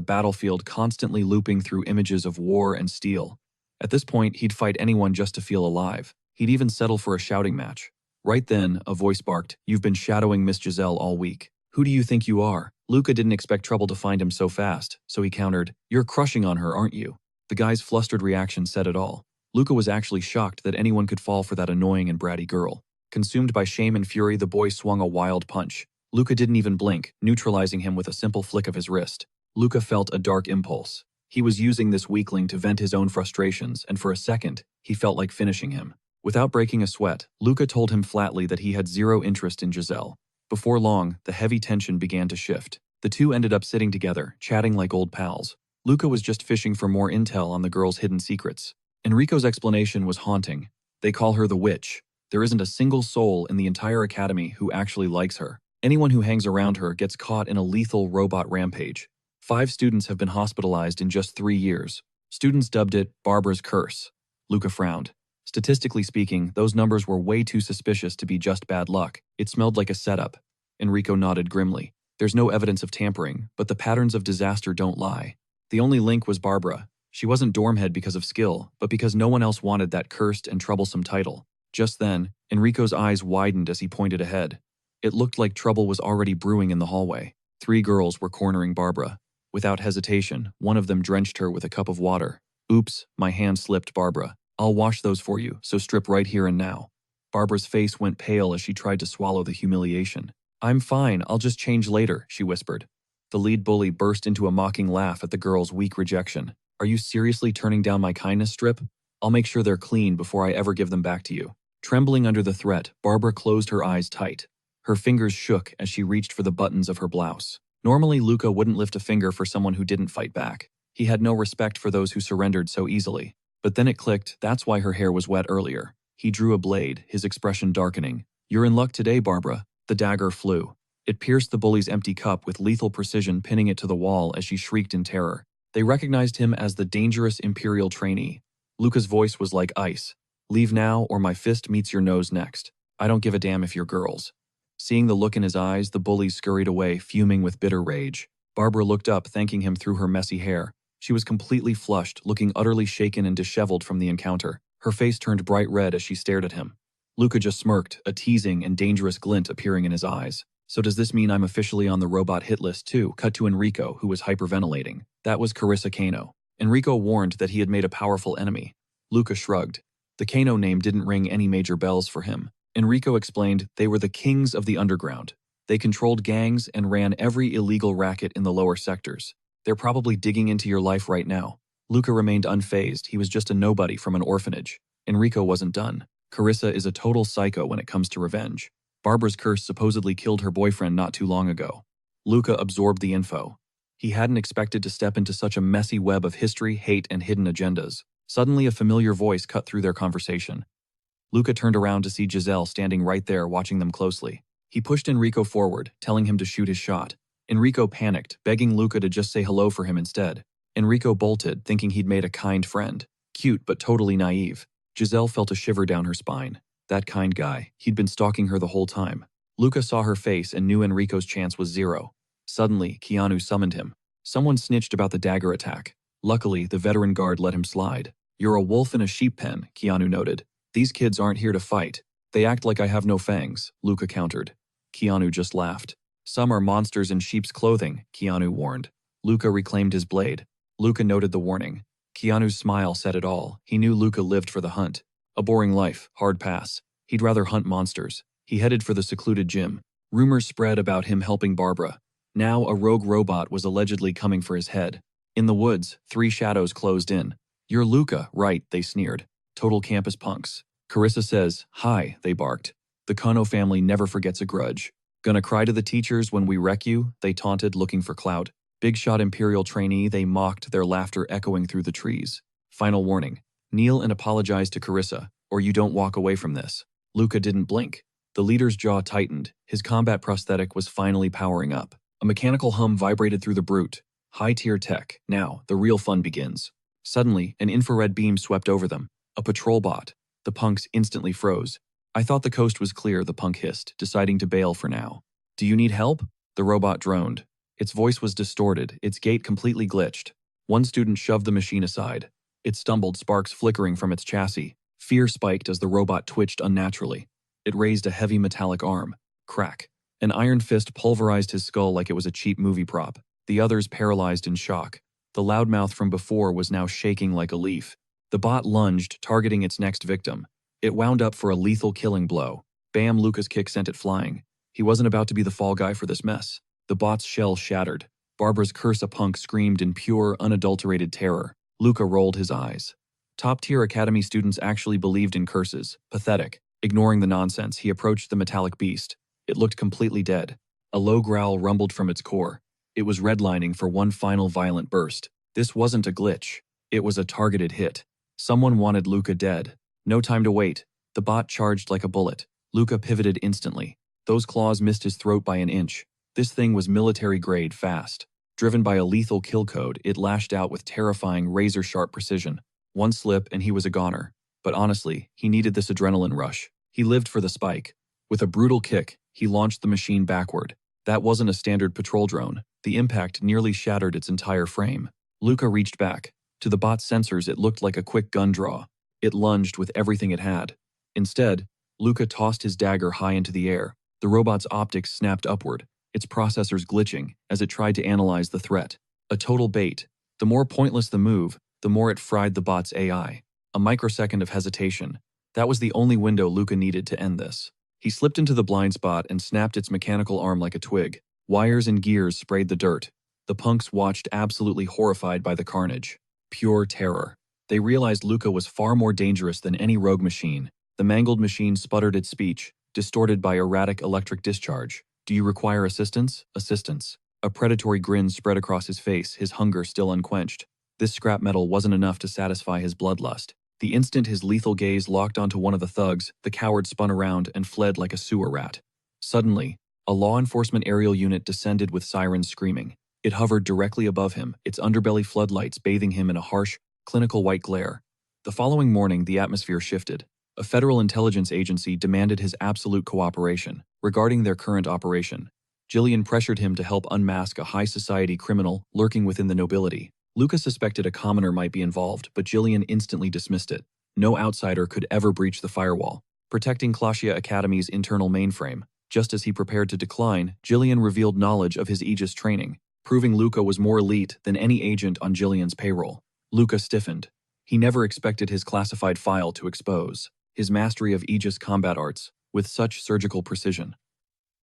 A: battlefield constantly looping through images of war and steel. At this point, he'd fight anyone just to feel alive. He'd even settle for a shouting match. Right then, a voice barked, "You've been shadowing Miss Giselle all week. Who do you think you are?" Luca didn't expect trouble to find him so fast, so he countered, "You're crushing on her, aren't you?" The guy's flustered reaction said it all. Luca was actually shocked that anyone could fall for that annoying and bratty girl. Consumed by shame and fury, the boy swung a wild punch. Luca didn't even blink, neutralizing him with a simple flick of his wrist. Luca felt a dark impulse. He was using this weakling to vent his own frustrations, and for a second, he felt like finishing him. Without breaking a sweat, Luca told him flatly that he had zero interest in Giselle. Before long, the heavy tension began to shift. The two ended up sitting together, chatting like old pals. Luca was just fishing for more intel on the girl's hidden secrets. Enrico's explanation was haunting. They call her the witch. There isn't a single soul in the entire academy who actually likes her. Anyone who hangs around her gets caught in a lethal robot rampage. 5 students have been hospitalized in just 3 years. Students dubbed it Barbara's curse. Luca frowned. Statistically speaking, those numbers were way too suspicious to be just bad luck. It smelled like a setup. Enrico nodded grimly. There's no evidence of tampering, but the patterns of disaster don't lie. The only link was Barbara. She wasn't dormhead because of skill, but because no one else wanted that cursed and troublesome title. Just then, Enrico's eyes widened as he pointed ahead. It looked like trouble was already brewing in the hallway. 3 girls were cornering Barbara. Without hesitation, one of them drenched her with a cup of water. Oops, my hand slipped, Barbara. I'll wash those for you, so strip right here and now. Barbara's face went pale as she tried to swallow the humiliation. I'm fine, I'll just change later, she whispered. The lead bully burst into a mocking laugh at the girl's weak rejection. Are you seriously turning down my kindness strip? I'll make sure they're clean before I ever give them back to you. Trembling under the threat, Barbara closed her eyes tight. Her fingers shook as she reached for the buttons of her blouse. Normally, Luca wouldn't lift a finger for someone who didn't fight back. He had no respect for those who surrendered so easily. But then it clicked, that's why her hair was wet earlier. He drew a blade, his expression darkening. You're in luck today, Barbara. The dagger flew. It pierced the bully's empty cup with lethal precision, pinning it to the wall as she shrieked in terror. They recognized him as the dangerous Imperial trainee. Luca's voice was like ice. Leave now or my fist meets your nose next. I don't give a damn if you're girls. Seeing the look in his eyes, the bully scurried away, fuming with bitter rage. Barbara looked up, thanking him through her messy hair. She was completely flushed, looking utterly shaken and disheveled from the encounter. Her face turned bright red as she stared at him. Luca just smirked, a teasing and dangerous glint appearing in his eyes. So does this mean I'm officially on the robot hit list too? Cut to Enrico, who was hyperventilating. That was Carissa Kano. Enrico warned that he had made a powerful enemy. Luca shrugged. The Kano name didn't ring any major bells for him. Enrico explained they were the kings of the underground. They controlled gangs and ran every illegal racket in the lower sectors. They're probably digging into your life right now. Luca remained unfazed. He was just a nobody from an orphanage. Enrico wasn't done. Carissa is a total psycho when it comes to revenge. Barbara's curse supposedly killed her boyfriend not too long ago. Luca absorbed the info. He hadn't expected to step into such a messy web of history, hate, and hidden agendas. Suddenly, a familiar voice cut through their conversation. Luca turned around to see Giselle standing right there watching them closely. He pushed Enrico forward, telling him to shoot his shot. Enrico panicked, begging Luca to just say hello for him instead. Enrico bolted, thinking he'd made a kind friend. Cute, but totally naive. Giselle felt a shiver down her spine. That kind guy. He'd been stalking her the whole time. Luca saw her face and knew Enrico's chance was zero. Suddenly, Keanu summoned him. Someone snitched about the dagger attack. Luckily, the veteran guard let him slide. You're a wolf in a sheep pen, Keanu noted. These kids aren't here to fight. They act like I have no fangs, Luca countered. Keanu just laughed. Some are monsters in sheep's clothing, Keanu warned. Luca reclaimed his blade. Luca noted the warning. Keanu's smile said it all. He knew Luca lived for the hunt. A boring life, hard pass. He'd rather hunt monsters. He headed for the secluded gym. Rumors spread about him helping Barbara. Now a rogue robot was allegedly coming for his head. In the woods, 3 shadows closed in. You're Luca, right, they sneered. Total campus punks. Carissa says, hi, they barked. The Kano family never forgets a grudge. Gonna cry to the teachers when we wreck you, they taunted, looking for clout. Big shot Imperial trainee, they mocked, their laughter echoing through the trees. Final warning. Kneel and apologize to Carissa, or you don't walk away from this. Luca didn't blink. The leader's jaw tightened. His combat prosthetic was finally powering up. A mechanical hum vibrated through the brute. High-tier tech. Now, the real fun begins. Suddenly, an infrared beam swept over them. A patrol bot. The punks instantly froze. I thought the coast was clear, the punk hissed, deciding to bail for now. Do you need help? The robot droned. Its voice was distorted, its gait completely glitched. One student shoved the machine aside. It stumbled, sparks flickering from its chassis. Fear spiked as the robot twitched unnaturally. It raised a heavy metallic arm. Crack. An iron fist pulverized his skull like it was a cheap movie prop. The others paralyzed in shock. The loudmouth from before was now shaking like a leaf. The bot lunged, targeting its next victim. It wound up for a lethal killing blow. Bam! Luca's kick sent it flying. He wasn't about to be the fall guy for this mess. The bot's shell shattered. Barbara's curse a punk screamed in pure, unadulterated terror. Luca rolled his eyes. Top-tier academy students actually believed in curses. Pathetic. Ignoring the nonsense, he approached the metallic beast. It looked completely dead. A low growl rumbled from its core. It was redlining for one final violent burst. This wasn't a glitch. It was a targeted hit. Someone wanted Luca dead. No time to wait. The bot charged like a bullet. Luca pivoted instantly. Those claws missed his throat by an inch. This thing was military-grade fast. Driven by a lethal kill code, it lashed out with terrifying, razor-sharp precision. One slip and he was a goner. But honestly, he needed this adrenaline rush. He lived for the spike. With a brutal kick, he launched the machine backward. That wasn't a standard patrol drone. The impact nearly shattered its entire frame. Luca reached back. To the bot's sensors, it looked like a quick gun draw. It lunged with everything it had. Instead, Luca tossed his dagger high into the air. The robot's optics snapped upward, its processors glitching as it tried to analyze the threat. A total bait. The more pointless the move, the more it fried the bot's AI. A microsecond of hesitation. That was the only window Luca needed to end this. He slipped into the blind spot and snapped its mechanical arm like a twig. Wires and gears sprayed the dirt. The punks watched, absolutely horrified by the carnage. Pure terror. They realized Luca was far more dangerous than any rogue machine. The mangled machine sputtered its speech, distorted by erratic electric discharge. Do you require assistance? Assistance. A predatory grin spread across his face, his hunger still unquenched. This scrap metal wasn't enough to satisfy his bloodlust. The instant his lethal gaze locked onto one of the thugs, the coward spun around and fled like a sewer rat. Suddenly, a law enforcement aerial unit descended with sirens screaming. It hovered directly above him, its underbelly floodlights bathing him in a harsh, clinical white glare. The following morning, the atmosphere shifted. A federal intelligence agency demanded his absolute cooperation regarding their current operation. Jillian pressured him to help unmask a high society criminal lurking within the nobility. Luca suspected a commoner might be involved, but Jillian instantly dismissed it. No outsider could ever breach the firewall, protecting Claudia Academy's internal mainframe. Just as he prepared to decline, Jillian revealed knowledge of his Aegis training, proving Luca was more elite than any agent on Jillian's payroll. Luca stiffened. He never expected his classified file to expose his mastery of Aegis combat arts with such surgical precision.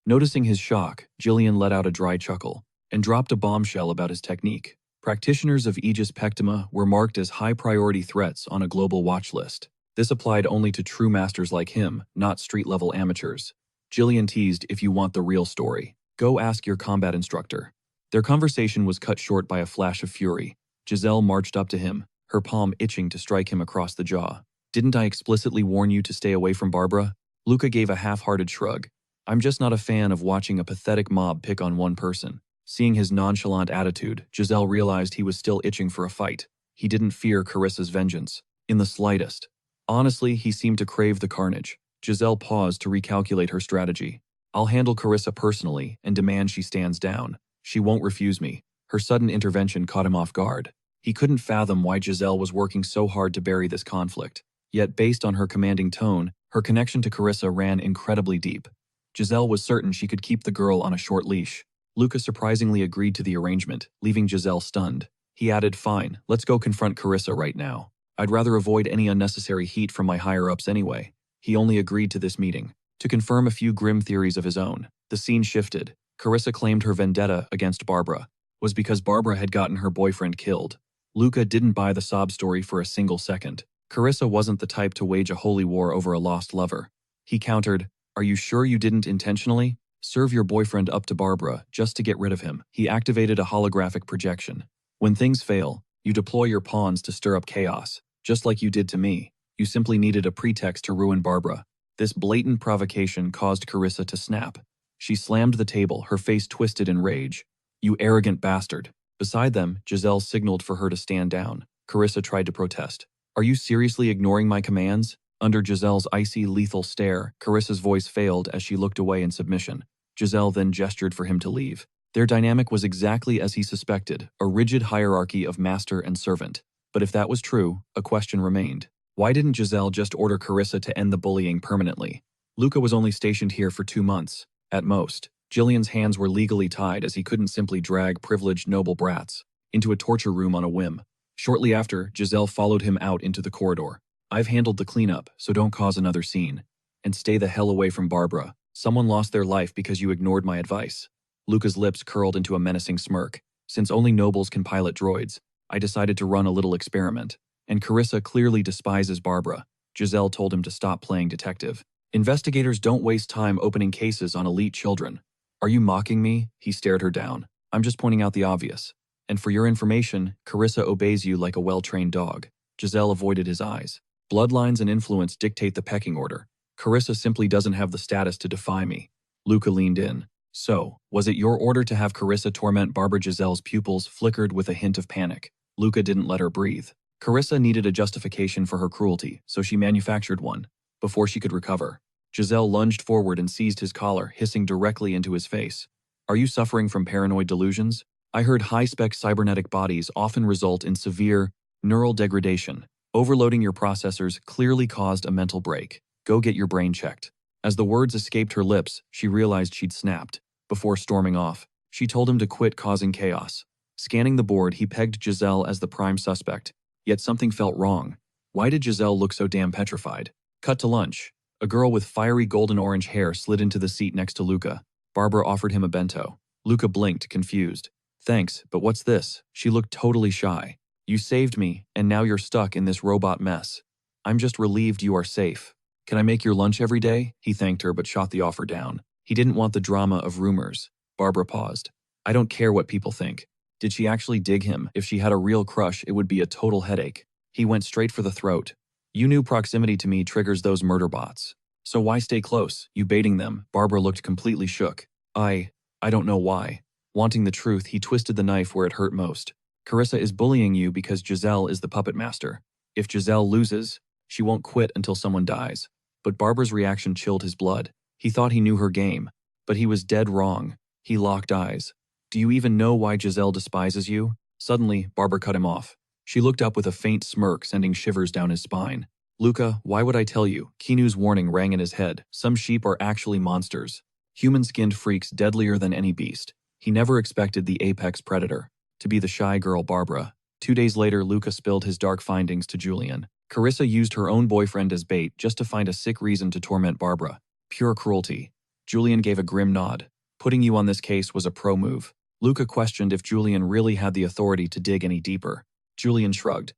A: Noticing his shock, Jillian let out a dry chuckle and dropped a bombshell about his technique. Practitioners of Aegis Pectima were marked as high-priority threats on a global watch list. This applied only to true masters like him, not street-level amateurs. Jillian teased, if you want the real story. Go ask your combat instructor. Their conversation was cut short by a flash of fury. Giselle marched up to him, her palm itching to strike him across the jaw. Didn't I explicitly warn you to stay away from Barbara? Luca gave a half-hearted shrug. I'm just not a fan of watching a pathetic mob pick on one person. Seeing his nonchalant attitude, Giselle realized he was still itching for a fight. He didn't fear Carissa's vengeance, in the slightest. Honestly, he seemed to crave the carnage. Giselle paused to recalculate her strategy. I'll handle Carissa personally and demand she stands down. She won't refuse me. Her sudden intervention caught him off guard. He couldn't fathom why Giselle was working so hard to bury this conflict. Yet based on her commanding tone, her connection to Carissa ran incredibly deep. Giselle was certain she could keep the girl on a short leash. Luca surprisingly agreed to the arrangement, leaving Giselle stunned. He added, fine, let's go confront Carissa right now. I'd rather avoid any unnecessary heat from my higher-ups anyway. He only agreed to this meeting to confirm a few grim theories of his own. The scene shifted. Carissa claimed her vendetta against Barbara was because Barbara had gotten her boyfriend killed. Luca didn't buy the sob story for a single second. Carissa wasn't the type to wage a holy war over a lost lover. He countered, are you sure you didn't intentionally serve your boyfriend up to Barbara just to get rid of him? He activated a holographic projection. When things fail, you deploy your pawns to stir up chaos, just like you did to me. You simply needed a pretext to ruin Barbara. This blatant provocation caused Carissa to snap. She slammed the table, her face twisted in rage. You arrogant bastard. Beside them, Giselle signaled for her to stand down. Carissa tried to protest. Are you seriously ignoring my commands? Under Giselle's icy, lethal stare, Carissa's voice failed as she looked away in submission. Giselle then gestured for him to leave. Their dynamic was exactly as he suspected, a rigid hierarchy of master and servant. But if that was true, a question remained. Why didn't Giselle just order Carissa to end the bullying permanently? Luca was only stationed here for 2 months, at most. Jillian's hands were legally tied as he couldn't simply drag privileged noble brats into a torture room on a whim. Shortly after, Giselle followed him out into the corridor. I've handled the cleanup, so don't cause another scene. And stay the hell away from Barbara. Someone lost their life because you ignored my advice. Luca's lips curled into a menacing smirk. Since only nobles can pilot droids, I decided to run a little experiment. And Carissa clearly despises Barbara. Giselle told him to stop playing detective. Investigators don't waste time opening cases on elite children. Are you mocking me? He stared her down. I'm just pointing out the obvious. And for your information, Carissa obeys you like a well-trained dog. Giselle avoided his eyes. Bloodlines and influence dictate the pecking order. Carissa simply doesn't have the status to defy me. Luca leaned in. So, was it your order to have Carissa torment Barbara? Giselle's pupils flickered with a hint of panic. Luca didn't let her breathe. Carissa needed a justification for her cruelty, so she manufactured one. Before she could recover, Giselle lunged forward and seized his collar, hissing directly into his face. Are you suffering from paranoid delusions? I heard high-spec cybernetic bodies often result in severe neural degradation. Overloading your processors clearly caused a mental break. Go get your brain checked. As the words escaped her lips, she realized she'd snapped. Before storming off, she told him to quit causing chaos. Scanning the board, he pegged Giselle as the prime suspect. Yet something felt wrong. Why did Giselle look so damn petrified? Cut to lunch. A girl with fiery golden-orange hair slid into the seat next to Luca. Barbara offered him a bento. Luca blinked, confused. Thanks, but what's this? She looked totally shy. You saved me, and now you're stuck in this robot mess. I'm just relieved you are safe. Can I make your lunch every day? He thanked her but shot the offer down. He didn't want the drama of rumors. Barbara paused. I don't care what people think. Did she actually dig him? If she had a real crush, it would be a total headache. He went straight for the throat. You knew proximity to me triggers those murder bots. So why stay close? You baiting them? Barbara looked completely shook. I don't know why. Wanting the truth, he twisted the knife where it hurt most. Carissa is bullying you because Giselle is the puppet master. If Giselle loses, she won't quit until someone dies. But Barbara's reaction chilled his blood. He thought he knew her game, but he was dead wrong. He locked eyes. Do you even know why Giselle despises you? Suddenly, Barbara cut him off. She looked up with a faint smirk sending shivers down his spine. Luca, why would I tell you? Kinu's warning rang in his head. Some sheep are actually monsters. Human-skinned freaks deadlier than any beast. He never expected the apex predator to be the shy girl Barbara. 2 days later, Luca spilled his dark findings to Julian. Carissa used her own boyfriend as bait just to find a sick reason to torment Barbara. Pure cruelty. Julian gave a grim nod. Putting you on this case was a pro move. Luca questioned if Julian really had the authority to dig any deeper. Julian shrugged.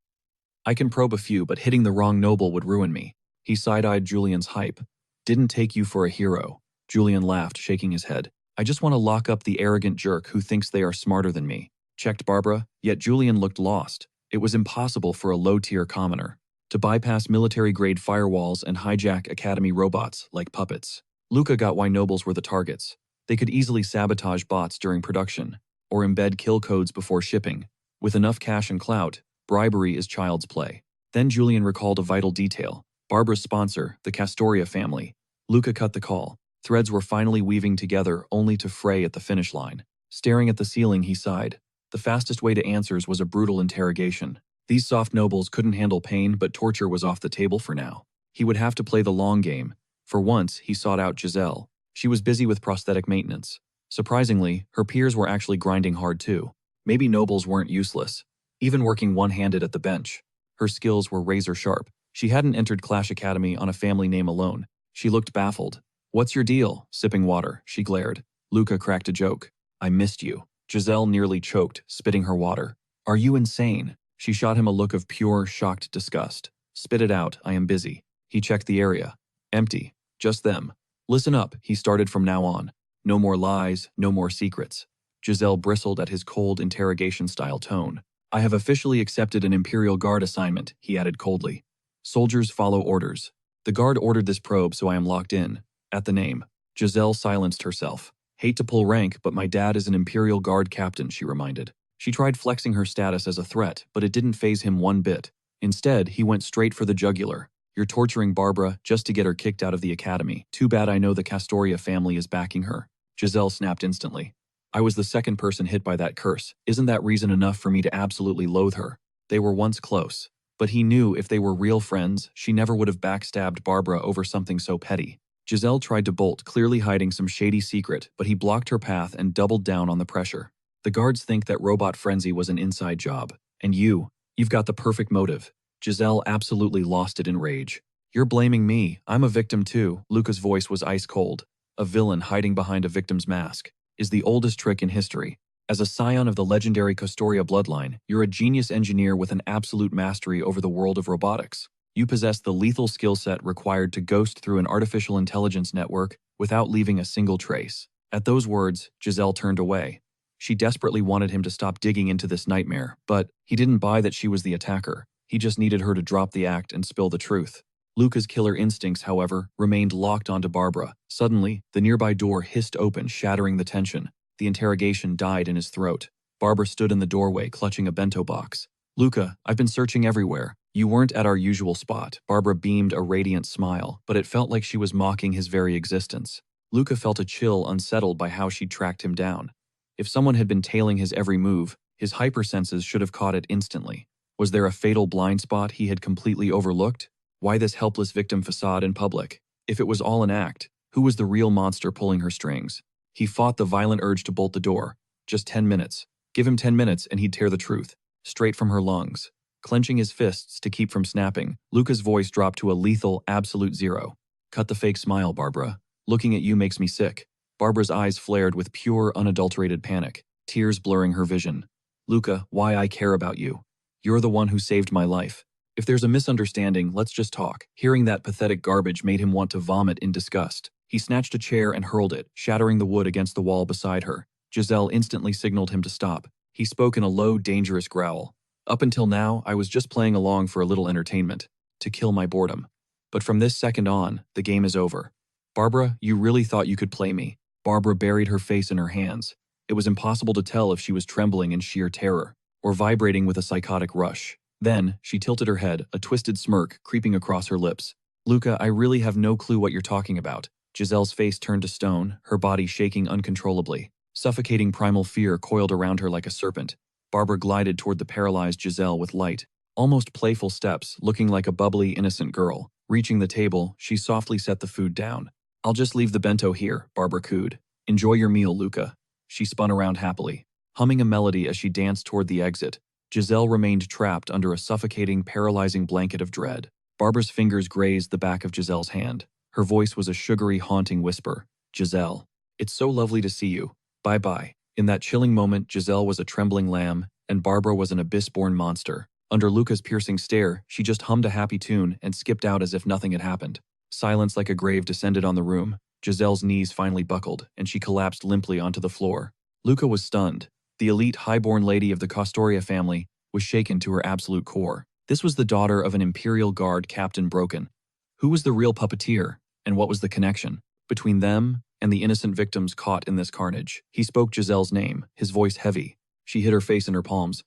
A: I can probe a few, but hitting the wrong noble would ruin me. He side-eyed Julian's hype. Didn't take you for a hero. Julian laughed, shaking his head. I just want to lock up the arrogant jerk who thinks they are smarter than me, checked Barbara, yet Julian looked lost. It was impossible for a low-tier commoner to bypass military-grade firewalls and hijack academy robots like puppets. Luca got why nobles were the targets. They could easily sabotage bots during production, or embed kill codes before shipping. With enough cash and clout, bribery is child's play. Then Julian recalled a vital detail. Barbara's sponsor, the Castoria family. Luca cut the call. Threads were finally weaving together only to fray at the finish line. Staring at the ceiling, he sighed. The fastest way to answers was a brutal interrogation. These soft nobles couldn't handle pain, but torture was off the table for now. He would have to play the long game. For once, he sought out Giselle. She was busy with prosthetic maintenance. Surprisingly, her peers were actually grinding hard too. Maybe nobles weren't useless, even working one-handed at the bench. Her skills were razor-sharp. She hadn't entered Clash Academy on a family name alone. She looked baffled. "What's your deal?" Sipping water, she glared. Luca cracked a joke. "I missed you." Giselle nearly choked, spitting her water. "Are you insane?" She shot him a look of pure, shocked disgust. "Spit it out, I am busy." He checked the area. Empty. Just them. "Listen up," he started from now on. "No more lies, no more secrets." Giselle bristled at his cold interrogation-style tone. "I have officially accepted an Imperial Guard assignment," he added coldly. "Soldiers follow orders. The Guard ordered this probe, so I am locked in." At the name, Giselle silenced herself. "Hate to pull rank, but my dad is an Imperial Guard captain," she reminded. She tried flexing her status as a threat, but it didn't faze him one bit. Instead, he went straight for the jugular. "You're torturing Barbara just to get her kicked out of the academy. Too bad I know the Castoria family is backing her." Giselle snapped instantly. "I was the second person hit by that curse. Isn't that reason enough for me to absolutely loathe her?" They were once close. But he knew if they were real friends, she never would have backstabbed Barbara over something so petty. Giselle tried to bolt, clearly hiding some shady secret, but he blocked her path and doubled down on the pressure. "The guards think that robot frenzy was an inside job. And you've got the perfect motive." Giselle absolutely lost it in rage. "You're blaming me. I'm a victim too." Luca's voice was ice cold. A villain hiding behind a victim's mask is the oldest trick in history. As a scion of the legendary Castoria bloodline, you're a genius engineer with an absolute mastery over the world of robotics. You possess the lethal skill set required to ghost through an artificial intelligence network without leaving a single trace. At those words, Giselle turned away. She desperately wanted him to stop digging into this nightmare, but he didn't buy that she was the attacker. He just needed her to drop the act and spill the truth. Luca's killer instincts, however, remained locked onto Barbara. Suddenly, the nearby door hissed open, shattering the tension. The interrogation died in his throat. Barbara stood in the doorway, clutching a bento box. "Luca, I've been searching everywhere. You weren't at our usual spot." Barbara beamed a radiant smile, but it felt like she was mocking his very existence. Luca felt a chill, unsettled by how she'd tracked him down. If someone had been tailing his every move, his hypersenses should have caught it instantly. Was there a fatal blind spot he had completely overlooked? Why this helpless victim facade in public? If it was all an act, who was the real monster pulling her strings? He fought the violent urge to bolt the door. Just 10 minutes. Give him 10 minutes and he'd tear the truth, straight from her lungs. Clenching his fists to keep from snapping, Luca's voice dropped to a lethal, absolute zero. "Cut the fake smile, Barbara. Looking at you makes me sick." Barbara's eyes flared with pure, unadulterated panic, tears blurring her vision. "Luca, why I care about you. You're the one who saved my life. If there's a misunderstanding, let's just talk." Hearing that pathetic garbage made him want to vomit in disgust. He snatched a chair and hurled it, shattering the wood against the wall beside her. Giselle instantly signaled him to stop. He spoke in a low, dangerous growl. "Up until now, I was just playing along for a little entertainment, to kill my boredom. But from this second on, the game is over. Barbara, you really thought you could play me." Barbara buried her face in her hands. It was impossible to tell if she was trembling in sheer terror, or vibrating with a psychotic rush. Then, she tilted her head, a twisted smirk creeping across her lips. "Luca, I really have no clue what you're talking about." Giselle's face turned to stone, her body shaking uncontrollably. Suffocating primal fear coiled around her like a serpent. Barbara glided toward the paralyzed Giselle with light, almost playful steps, looking like a bubbly, innocent girl. Reaching the table, she softly set the food down. "I'll just leave the bento here," Barbara cooed. "Enjoy your meal, Luca." She spun around happily, humming a melody as she danced toward the exit. Giselle remained trapped under a suffocating, paralyzing blanket of dread. Barbara's fingers grazed the back of Giselle's hand. Her voice was a sugary, haunting whisper. "Giselle, it's so lovely to see you. Bye-bye." In that chilling moment, Giselle was a trembling lamb, and Barbara was an abyss-born monster. Under Luca's piercing stare, she just hummed a happy tune and skipped out as if nothing had happened. Silence like a grave descended on the room. Giselle's knees finally buckled, and she collapsed limply onto the floor. Luca was stunned. The elite highborn lady of the Costoria family was shaken to her absolute core. This was the daughter of an Imperial Guard Captain Broken. Who was the real puppeteer, and what was the connection between them and the innocent victims caught in this carnage? He spoke Giselle's name, his voice heavy. She hid her face in her palms.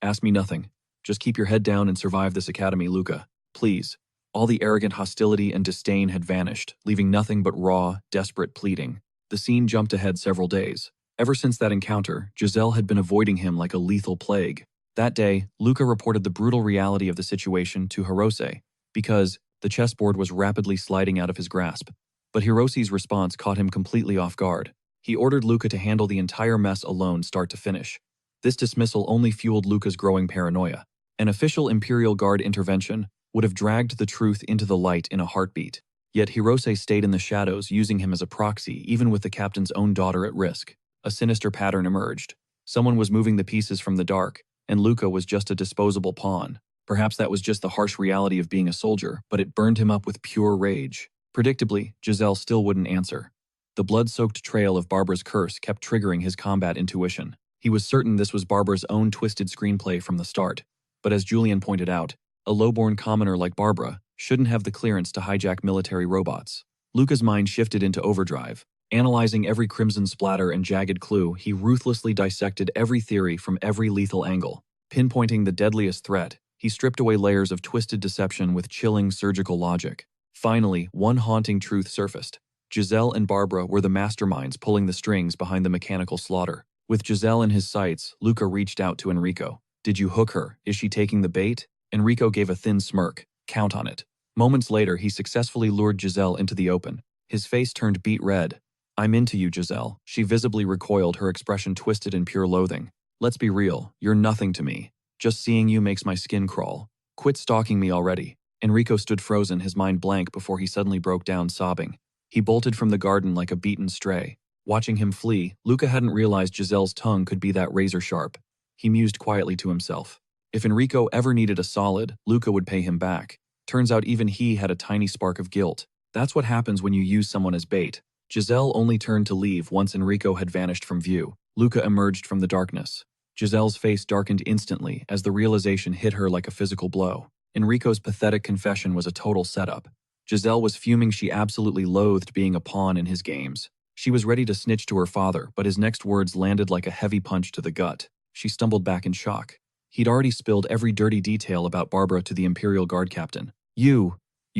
A: Ask me nothing. Just keep your head down and survive this academy, Luca. Please. All the arrogant hostility and disdain had vanished, leaving nothing but raw, desperate pleading. The scene jumped ahead several days. Ever since that encounter, Giselle had been avoiding him like a lethal plague. That day, Luca reported the brutal reality of the situation to Hirose, because the chessboard was rapidly sliding out of his grasp. But Hirose's response caught him completely off guard. He ordered Luca to handle the entire mess alone start to finish. This dismissal only fueled Luca's growing paranoia. An official Imperial Guard intervention would have dragged the truth into the light in a heartbeat. Yet Hirose stayed in the shadows, using him as a proxy, even with the captain's own daughter at risk. A sinister pattern emerged. Someone was moving the pieces from the dark, and Luca was just a disposable pawn. Perhaps that was just the harsh reality of being a soldier, but it burned him up with pure rage. Predictably, Giselle still wouldn't answer. The blood-soaked trail of Barbara's curse kept triggering his combat intuition. He was certain this was Barbara's own twisted screenplay from the start. But as Julian pointed out, a low-born commoner like Barbara shouldn't have the clearance to hijack military robots. Luca's mind shifted into overdrive. Analyzing every crimson splatter and jagged clue, he ruthlessly dissected every theory from every lethal angle. Pinpointing the deadliest threat, he stripped away layers of twisted deception with chilling surgical logic. Finally, one haunting truth surfaced. Giselle and Barbara were the masterminds pulling the strings behind the mechanical slaughter. With Giselle in his sights, Luca reached out to Enrico. Did you hook her? Is she taking the bait? Enrico gave a thin smirk. Count on it. Moments later, he successfully lured Giselle into the open. His face turned beet red. I'm into you, Giselle. She visibly recoiled, her expression twisted in pure loathing. Let's be real. You're nothing to me. Just seeing you makes my skin crawl. Quit stalking me already. Enrico stood frozen, his mind blank before he suddenly broke down sobbing. He bolted from the garden like a beaten stray. Watching him flee, Luca hadn't realized Giselle's tongue could be that razor sharp. He mused quietly to himself. If Enrico ever needed a solid, Luca would pay him back. Turns out even he had a tiny spark of guilt. That's what happens when you use someone as bait. Giselle only turned to leave once Enrico had vanished from view. Luca emerged from the darkness. Giselle's face darkened instantly as the realization hit her like a physical blow. Enrico's pathetic confession was a total setup. Giselle was fuming. She absolutely loathed being a pawn in his games. She was ready to snitch to her father, but his next words landed like a heavy punch to the gut. She stumbled back in shock. He'd already spilled every dirty detail about Barbara to the Imperial Guard captain. You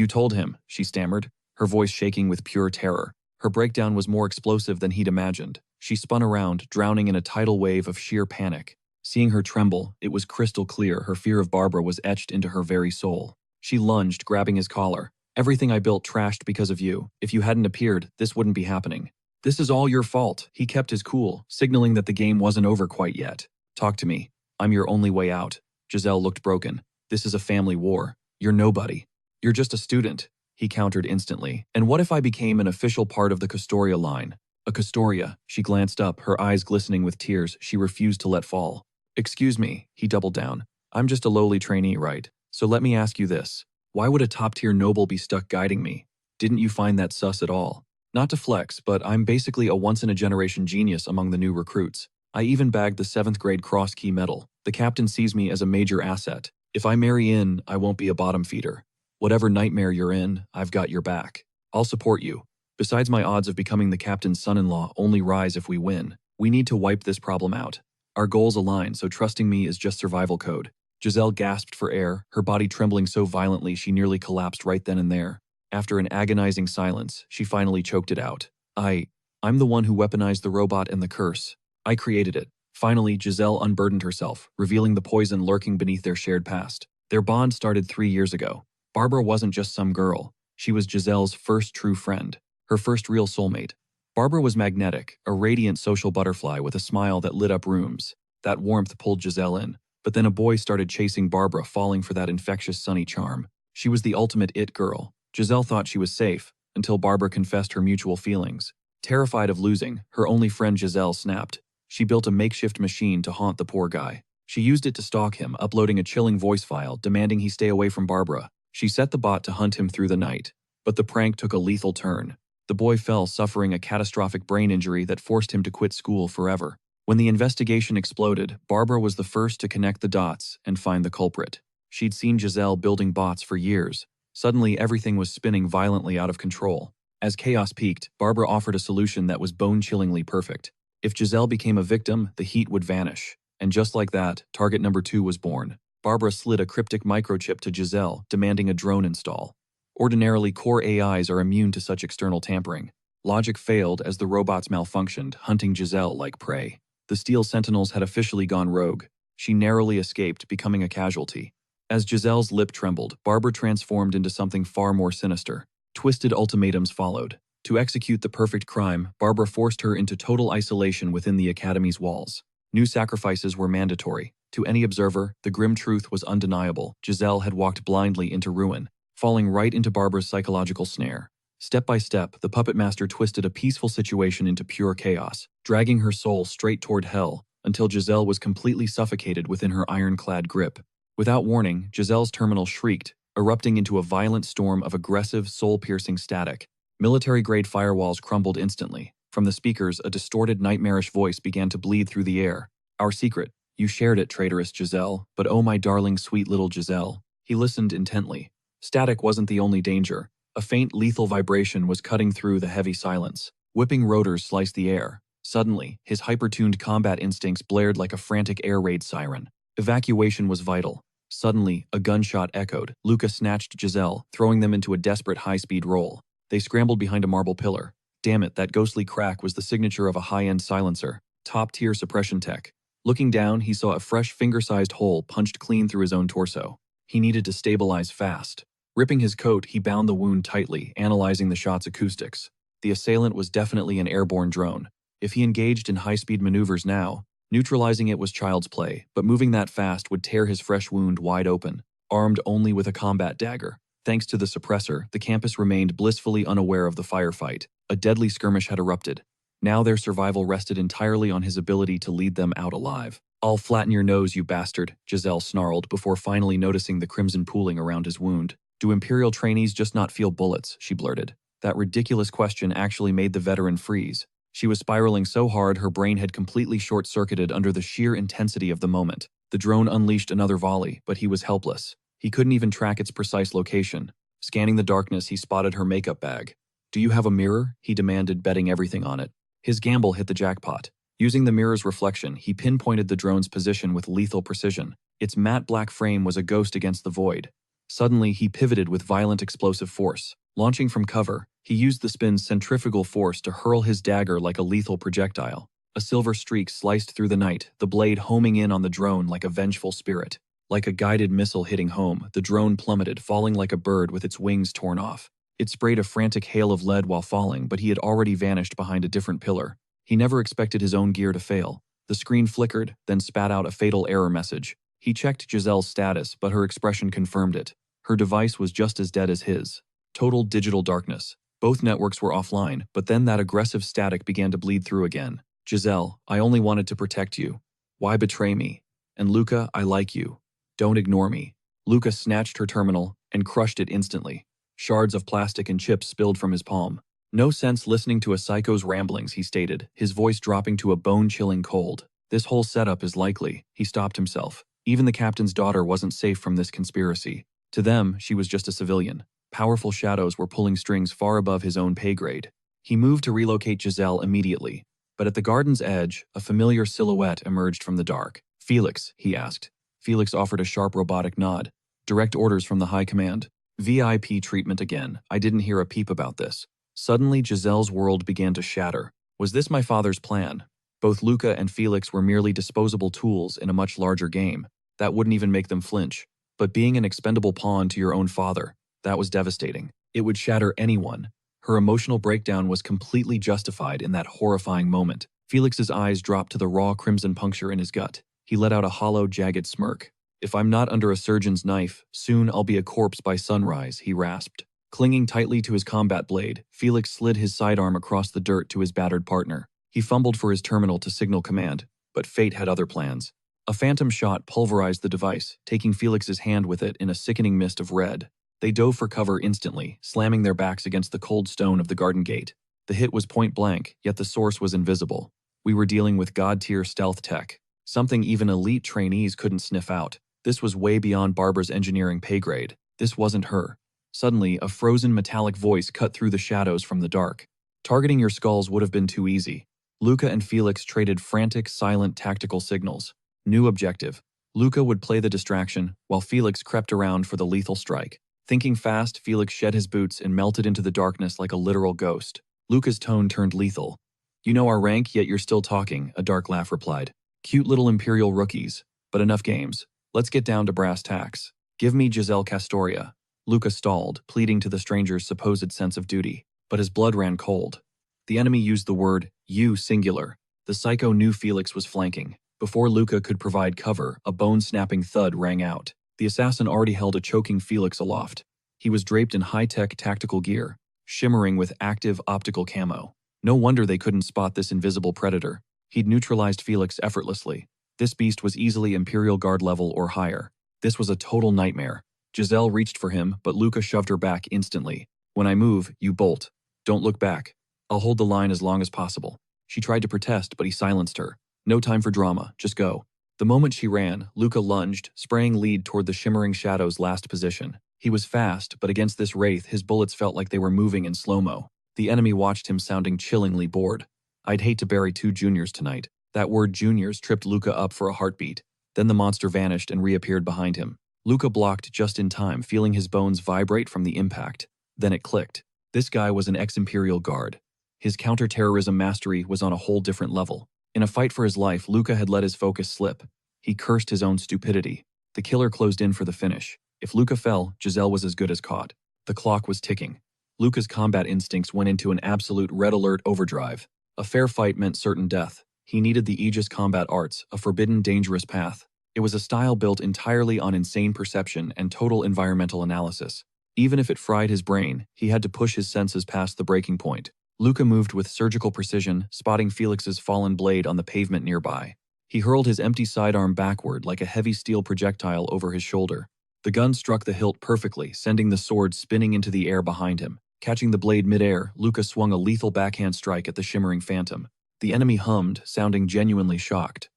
A: told him, she stammered, her voice shaking with pure terror. Her breakdown was more explosive than he'd imagined. She spun around, drowning in a tidal wave of sheer panic. Seeing her tremble, it was crystal clear her fear of Barbara was etched into her very soul. She lunged, grabbing his collar. Everything I built trashed because of you. If you hadn't appeared, this wouldn't be happening. This is all your fault. He kept his cool, signaling that the game wasn't over quite yet. Talk to me. I'm your only way out. Giselle looked broken. This is a family war. You're nobody. You're just a student. He countered instantly. And what if I became an official part of the Custoria line? A Custoria. She glanced up, her eyes glistening with tears she refused to let fall. Excuse me, he doubled down. I'm just a lowly trainee, right? So let me ask you this. Why would a top-tier noble be stuck guiding me? Didn't you find that sus at all? Not to flex, but I'm basically a once-in-a-generation genius among the new recruits. I even bagged the 7th grade Cross Key medal. The captain sees me as a major asset. If I marry in, I won't be a bottom feeder. Whatever nightmare you're in, I've got your back. I'll support you. Besides, my odds of becoming the captain's son-in-law only rise if we win. We need to wipe this problem out. Our goals align, so trusting me is just survival code. Giselle gasped for air, her body trembling so violently she nearly collapsed right then and there. After an agonizing silence, she finally choked it out. I'm the one who weaponized the robot and the curse. I created it. Finally, Giselle unburdened herself, revealing the poison lurking beneath their shared past. Their bond started 3 years ago. Barbara wasn't just some girl. She was Giselle's first true friend, her first real soulmate. Barbara was magnetic, a radiant social butterfly with a smile that lit up rooms. That warmth pulled Giselle in. But then a boy started chasing Barbara, falling for that infectious sunny charm. She was the ultimate it girl. Giselle thought she was safe, until Barbara confessed her mutual feelings. Terrified of losing, her only friend Giselle snapped. She built a makeshift machine to haunt the poor guy. She used it to stalk him, uploading a chilling voice file demanding he stay away from Barbara. She set the bot to hunt him through the night. But the prank took a lethal turn. The boy fell, suffering a catastrophic brain injury that forced him to quit school forever. When the investigation exploded, Barbara was the first to connect the dots and find the culprit. She'd seen Giselle building bots for years. Suddenly, everything was spinning violently out of control. As chaos peaked, Barbara offered a solution that was bone-chillingly perfect. If Giselle became a victim, the heat would vanish. And just like that, target number 2 was born. Barbara slid a cryptic microchip to Giselle, demanding a drone install. Ordinarily, core AIs are immune to such external tampering. Logic failed as the robots malfunctioned, hunting Giselle like prey. The Steel Sentinels had officially gone rogue. She narrowly escaped, becoming a casualty. As Giselle's lip trembled, Barbara transformed into something far more sinister. Twisted ultimatums followed. To execute the perfect crime, Barbara forced her into total isolation within the Academy's walls. New sacrifices were mandatory. To any observer, the grim truth was undeniable. Giselle had walked blindly into ruin, falling right into Barbara's psychological snare. Step by step, the puppet master twisted a peaceful situation into pure chaos, dragging her soul straight toward hell until Giselle was completely suffocated within her ironclad grip. Without warning, Giselle's terminal shrieked, erupting into a violent storm of aggressive, soul-piercing static. Military-grade firewalls crumbled instantly. From the speakers, a distorted, nightmarish voice began to bleed through the air. "Our secret. You shared it, traitorous Giselle. But oh my darling, sweet little Giselle." He listened intently. Static wasn't the only danger. A faint, lethal vibration was cutting through the heavy silence. Whipping rotors sliced the air. Suddenly, his hyper-tuned combat instincts blared like a frantic air raid siren. Evacuation was vital. Suddenly, a gunshot echoed. Luca snatched Giselle, throwing them into a desperate high-speed roll. They scrambled behind a marble pillar. Damn it, that ghostly crack was the signature of a high-end silencer. Top-tier suppression tech. Looking down, he saw a fresh finger-sized hole punched clean through his own torso. He needed to stabilize fast. Ripping his coat, he bound the wound tightly, analyzing the shot's acoustics. The assailant was definitely an airborne drone. If he engaged in high-speed maneuvers now, neutralizing it was child's play, but moving that fast would tear his fresh wound wide open. Armed only with a combat dagger. Thanks to the suppressor, the campus remained blissfully unaware of the firefight. A deadly skirmish had erupted. Now their survival rested entirely on his ability to lead them out alive. "I'll flatten your nose, you bastard," Giselle snarled before finally noticing the crimson pooling around his wound. "Do Imperial trainees just not feel bullets?" she blurted. That ridiculous question actually made the veteran freeze. She was spiraling so hard her brain had completely short-circuited under the sheer intensity of the moment. The drone unleashed another volley, but he was helpless. He couldn't even track its precise location. Scanning the darkness, he spotted her makeup bag. "Do you have a mirror?" he demanded, betting everything on it. His gamble hit the jackpot. Using the mirror's reflection, he pinpointed the drone's position with lethal precision. Its matte black frame was a ghost against the void. Suddenly, he pivoted with violent explosive force. Launching from cover, he used the spin's centrifugal force to hurl his dagger like a lethal projectile. A silver streak sliced through the night, the blade homing in on the drone like a vengeful spirit. Like a guided missile hitting home, the drone plummeted, falling like a bird with its wings torn off. It sprayed a frantic hail of lead while falling, but he had already vanished behind a different pillar. He never expected his own gear to fail. The screen flickered, then spat out a fatal error message. He checked Giselle's status, but her expression confirmed it. Her device was just as dead as his. Total digital darkness. Both networks were offline, but then that aggressive static began to bleed through again. "Giselle, I only wanted to protect you. Why betray me? And Luca, I like you. Don't ignore me." Luca snatched her terminal and crushed it instantly. Shards of plastic and chips spilled from his palm. "No sense listening to a psycho's ramblings," he stated, his voice dropping to a bone-chilling cold. "This whole setup is likely." He stopped himself. Even the captain's daughter wasn't safe from this conspiracy. To them, she was just a civilian. Powerful shadows were pulling strings far above his own pay grade. He moved to relocate Giselle immediately. But at the garden's edge, a familiar silhouette emerged from the dark. "Felix," he asked. Felix offered a sharp robotic nod. "Direct orders from the high command." VIP treatment again. I didn't hear a peep about this. Suddenly, Giselle's world began to shatter. Was this my father's plan? Both Luca and Felix were merely disposable tools in a much larger game. That wouldn't even make them flinch. But being an expendable pawn to your own father, that was devastating. It would shatter anyone. Her emotional breakdown was completely justified in that horrifying moment. Felix's eyes dropped to the raw crimson puncture in his gut. He let out a hollow, jagged smirk. "If I'm not under a surgeon's knife, soon I'll be a corpse by sunrise," he rasped. Clinging tightly to his combat blade, Felix slid his sidearm across the dirt to his battered partner. He fumbled for his terminal to signal command, but fate had other plans. A phantom shot pulverized the device, taking Felix's hand with it in a sickening mist of red. They dove for cover instantly, slamming their backs against the cold stone of the garden gate. The hit was point blank, yet the source was invisible. We were dealing with god-tier stealth tech, something even elite trainees couldn't sniff out. This was way beyond Barbara's engineering pay grade. This wasn't her. Suddenly, a frozen metallic voice cut through the shadows from the dark. Targeting your skulls would have been too easy. Luca and Felix traded frantic, silent tactical signals. New objective. Luca would play the distraction, while Felix crept around for the lethal strike. Thinking fast, Felix shed his boots and melted into the darkness like a literal ghost. Luca's tone turned lethal. You know our rank, yet you're still talking, a dark laugh replied. Cute little Imperial rookies. But enough games. Let's get down to brass tacks. Give me Giselle Castoria. Luca stalled, pleading to the stranger's supposed sense of duty. But his blood ran cold. The enemy used the word, you singular. The psycho knew Felix was flanking. Before Luca could provide cover, a bone-snapping thud rang out. The assassin already held a choking Felix aloft. He was draped in high-tech tactical gear, shimmering with active optical camo. No wonder they couldn't spot this invisible predator. He'd neutralized Felix effortlessly. This beast was easily Imperial Guard level or higher. This was a total nightmare. Giselle reached for him, but Luca shoved her back instantly. When I move, you bolt. Don't look back. I'll hold the line as long as possible. She tried to protest, but he silenced her. No time for drama, just go. The moment she ran, Luca lunged, spraying lead toward the shimmering shadow's last position. He was fast, but against this wraith, his bullets felt like they were moving in slow-mo. The enemy watched him, sounding chillingly bored. I'd hate to bury two juniors tonight. That word juniors tripped Luca up for a heartbeat. Then the monster vanished and reappeared behind him. Luca blocked just in time, feeling his bones vibrate from the impact. Then it clicked. This guy was an ex-Imperial Guard. His counter-terrorism mastery was on a whole different level. In a fight for his life, Luca had let his focus slip. He cursed his own stupidity. The killer closed in for the finish. If Luca fell, Giselle was as good as caught. The clock was ticking. Luca's combat instincts went into an absolute red alert overdrive. A fair fight meant certain death. He needed the Aegis combat arts, a forbidden, dangerous path. It was a style built entirely on insane perception and total environmental analysis. Even if it fried his brain, he had to push his senses past the breaking point. Luca moved with surgical precision, spotting Felix's fallen blade on the pavement nearby. He hurled his empty sidearm backward like a heavy steel projectile over his shoulder. The gun struck the hilt perfectly, sending the sword spinning into the air behind him. Catching the blade midair, Luca swung a lethal backhand strike at the shimmering phantom. The enemy hummed, sounding genuinely shocked.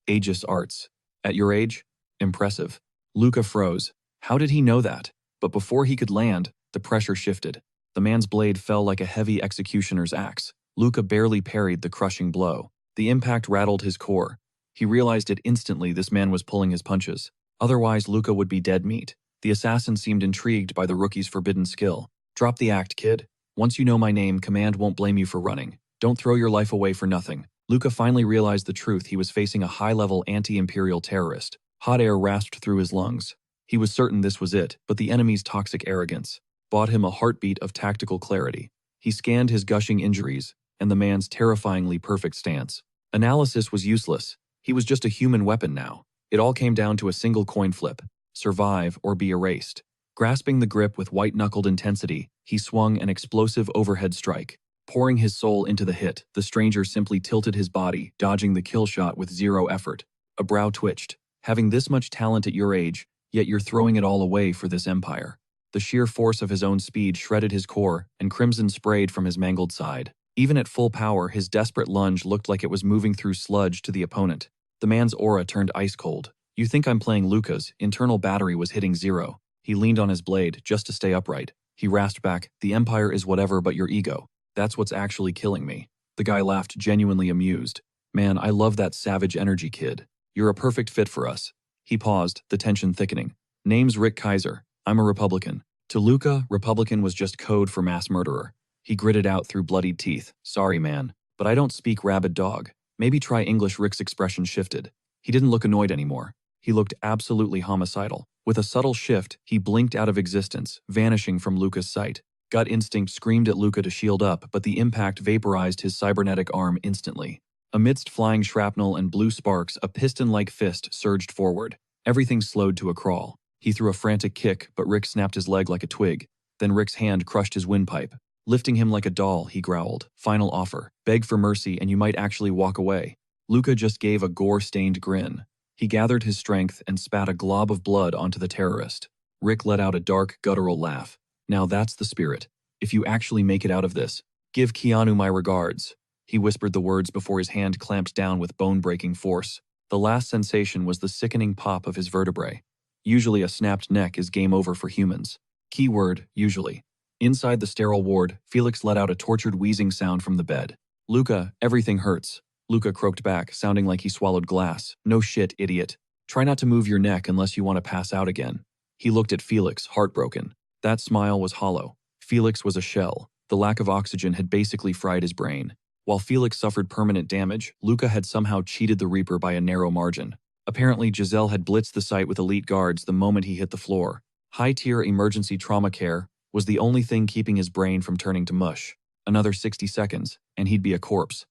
A: Aegis arts. At your age? Impressive. Luca froze. How did he know that? But before he could land, the pressure shifted. The man's blade fell like a heavy executioner's axe. Luca barely parried the crushing blow. The impact rattled his core. He realized it instantly this man was pulling his punches. Otherwise, Luca would be dead meat. The assassin seemed intrigued by the rookie's forbidden skill. Drop the act, kid. Once you know my name, command won't blame you for running. Don't throw your life away for nothing. Luca finally realized the truth. He was facing a high-level anti-imperial terrorist. Hot air rasped through his lungs. He was certain this was it, but the enemy's toxic arrogance bought him a heartbeat of tactical clarity. He scanned his gushing injuries and the man's terrifyingly perfect stance. Analysis was useless. He was just a human weapon now. It all came down to a single coin flip: survive or be erased. Grasping the grip with white-knuckled intensity, he swung an explosive overhead strike. Pouring his soul into the hit, the stranger simply tilted his body, dodging the kill shot with zero effort. A brow twitched. Having this much talent at your age, yet you're throwing it all away for this empire. The sheer force of his own speed shredded his core, and crimson sprayed from his mangled side. Even at full power, his desperate lunge looked like it was moving through sludge to the opponent. The man's aura turned ice cold. You think I'm playing Luca's internal battery was hitting zero. He leaned on his blade just to stay upright. He rasped back, the empire is whatever but your ego. That's what's actually killing me. The guy laughed, genuinely amused. Man, I love that savage energy, kid. You're a perfect fit for us. He paused, the tension thickening. Name's Rick Kaiser. I'm a Republican. To Luca, Republican was just code for mass murderer. He gritted out through bloodied teeth. Sorry, man, but I don't speak rabid dog. Maybe try English. Rick's expression shifted. He didn't look annoyed anymore. He looked absolutely homicidal. With a subtle shift, he blinked out of existence, vanishing from Luca's sight. Gut instinct screamed at Luca to shield up, but the impact vaporized his cybernetic arm instantly. Amidst flying shrapnel and blue sparks, a piston-like fist surged forward. Everything slowed to a crawl. He threw a frantic kick, but Rick snapped his leg like a twig. Then Rick's hand crushed his windpipe. Lifting him like a doll, he growled. Final offer. Beg for mercy and you might actually walk away. Luca just gave a gore-stained grin. He gathered his strength and spat a glob of blood onto the terrorist. Rick let out a dark, guttural laugh. Now that's the spirit. If you actually make it out of this, give Keanu my regards. He whispered the words before his hand clamped down with bone-breaking force. The last sensation was the sickening pop of his vertebrae. Usually a snapped neck is game over for humans. Keyword, usually. Inside the sterile ward, Felix let out a tortured wheezing sound from the bed. Luca, everything hurts. Luca croaked back, sounding like he swallowed glass. No shit, idiot. Try not to move your neck unless you want to pass out again. He looked at Felix, heartbroken. That smile was hollow. Felix was a shell. The lack of oxygen had basically fried his brain. While Felix suffered permanent damage, Luca had somehow cheated the Reaper by a narrow margin. Apparently, Giselle had blitzed the site with elite guards the moment he hit the floor. High-tier emergency trauma care was the only thing keeping his brain from turning to mush. Another 60 seconds, and he'd be a corpse.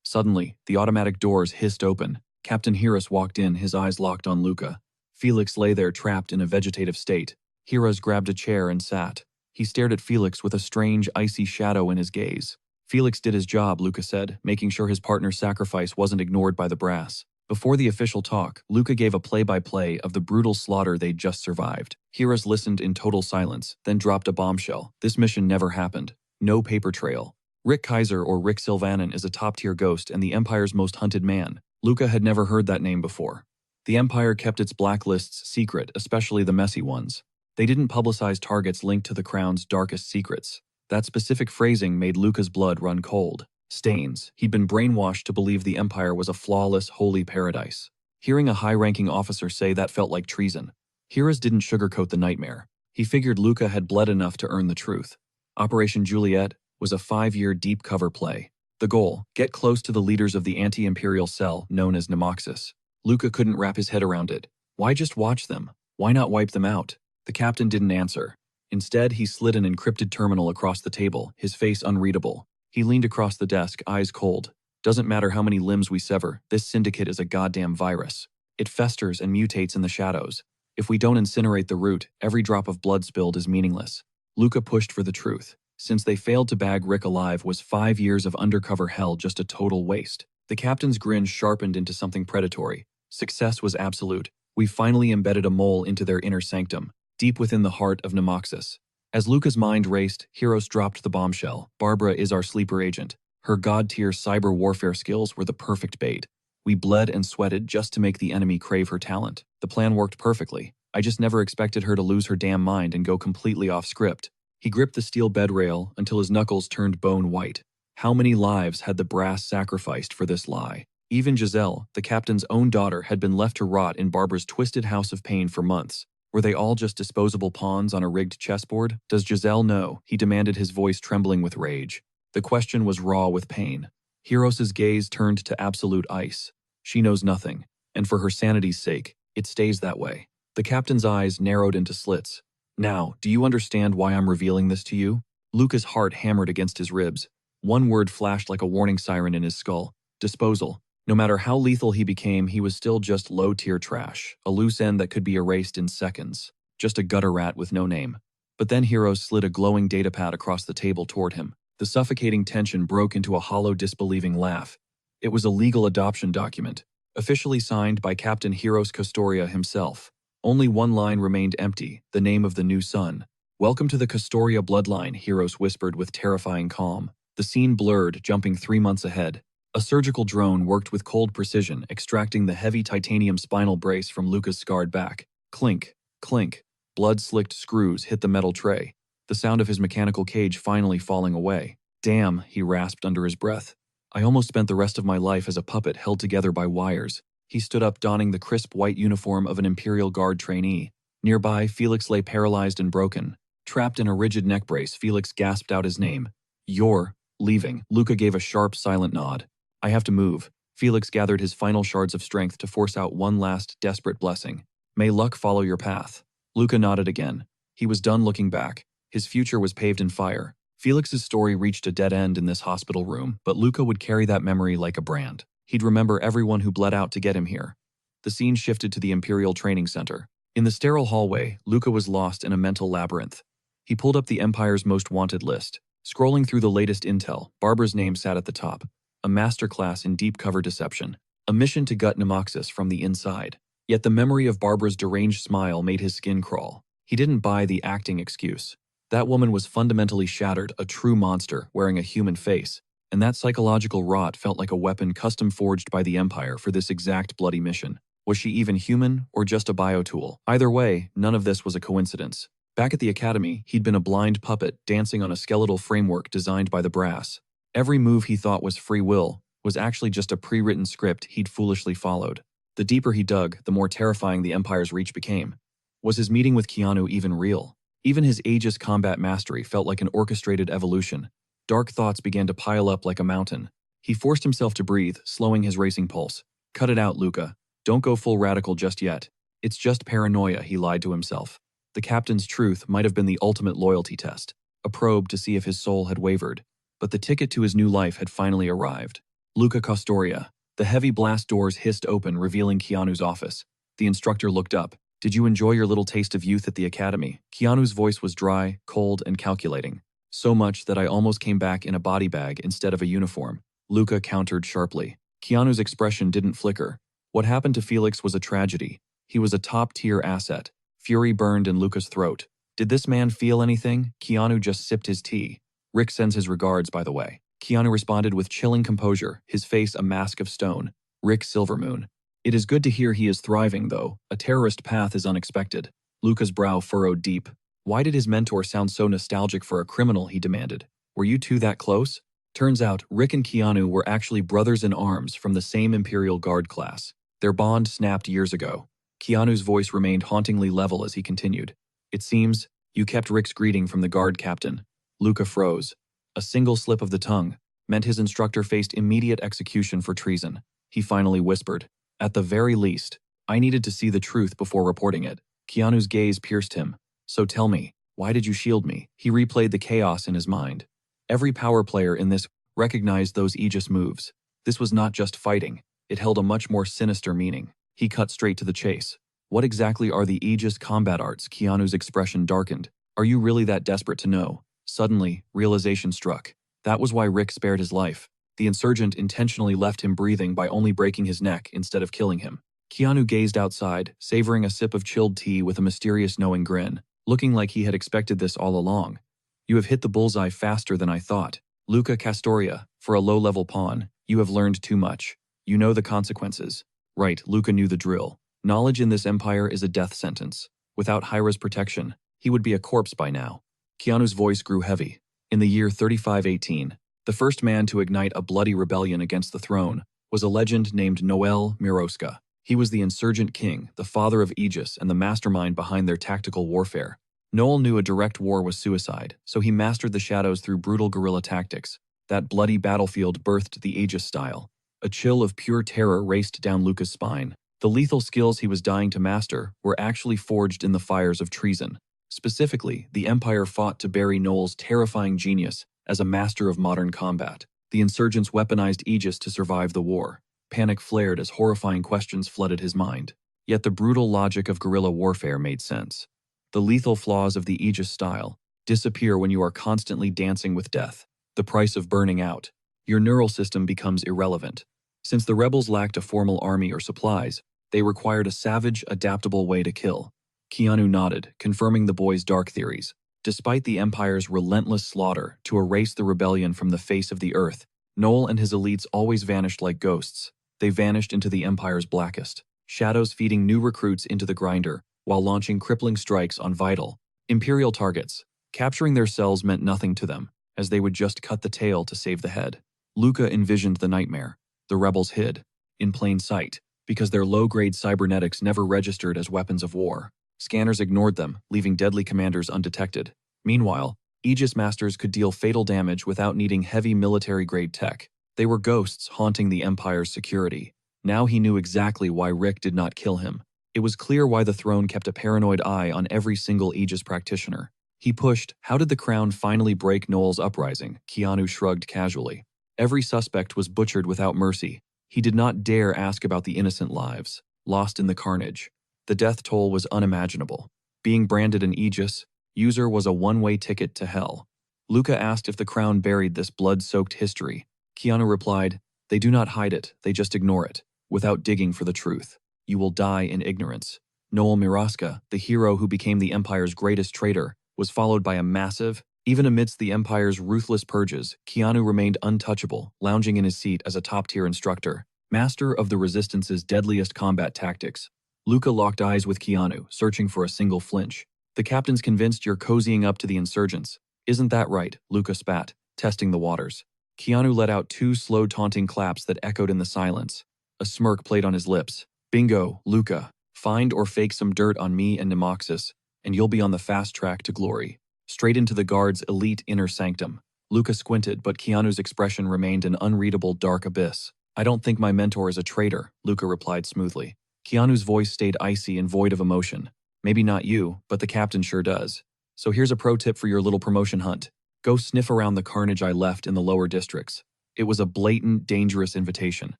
A: Suddenly, the automatic doors hissed open. Captain Hiras walked in, his eyes locked on Luca. Felix lay there trapped in a vegetative state. Hiras grabbed a chair and sat. He stared at Felix with a strange, icy shadow in his gaze. Felix did his job, Luca said, making sure his partner's sacrifice wasn't ignored by the brass. Before the official talk, Luca gave a play-by-play of the brutal slaughter they'd just survived. Hiras listened in total silence, then dropped a bombshell. This mission never happened. No paper trail. Rick Kaiser, or Rick Sylvanin, is a top-tier ghost and the Empire's most hunted man. Luca had never heard that name before. The Empire kept its blacklists secret, especially the messy ones. They didn't publicize targets linked to the Crown's darkest secrets. That specific phrasing made Luca's blood run cold. Stains. He'd been brainwashed to believe the Empire was a flawless, holy paradise. Hearing a high-ranking officer say that felt like treason. Hiras didn't sugarcoat the nightmare. He figured Luca had bled enough to earn the truth. Operation Juliet was a 5-year deep cover play. The goal, get close to the leaders of the anti-imperial cell known as Nemoxis. Luca couldn't wrap his head around it. Why just watch them? Why not wipe them out? The captain didn't answer. Instead, he slid an encrypted terminal across the table, his face unreadable. He leaned across the desk, eyes cold. Doesn't matter how many limbs we sever, this syndicate is a goddamn virus. It festers and mutates in the shadows. If we don't incinerate the root, every drop of blood spilled is meaningless. Luca pushed for the truth. Since they failed to bag Rick alive, was 5 years of undercover hell just a total waste? The captain's grin sharpened into something predatory. Success was absolute. We finally embedded a mole into their inner sanctum, deep within the heart of Nemoxis. As Luca's mind raced, Hiras dropped the bombshell. Barbara is our sleeper agent. Her god-tier cyber warfare skills were the perfect bait. We bled and sweated just to make the enemy crave her talent. The plan worked perfectly. I just never expected her to lose her damn mind and go completely off script. He gripped the steel bed rail until his knuckles turned bone white. How many lives had the brass sacrificed for this lie? Even Giselle, the captain's own daughter, had been left to rot in Barbara's twisted house of pain for months. Were they all just disposable pawns on a rigged chessboard? Does Giselle know? He demanded, his voice trembling with rage. The question was raw with pain. Hiros's gaze turned to absolute ice. She knows nothing, and for her sanity's sake, it stays that way. The captain's eyes narrowed into slits. Now, do you understand why I'm revealing this to you? Luca's heart hammered against his ribs. One word flashed like a warning siren in his skull. Disposal. No matter how lethal he became, he was still just low-tier trash, a loose end that could be erased in seconds. Just a gutter rat with no name. But then Hiros slid a glowing datapad across the table toward him. The suffocating tension broke into a hollow, disbelieving laugh. It was a legal adoption document, officially signed by Captain Hiros Custoria himself. Only one line remained empty, the name of the new son. Welcome to the Custoria bloodline, Hiros whispered with terrifying calm. The scene blurred, jumping 3 months ahead. A surgical drone worked with cold precision, extracting the heavy titanium spinal brace from Luca's scarred back. Clink, clink. Blood-slicked screws hit the metal tray, the sound of his mechanical cage finally falling away. Damn, he rasped under his breath. I almost spent the rest of my life as a puppet held together by wires. He stood up, donning the crisp white uniform of an Imperial Guard trainee. Nearby, Felix lay paralyzed and broken. Trapped in a rigid neck brace, Felix gasped out his name. You're leaving. Luca gave a sharp, silent nod. I have to move. Felix gathered his final shards of strength to force out one last, desperate blessing. May luck follow your path. Luca nodded again. He was done looking back. His future was paved in fire. Felix's story reached a dead end in this hospital room, but Luca would carry that memory like a brand. He'd remember everyone who bled out to get him here. The scene shifted to the Imperial Training Center. In the sterile hallway, Luca was lost in a mental labyrinth. He pulled up the Empire's most wanted list. Scrolling through the latest intel, Barbara's name sat at the top. A masterclass in deep cover deception. A mission to gut Nemoxis from the inside. Yet the memory of Barbara's deranged smile made his skin crawl. He didn't buy the acting excuse. That woman was fundamentally shattered, a true monster wearing a human face, and that psychological rot felt like a weapon custom forged by the Empire for this exact bloody mission. Was she even human or just a biotool? Either way, none of this was a coincidence. Back at the academy, he'd been a blind puppet dancing on a skeletal framework designed by the brass. Every move he thought was free will was actually just a pre-written script he'd foolishly followed. The deeper he dug, the more terrifying the Empire's reach became. Was his meeting with Keanu even real? Even his Aegis combat mastery felt like an orchestrated evolution. Dark thoughts began to pile up like a mountain. He forced himself to breathe, slowing his racing pulse. Cut it out, Luca. Don't go full radical just yet. It's just paranoia, he lied to himself. The captain's truth might have been the ultimate loyalty test, a probe to see if his soul had wavered. But the ticket to his new life had finally arrived. Luca Costoria. The heavy blast doors hissed open, revealing Keanu's office. The instructor looked up. Did you enjoy your little taste of youth at the academy? Keanu's voice was dry, cold, and calculating. So much that I almost came back in a body bag instead of a uniform. Luca countered sharply. Keanu's expression didn't flicker. What happened to Felix was a tragedy. He was a top-tier asset. Fury burned in Luca's throat. Did this man feel anything? Keanu just sipped his tea. Rick sends his regards, by the way. Keanu responded with chilling composure, his face a mask of stone. Rick Silvermoon. It is good to hear he is thriving, though. A terrorist path is unexpected. Luca's brow furrowed deep. Why did his mentor sound so nostalgic for a criminal, he demanded. Were you two that close? Turns out, Rick and Keanu were actually brothers in arms from the same Imperial Guard class. Their bond snapped years ago. Keanu's voice remained hauntingly level as he continued. It seems, you kept Rick's greeting from the guard captain. Luca froze. A single slip of the tongue meant his instructor faced immediate execution for treason. He finally whispered, at the very least, I needed to see the truth before reporting it. Keanu's gaze pierced him. So tell me, why did you shield me? He replayed the chaos in his mind. Every power player in this recognized those Aegis moves. This was not just fighting. It held a much more sinister meaning. He cut straight to the chase. What exactly are the Aegis combat arts? Keanu's expression darkened. Are you really that desperate to know? Suddenly, realization struck. That was why Rick spared his life. The insurgent intentionally left him breathing by only breaking his neck instead of killing him. Keanu gazed outside, savoring a sip of chilled tea with a mysterious knowing grin, looking like he had expected this all along. You have hit the bullseye faster than I thought. Luca Castoria, for a low-level pawn, you have learned too much. You know the consequences. Right, Luca knew the drill. Knowledge in this empire is a death sentence. Without Hyra's protection, he would be a corpse by now. Keanu's voice grew heavy. In the year 3518, the first man to ignite a bloody rebellion against the throne was a legend named Noel Miroska. He was the insurgent king, the father of Aegis, and the mastermind behind their tactical warfare. Noel knew a direct war was suicide, so he mastered the shadows through brutal guerrilla tactics. That bloody battlefield birthed the Aegis style. A chill of pure terror raced down Luca's spine. The lethal skills he was dying to master were actually forged in the fires of treason. Specifically, the Empire fought to bury Noel's terrifying genius as a master of modern combat. The insurgents weaponized Aegis to survive the war. Panic flared as horrifying questions flooded his mind. Yet the brutal logic of guerrilla warfare made sense. The lethal flaws of the Aegis style disappear when you are constantly dancing with death. The price of burning out. Your neural system becomes irrelevant. Since the rebels lacked a formal army or supplies, they required a savage, adaptable way to kill. Keanu nodded, confirming the boy's dark theories. Despite the Empire's relentless slaughter to erase the rebellion from the face of the earth, Noel and his elites always vanished like ghosts. They vanished into the Empire's blackest, shadows feeding new recruits into the grinder, while launching crippling strikes on vital, Imperial targets. Capturing their cells meant nothing to them, as they would just cut the tail to save the head. Luca envisioned the nightmare. The rebels hid, in plain sight, because their low-grade cybernetics never registered as weapons of war. Scanners ignored them, leaving deadly commanders undetected. Meanwhile, Aegis masters could deal fatal damage without needing heavy military-grade tech. They were ghosts haunting the Empire's security. Now he knew exactly why Rick did not kill him. It was clear why the throne kept a paranoid eye on every single Aegis practitioner. He pushed, how did the crown finally break Noel's uprising? Keanu shrugged casually. Every suspect was butchered without mercy. He did not dare ask about the innocent lives, lost in the carnage. The death toll was unimaginable. Being branded an Aegis, user was a one-way ticket to hell. Luca asked if the crown buried this blood-soaked history. Keanu replied, they do not hide it, they just ignore it, without digging for the truth. You will die in ignorance. Noel Miraska, the hero who became the Empire's greatest traitor, was followed by a massive. Even amidst the Empire's ruthless purges, Keanu remained untouchable, lounging in his seat as a top-tier instructor, master of the Resistance's deadliest combat tactics. Luca locked eyes with Keanu, searching for a single flinch. The captain's convinced you're cozying up to the insurgents. Isn't that right? Luca spat, testing the waters. Keanu let out 2 slow taunting claps that echoed in the silence. A smirk played on his lips. Bingo, Luca. Find or fake some dirt on me and Nemoxis, and you'll be on the fast track to glory. Straight into the guard's elite inner sanctum. Luca squinted, but Keanu's expression remained an unreadable dark abyss. I don't think my mentor is a traitor, Luca replied smoothly. Keanu's voice stayed icy and void of emotion. Maybe not you, but the captain sure does. So here's a pro tip for your little promotion hunt. Go sniff around the carnage I left in the lower districts. It was a blatant, dangerous invitation.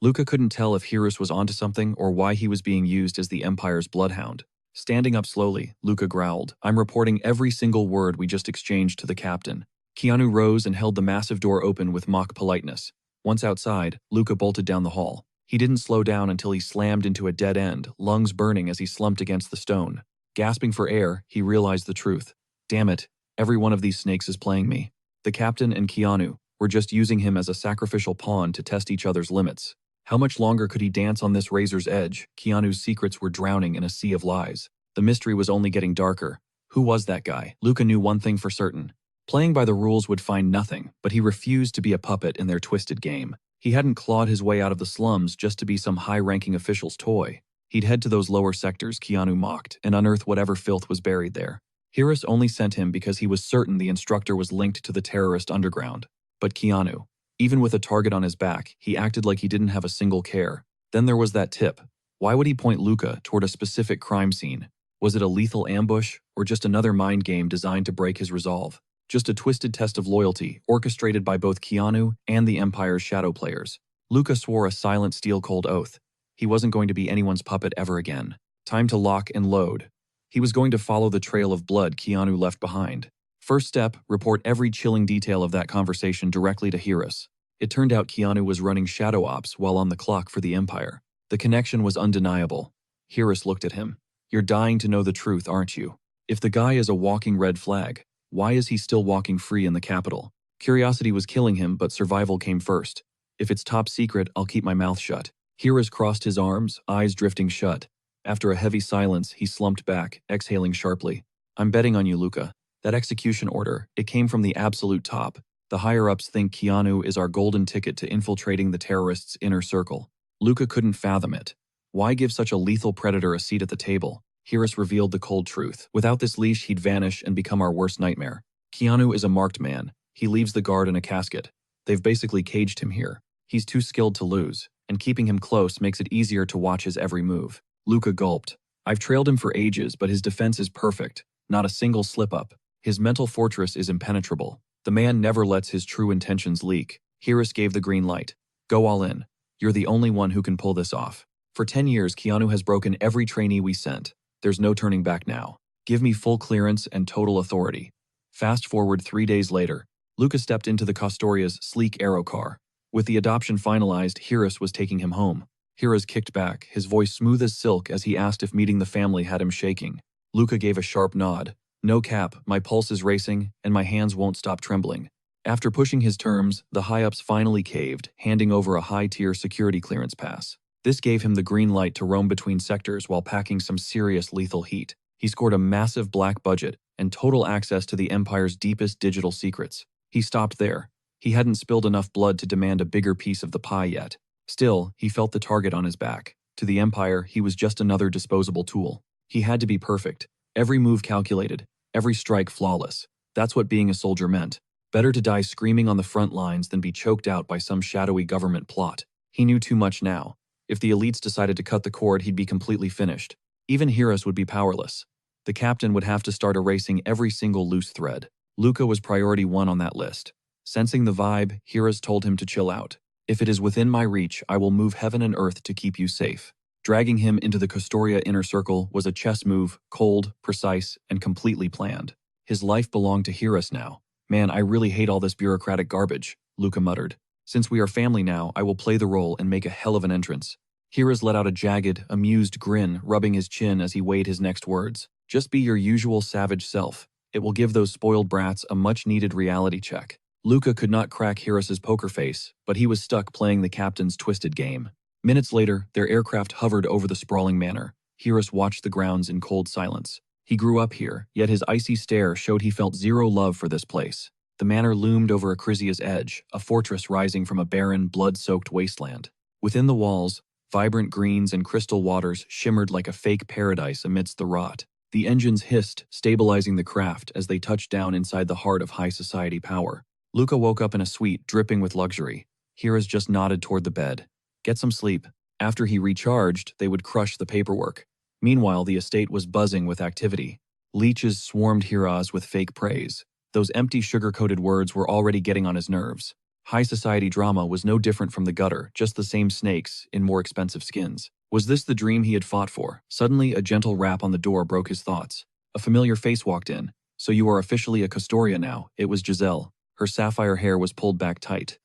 A: Luca couldn't tell if Hirus was onto something or why he was being used as the Empire's bloodhound. Standing up slowly, Luca growled, I'm reporting every single word we just exchanged to the captain. Keanu rose and held the massive door open with mock politeness. Once outside, Luca bolted down the hall. He didn't slow down until he slammed into a dead end, lungs burning as he slumped against the stone. Gasping for air, he realized the truth. Damn it, every one of these snakes is playing me. The captain and Keanu were just using him as a sacrificial pawn to test each other's limits. How much longer could he dance on this razor's edge? Keanu's secrets were drowning in a sea of lies. The mystery was only getting darker. Who was that guy? Luca knew one thing for certain. Playing by the rules would find nothing, but he refused to be a puppet in their twisted game. He hadn't clawed his way out of the slums just to be some high-ranking official's toy. He'd head to those lower sectors, Keanu mocked, and unearth whatever filth was buried there. Hirus only sent him because he was certain the instructor was linked to the terrorist underground. But Keanu, even with a target on his back, he acted like he didn't have a single care. Then there was that tip. Why would he point Luca toward a specific crime scene? Was it a lethal ambush, or just another mind game designed to break his resolve? Just a twisted test of loyalty, orchestrated by both Keanu and the Empire's shadow players. Luca swore a silent steel-cold oath. He wasn't going to be anyone's puppet ever again. Time to lock and load. He was going to follow the trail of blood Keanu left behind. First step, report every chilling detail of that conversation directly to Hirus. It turned out Keanu was running shadow ops while on the clock for the Empire. The connection was undeniable. Hirus looked at him. You're dying to know the truth, aren't you? If the guy is a walking red flag, why is he still walking free in the capital? Curiosity was killing him, but survival came first. If it's top secret, I'll keep my mouth shut. Hirus crossed his arms, eyes drifting shut. After a heavy silence, he slumped back, exhaling sharply. I'm betting on you, Luca. That execution order, it came from the absolute top. The higher-ups think Keanu is our golden ticket to infiltrating the terrorists' inner circle. Luca couldn't fathom it. Why give such a lethal predator a seat at the table? Hirus revealed the cold truth. Without this leash, he'd vanish and become our worst nightmare. Keanu is a marked man. He leaves the guard in a casket. They've basically caged him here. He's too skilled to lose, and keeping him close makes it easier to watch his every move. Luca gulped. I've trailed him for ages, but his defense is perfect. Not a single slip-up. His mental fortress is impenetrable. The man never lets his true intentions leak. Hirus gave the green light. Go all in. You're the only one who can pull this off. For 10 years, Keanu has broken every trainee we sent. There's no turning back now. Give me full clearance and total authority. Fast forward 3 days later, Luca stepped into the Costoria's sleek aero car. With the adoption finalized, Hirus was taking him home. Hirus kicked back, his voice smooth as silk as he asked if meeting the family had him shaking. Luca gave a sharp nod. No cap, my pulse is racing, and my hands won't stop trembling. After pushing his terms, the high-ups finally caved, handing over a high-tier security clearance pass. This gave him the green light to roam between sectors while packing some serious lethal heat. He scored a massive black budget and total access to the Empire's deepest digital secrets. He stopped there. He hadn't spilled enough blood to demand a bigger piece of the pie yet. Still, he felt the target on his back. To the Empire, he was just another disposable tool. He had to be perfect. Every move calculated. Every strike flawless. That's what being a soldier meant. Better to die screaming on the front lines than be choked out by some shadowy government plot. He knew too much now. If the elites decided to cut the cord, he'd be completely finished. Even Hirus would be powerless. The captain would have to start erasing every single loose thread. Luca was priority 1 on that list. Sensing the vibe, Hirus told him to chill out. If it is within my reach, I will move heaven and earth to keep you safe. Dragging him into the Costoria inner circle was a chess move, cold, precise, and completely planned. His life belonged to Hirus now. Man, I really hate all this bureaucratic garbage, Luca muttered. Since we are family now, I will play the role and make a hell of an entrance. Hiras let out a jagged, amused grin, rubbing his chin as he weighed his next words. Just be your usual savage self. It will give those spoiled brats a much-needed reality check. Luca could not crack Hiras's poker face, but he was stuck playing the captain's twisted game. Minutes later, their aircraft hovered over the sprawling manor. Hiras watched the grounds in cold silence. He grew up here, yet his icy stare showed he felt zero love for this place. The manor loomed over Acrisia's edge, a fortress rising from a barren, blood-soaked wasteland. Within the walls, vibrant greens and crystal waters shimmered like a fake paradise amidst the rot. The engines hissed, stabilizing the craft as they touched down inside the heart of high society power. Luca woke up in a suite dripping with luxury. Hiras just nodded toward the bed. Get some sleep. After he recharged, they would crush the paperwork. Meanwhile, the estate was buzzing with activity. Leeches swarmed Hiras with fake praise. Those empty sugar-coated words were already getting on his nerves. High society drama was no different from the gutter, just the same snakes in more expensive skins. Was this the dream he had fought for? Suddenly, a gentle rap on the door broke his thoughts. A familiar face walked in. So you are officially a Custoria now. It was Giselle. Her sapphire hair was pulled back tight.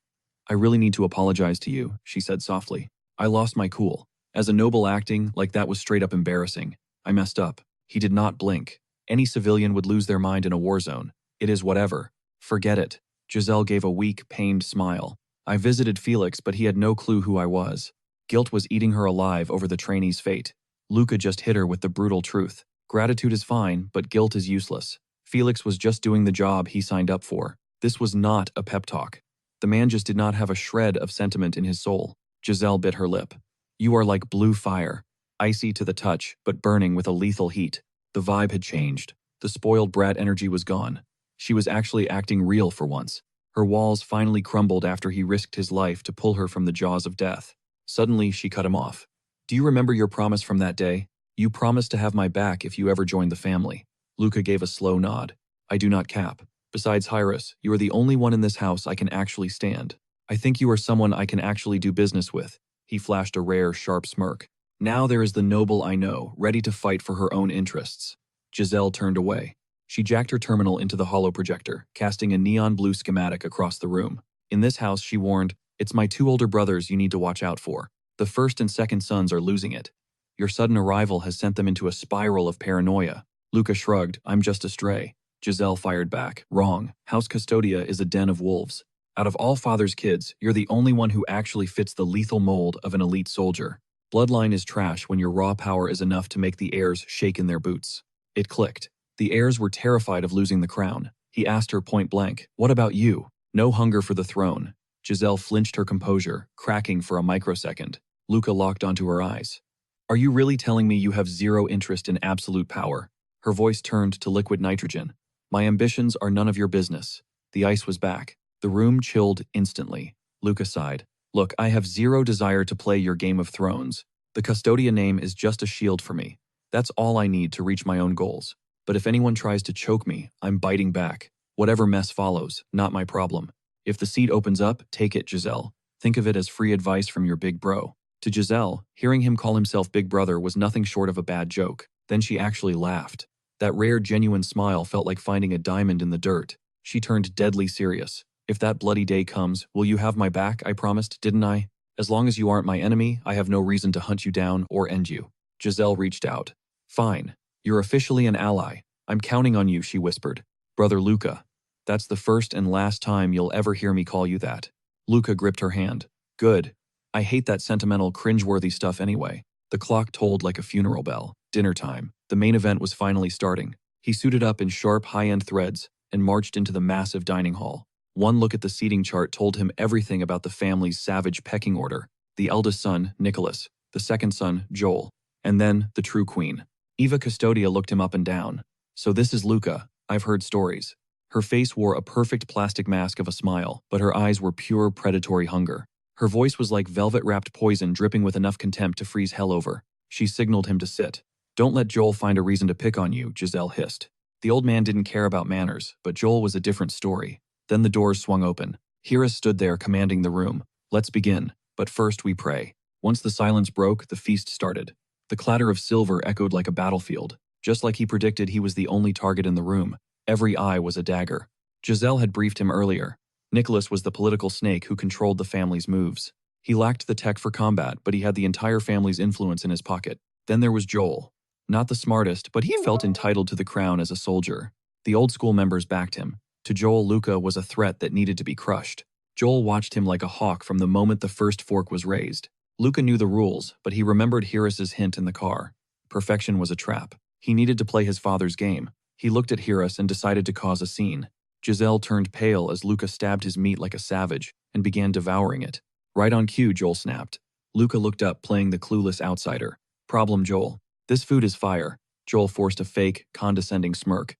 A: I really need to apologize to you, she said softly. I lost my cool. As a noble acting like that was straight up embarrassing. I messed up. He did not blink. Any civilian would lose their mind in a war zone. It is whatever. Forget it. Giselle gave a weak, pained smile. I visited Felix, but he had no clue who I was. Guilt was eating her alive over the trainee's fate. Luca just hit her with the brutal truth. Gratitude is fine, but guilt is useless. Felix was just doing the job he signed up for. This was not a pep talk. The man just did not have a shred of sentiment in his soul. Giselle bit her lip. You are like blue fire. Icy to the touch, but burning with a lethal heat. The vibe had changed. The spoiled brat energy was gone. She was actually acting real for once. Her walls finally crumbled after he risked his life to pull her from the jaws of death. Suddenly, she cut him off. Do you remember your promise from that day? You promised to have my back if you ever joined the family. Luca gave a slow nod. I do not cap. Besides Hiras, you are the only one in this house I can actually stand. I think you are someone I can actually do business with. He flashed a rare, sharp smirk. Now there is the noble I know, ready to fight for her own interests. Giselle turned away. She jacked her terminal into the holo projector, casting a neon blue schematic across the room. In this house, she warned, it's my two older brothers you need to watch out for. The first and second sons are losing it. Your sudden arrival has sent them into a spiral of paranoia. Luca shrugged, I'm just a stray. Giselle fired back, wrong. House Custodia is a den of wolves. Out of all father's kids, you're the only one who actually fits the lethal mold of an elite soldier. Bloodline is trash when your raw power is enough to make the heirs shake in their boots. It clicked. The heirs were terrified of losing the crown. He asked her point blank, what about you? No hunger for the throne. Giselle flinched her composure, cracking for a microsecond. Luca locked onto her eyes. Are you really telling me you have zero interest in absolute power? Her voice turned to liquid nitrogen. My ambitions are none of your business. The ice was back. The room chilled instantly. Luca sighed. Look, I have zero desire to play your Game of Thrones. The Custodia name is just a shield for me. That's all I need to reach my own goals. But if anyone tries to choke me, I'm biting back. Whatever mess follows, not my problem. If the seat opens up, take it, Giselle. Think of it as free advice from your big bro. To Giselle, hearing him call himself Big Brother was nothing short of a bad joke. Then she actually laughed. That rare, genuine smile felt like finding a diamond in the dirt. She turned deadly serious. If that bloody day comes, will you have my back? I promised, didn't I? As long as you aren't my enemy, I have no reason to hunt you down or end you. Giselle reached out. Fine. You're officially an ally. I'm counting on you, she whispered. Brother Luca. That's the first and last time you'll ever hear me call you that. Luca gripped her hand. Good. I hate that sentimental, cringeworthy stuff anyway. The clock tolled like a funeral bell. Dinner time. The main event was finally starting. He suited up in sharp, high-end threads and marched into the massive dining hall. One look at the seating chart told him everything about the family's savage pecking order. The eldest son, Nicholas. The second son, Joel. And then, the true queen. Eva Custodia looked him up and down. So this is Luca. I've heard stories. Her face wore a perfect plastic mask of a smile, but her eyes were pure predatory hunger. Her voice was like velvet-wrapped poison dripping with enough contempt to freeze hell over. She signaled him to sit. Don't let Joel find a reason to pick on you, Giselle hissed. The old man didn't care about manners, but Joel was a different story. Then the doors swung open. Hira stood there commanding the room. Let's begin, but first we pray. Once the silence broke, the feast started. The clatter of silver echoed like a battlefield. Just like he predicted, he was the only target in the room. Every eye was a dagger. Giselle had briefed him earlier. Nicholas was the political snake who controlled the family's moves. He lacked the tech for combat, but he had the entire family's influence in his pocket. Then there was Joel. Not the smartest, but he felt entitled to the crown as a soldier. The old school members backed him. To Joel, Luca was a threat that needed to be crushed. Joel watched him like a hawk from the moment the first fork was raised. Luca knew the rules, but he remembered Hiras' hint in the car. Perfection was a trap. He needed to play his father's game. He looked at Hiras and decided to cause a scene. Giselle turned pale as Luca stabbed his meat like a savage and began devouring it. Right on cue, Joel snapped. Luca looked up, playing the clueless outsider. Problem, Joel. This food is fire. Joel forced a fake, condescending smirk.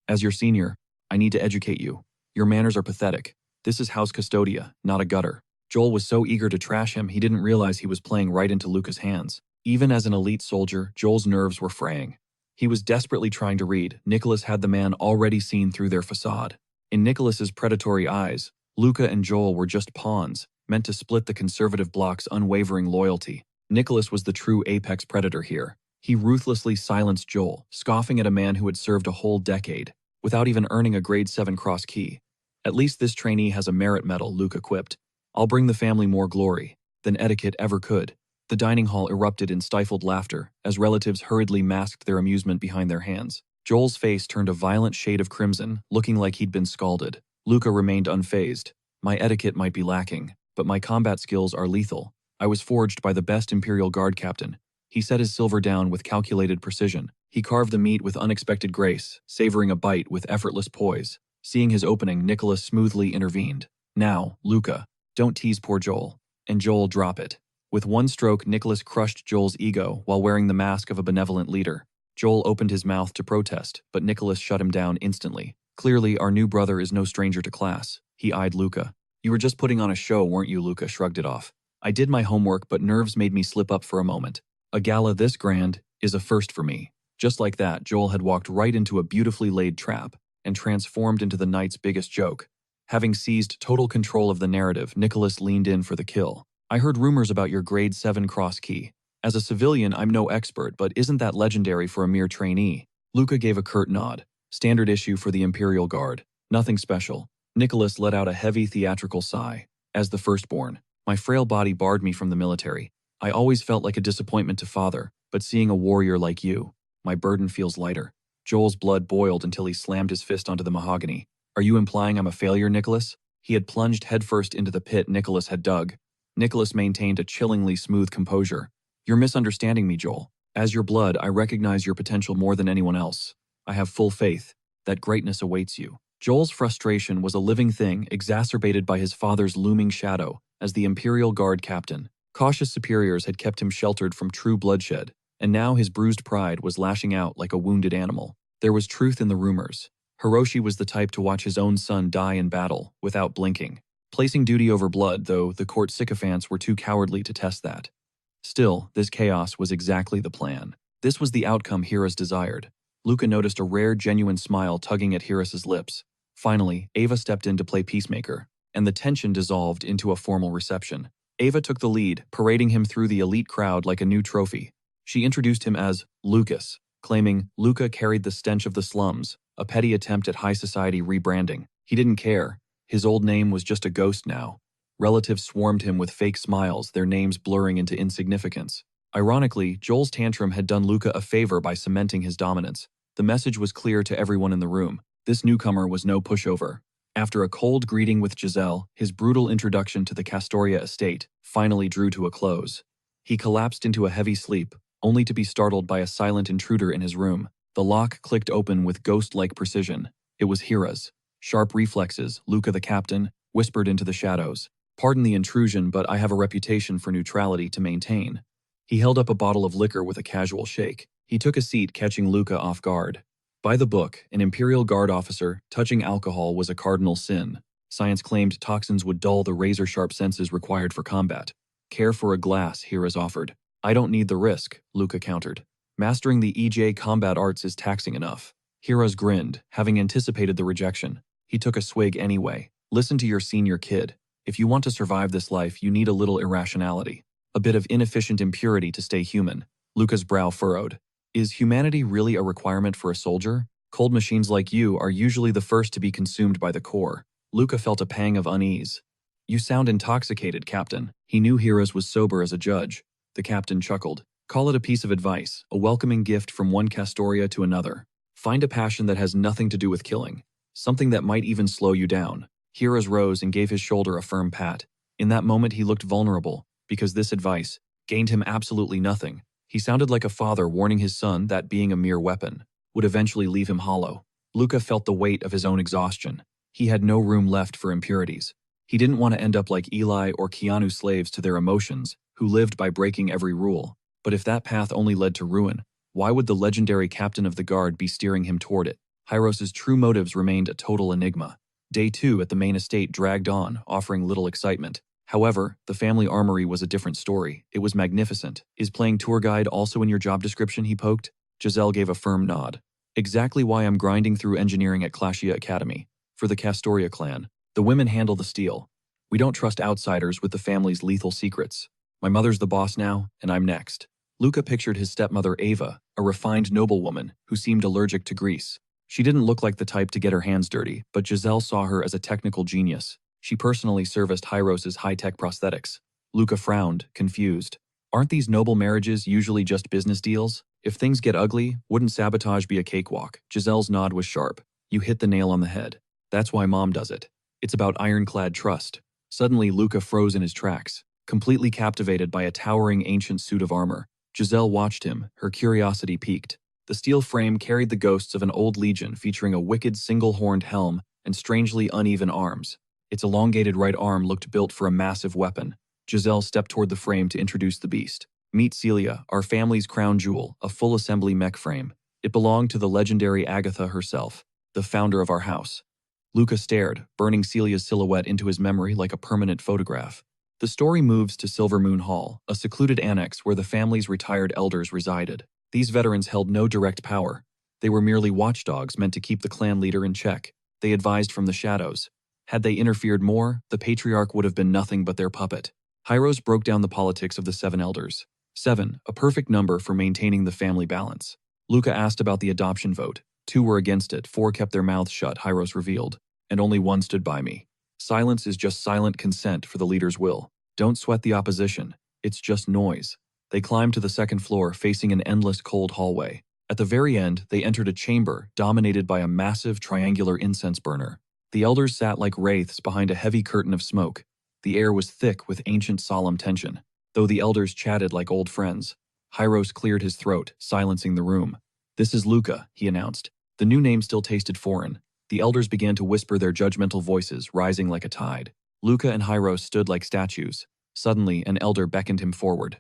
A: As your senior, I need to educate you. Your manners are pathetic. This is house custodia, not a gutter. Joel was so eager to trash him, he didn't realize he was playing right into Luca's hands. Even as an elite soldier, Joel's nerves were fraying. He was desperately trying to read. Nicholas had the man already seen through their facade. In Nicholas's predatory eyes, Luca and Joel were just pawns, meant to split the conservative bloc's unwavering loyalty. Nicholas was the true apex predator here. He ruthlessly silenced Joel, scoffing at a man who had served a whole decade, without even earning a grade 7 cross key. At least this trainee has a merit medal, Luca quipped. I'll bring the family more glory than etiquette ever could. The dining hall erupted in stifled laughter as relatives hurriedly masked their amusement behind their hands. Joel's face turned a violent shade of crimson, looking like he'd been scalded. Luca remained unfazed. My etiquette might be lacking, but my combat skills are lethal. I was forged by the best Imperial Guard captain. He set his silver down with calculated precision. He carved the meat with unexpected grace, savoring a bite with effortless poise. Seeing his opening, Nicholas smoothly intervened. Now, Luca, don't tease poor Joel. And Joel, drop it. With one stroke, Nicholas crushed Joel's ego while wearing the mask of a benevolent leader. Joel opened his mouth to protest, but Nicholas shut him down instantly. Clearly, our new brother is no stranger to class. He eyed Luca. You were just putting on a show, weren't you? Luca shrugged it off. I did my homework, but nerves made me slip up for a moment. A gala this grand is a first for me. Just like that, Joel had walked right into a beautifully laid trap and transformed into the night's biggest joke. Having seized total control of the narrative, Nicholas leaned in for the kill. I heard rumors about your grade 7 cross key. As a civilian, I'm no expert, but isn't that legendary for a mere trainee? Luca gave a curt nod. Standard issue for the Imperial Guard. Nothing special. Nicholas let out a heavy theatrical sigh. As the firstborn, my frail body barred me from the military. I always felt like a disappointment to father, but seeing a warrior like you, my burden feels lighter. Joel's blood boiled until he slammed his fist onto the mahogany. Are you implying I'm a failure, Nicholas? He had plunged headfirst into the pit Nicholas had dug. Nicholas maintained a chillingly smooth composure. You're misunderstanding me, Joel. As your blood, I recognize your potential more than anyone else. I have full faith that greatness awaits you. Joel's frustration was a living thing, exacerbated by his father's looming shadow as the Imperial Guard captain. Cautious superiors had kept him sheltered from true bloodshed, and now his bruised pride was lashing out like a wounded animal. There was truth in the rumors. Hiroshi was the type to watch his own son die in battle without blinking, placing duty over blood, though the court sycophants were too cowardly to test that. Still, this chaos was exactly the plan. This was the outcome Hiras desired. Luca noticed a rare, genuine smile tugging at Hiras's lips. Finally, Ava stepped in to play peacemaker, and the tension dissolved into a formal reception. Ava took the lead, parading him through the elite crowd like a new trophy. She introduced him as Lucas, claiming Luca carried the stench of the slums, a petty attempt at high society rebranding. He didn't care. His old name was just a ghost now. Relatives swarmed him with fake smiles, their names blurring into insignificance. Ironically, Joel's tantrum had done Luca a favor by cementing his dominance. The message was clear to everyone in the room. This newcomer was no pushover. After a cold greeting with Giselle, his brutal introduction to the Castoria estate finally drew to a close. He collapsed into a heavy sleep, only to be startled by a silent intruder in his room. The lock clicked open with ghost-like precision. It was Hiras. Sharp reflexes, Luca the captain, whispered into the shadows. Pardon the intrusion, but I have a reputation for neutrality to maintain. He held up a bottle of liquor with a casual shake. He took a seat, catching Luca off guard. By the book, an Imperial Guard officer, touching alcohol was a cardinal sin. Science claimed toxins would dull the razor-sharp senses required for combat. Care for a glass, Hiras offered. I don't need the risk, Luca countered. Mastering the EJ combat arts is taxing enough. Hiras grinned, having anticipated the rejection. He took a swig anyway. Listen to your senior kid. If you want to survive this life, you need a little irrationality. A bit of inefficient impurity to stay human. Luca's brow furrowed. Is humanity really a requirement for a soldier? Cold machines like you are usually the first to be consumed by the core. Luca felt a pang of unease. You sound intoxicated, Captain. He knew Heroes was sober as a judge. The captain chuckled. Call it a piece of advice, a welcoming gift from one Castoria to another. Find a passion that has nothing to do with killing. Something that might even slow you down. Heroes rose and gave his shoulder a firm pat. In that moment he looked vulnerable, because this advice gained him absolutely nothing. He sounded like a father warning his son that being a mere weapon would eventually leave him hollow. Luca felt the weight of his own exhaustion. He had no room left for impurities. He didn't want to end up like Eli or Keanu, slaves to their emotions, who lived by breaking every rule. But if that path only led to ruin, why would the legendary captain of the guard be steering him toward it? Hyros' true motives remained a total enigma. Day 2 at the main estate dragged on, offering little excitement. However, the family armory was a different story. It was magnificent. Is playing tour guide also in your job description? He poked. Giselle gave a firm nod. Exactly why I'm grinding through engineering at Clashia Academy. For the Castoria clan. The women handle the steel. We don't trust outsiders with the family's lethal secrets. My mother's the boss now, and I'm next. Luca pictured his stepmother Ava, a refined noblewoman who seemed allergic to grease. She didn't look like the type to get her hands dirty, but Giselle saw her as a technical genius. She personally serviced Hyros' high-tech prosthetics. Luca frowned, confused. Aren't these noble marriages usually just business deals? If things get ugly, wouldn't sabotage be a cakewalk? Giselle's nod was sharp. You hit the nail on the head. That's why Mom does it. It's about ironclad trust. Suddenly, Luca froze in his tracks, completely captivated by a towering ancient suit of armor. Giselle watched him, her curiosity piqued. The steel frame carried the ghosts of an old legion featuring a wicked single-horned helm and strangely uneven arms. Its elongated right arm looked built for a massive weapon. Giselle stepped toward the frame to introduce the beast. Meet Celia, our family's crown jewel, a full assembly mech frame. It belonged to the legendary Agatha herself, the founder of our house. Luca stared, burning Celia's silhouette into his memory like a permanent photograph. The story moves to Silver Moon Hall, a secluded annex where the family's retired elders resided. These veterans held no direct power. They were merely watchdogs meant to keep the clan leader in check. They advised from the shadows. Had they interfered more, the patriarch would have been nothing but their puppet. Hyros broke down the politics of the 7 elders. 7, a perfect number for maintaining the family balance. Luca asked about the adoption vote. 2 were against it, 4 kept their mouths shut, Hyros revealed. And only 1 stood by me. Silence is just silent consent for the leader's will. Don't sweat the opposition. It's just noise. They climbed to the 2nd floor, facing an endless cold hallway. At the very end, they entered a chamber dominated by a massive triangular incense burner. The elders sat like wraiths behind a heavy curtain of smoke. The air was thick with ancient solemn tension. Though the elders chatted like old friends, Hyros cleared his throat, silencing the room. This is Luca, he announced. The new name still tasted foreign. The elders began to whisper their judgmental voices, rising like a tide. Luca and Hyros stood like statues. Suddenly, an elder beckoned him forward.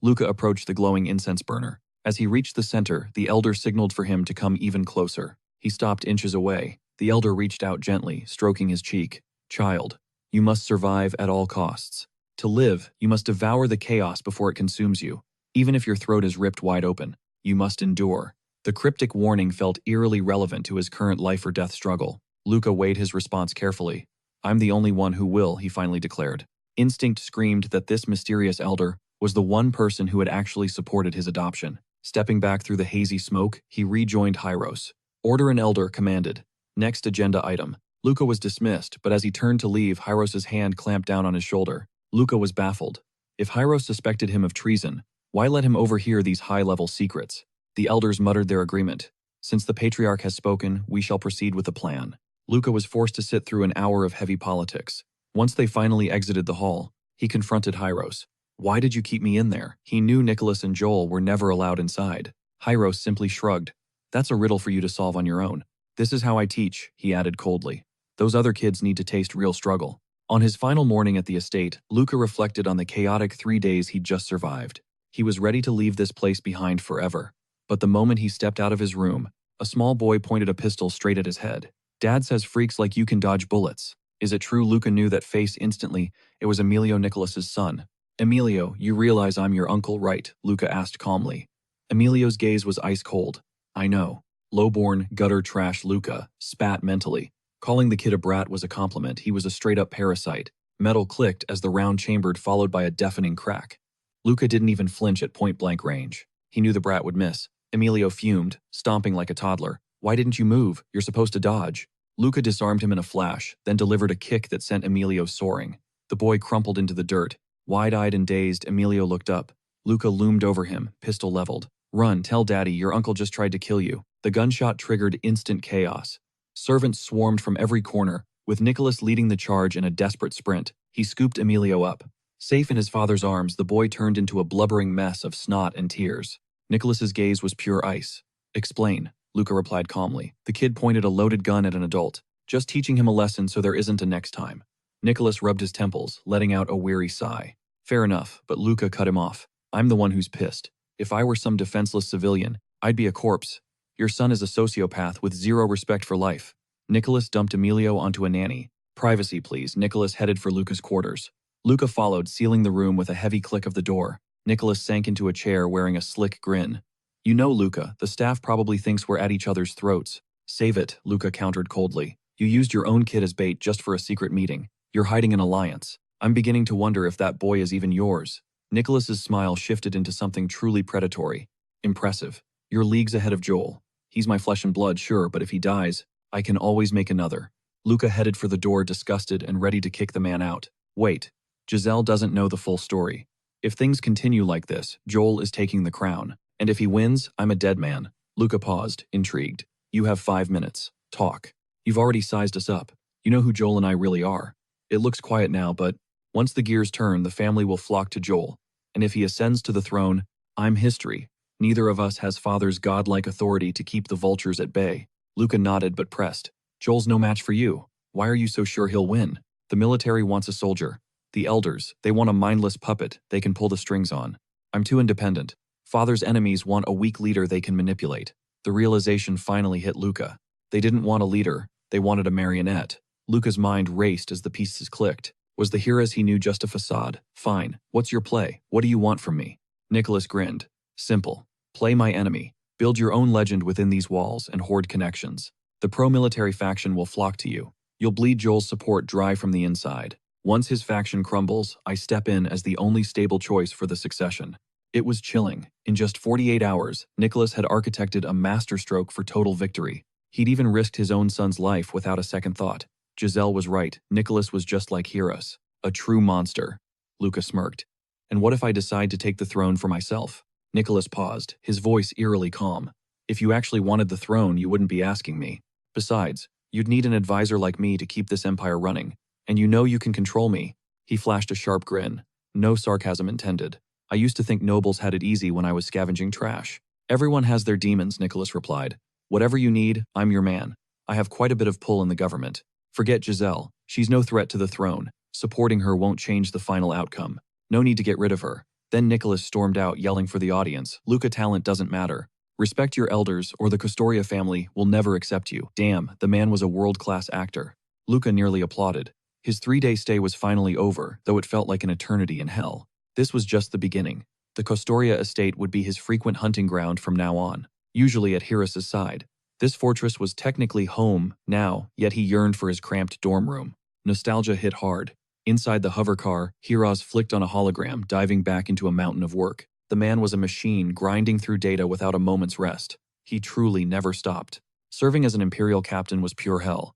A: Luca approached the glowing incense burner. As he reached the center, the elder signaled for him to come even closer. He stopped inches away. The elder reached out gently, stroking his cheek. Child, you must survive at all costs. To live, you must devour the chaos before it consumes you. Even if your throat is ripped wide open, you must endure. The cryptic warning felt eerily relevant to his current life-or-death struggle. Luca weighed his response carefully. I'm the only one who will, he finally declared. Instinct screamed that this mysterious elder was the one person who had actually supported his adoption. Stepping back through the hazy smoke, he rejoined Hyros. Order an elder commanded. Next agenda item. Luca was dismissed, but as he turned to leave, Hyros' hand clamped down on his shoulder. Luca was baffled. If Hyros suspected him of treason, why let him overhear these high-level secrets? The elders muttered their agreement. Since the patriarch has spoken, we shall proceed with the plan. Luca was forced to sit through an hour of heavy politics. Once they finally exited the hall, he confronted Hyros. Why did you keep me in there? He knew Nicholas and Joel were never allowed inside. Hyros simply shrugged. That's a riddle for you to solve on your own. This is how I teach, he added coldly. Those other kids need to taste real struggle. On his final morning at the estate, Luca reflected on the chaotic 3 days he'd just survived. He was ready to leave this place behind forever. But the moment he stepped out of his room, a small boy pointed a pistol straight at his head. Dad says freaks like you can dodge bullets. Is it true? Luca knew that face instantly. It was Emilio Nicholas's son. Emilio, you realize I'm your uncle, right? Luca asked calmly. Emilio's gaze was ice cold. I know. Lowborn, gutter trash Luca spat mentally. Calling the kid a brat was a compliment. He was a straight-up parasite. Metal clicked as the round chambered, followed by a deafening crack. Luca didn't even flinch at point-blank range. He knew the brat would miss. Emilio fumed, stomping like a toddler. Why didn't you move? You're supposed to dodge. Luca disarmed him in a flash, then delivered a kick that sent Emilio soaring. The boy crumpled into the dirt. Wide-eyed and dazed, Emilio looked up. Luca loomed over him, pistol leveled. "Run, tell Daddy your uncle just tried to kill you." The gunshot triggered instant chaos. Servants swarmed from every corner, with Nicholas leading the charge in a desperate sprint. He scooped Emilio up. Safe in his father's arms, the boy turned into a blubbering mess of snot and tears. Nicholas's gaze was pure ice. "Explain," Luca replied calmly. The kid pointed a loaded gun at an adult. "Just teaching him a lesson so there isn't a next time." Nicholas rubbed his temples, letting out a weary sigh. "Fair enough," but Luca cut him off. "I'm the one who's pissed. If I were some defenseless civilian, I'd be a corpse. Your son is a sociopath with zero respect for life." Nicholas dumped Emilio onto a nanny. "Privacy, please." Nicholas headed for Luca's quarters. Luca followed, sealing the room with a heavy click of the door. Nicholas sank into a chair wearing a slick grin. "You know, Luca, the staff probably thinks we're at each other's throats." "Save it," Luca countered coldly. "You used your own kid as bait just for a secret meeting. You're hiding an alliance. I'm beginning to wonder if that boy is even yours." Nicholas's smile shifted into something truly predatory. "Impressive. You're leagues ahead of Joel. He's my flesh and blood, sure, but if he dies, I can always make another." Luca headed for the door, disgusted and ready to kick the man out. "Wait. Giselle doesn't know the full story. If things continue like this, Joel is taking the crown. And if he wins, I'm a dead man." Luca paused, intrigued. "You have 5 minutes. Talk. You've already sized us up. You know who Joel and I really are. It looks quiet now, but once the gears turn, the family will flock to Joel. And if he ascends to the throne, I'm history. Neither of us has father's godlike authority to keep the vultures at bay." Luca nodded but pressed. "Joel's no match for you. Why are you so sure he'll win? The military wants a soldier. The elders, they want a mindless puppet they can pull the strings on. I'm too independent. Father's enemies want a weak leader they can manipulate." The realization finally hit Luca. They didn't want a leader, they wanted a marionette. Luca's mind raced as the pieces clicked. Was the Heroes he knew just a facade? "Fine. What's your play? What do you want from me?" Nicholas grinned. "Simple. Play my enemy. Build your own legend within these walls and hoard connections. The pro-military faction will flock to you. You'll bleed Joel's support dry from the inside. Once his faction crumbles, I step in as the only stable choice for the succession." It was chilling. In just 48 hours, Nicholas had architected a masterstroke for total victory. He'd even risked his own son's life without a second thought. Giselle was right. Nicholas was just like Heroes. A true monster. Luca smirked. "And what if I decide to take the throne for myself?" Nicholas paused, his voice eerily calm. "If you actually wanted the throne, you wouldn't be asking me. Besides, you'd need an advisor like me to keep this empire running. And you know you can control me." He flashed a sharp grin. No sarcasm intended. "I used to think nobles had it easy when I was scavenging trash." "Everyone has their demons," Nicholas replied. "Whatever you need, I'm your man. I have quite a bit of pull in the government. Forget Giselle. She's no threat to the throne. Supporting her won't change the final outcome. No need to get rid of her." Then Nicholas stormed out, yelling for the audience, "Luca, talent doesn't matter. Respect your elders, or the Custoria family will never accept you." Damn, the man was a world-class actor. Luca nearly applauded. His 3-day stay was finally over, though it felt like an eternity in hell. This was just the beginning. The Custoria estate would be his frequent hunting ground from now on, usually at Heroes' side. This fortress was technically home now, yet he yearned for his cramped dorm room. Nostalgia hit hard. Inside the hover car, Heroes flicked on a hologram, diving back into a mountain of work. The man was a machine, grinding through data without a moment's rest. He truly never stopped. Serving as an Imperial captain was pure hell.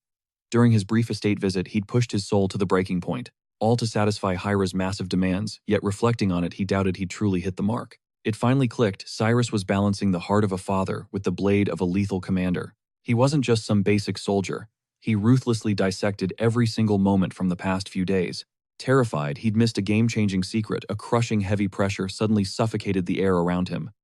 A: During his brief estate visit, he'd pushed his soul to the breaking point, all to satisfy Hyra's massive demands, yet reflecting on it, he doubted he'd truly hit the mark. It finally clicked. Cyrus was balancing the heart of a father with the blade of a lethal commander. He wasn't just some basic soldier. He ruthlessly dissected every single moment from the past few days. Terrified, he'd missed a game-changing secret. A crushing heavy pressure suddenly suffocated the air around him.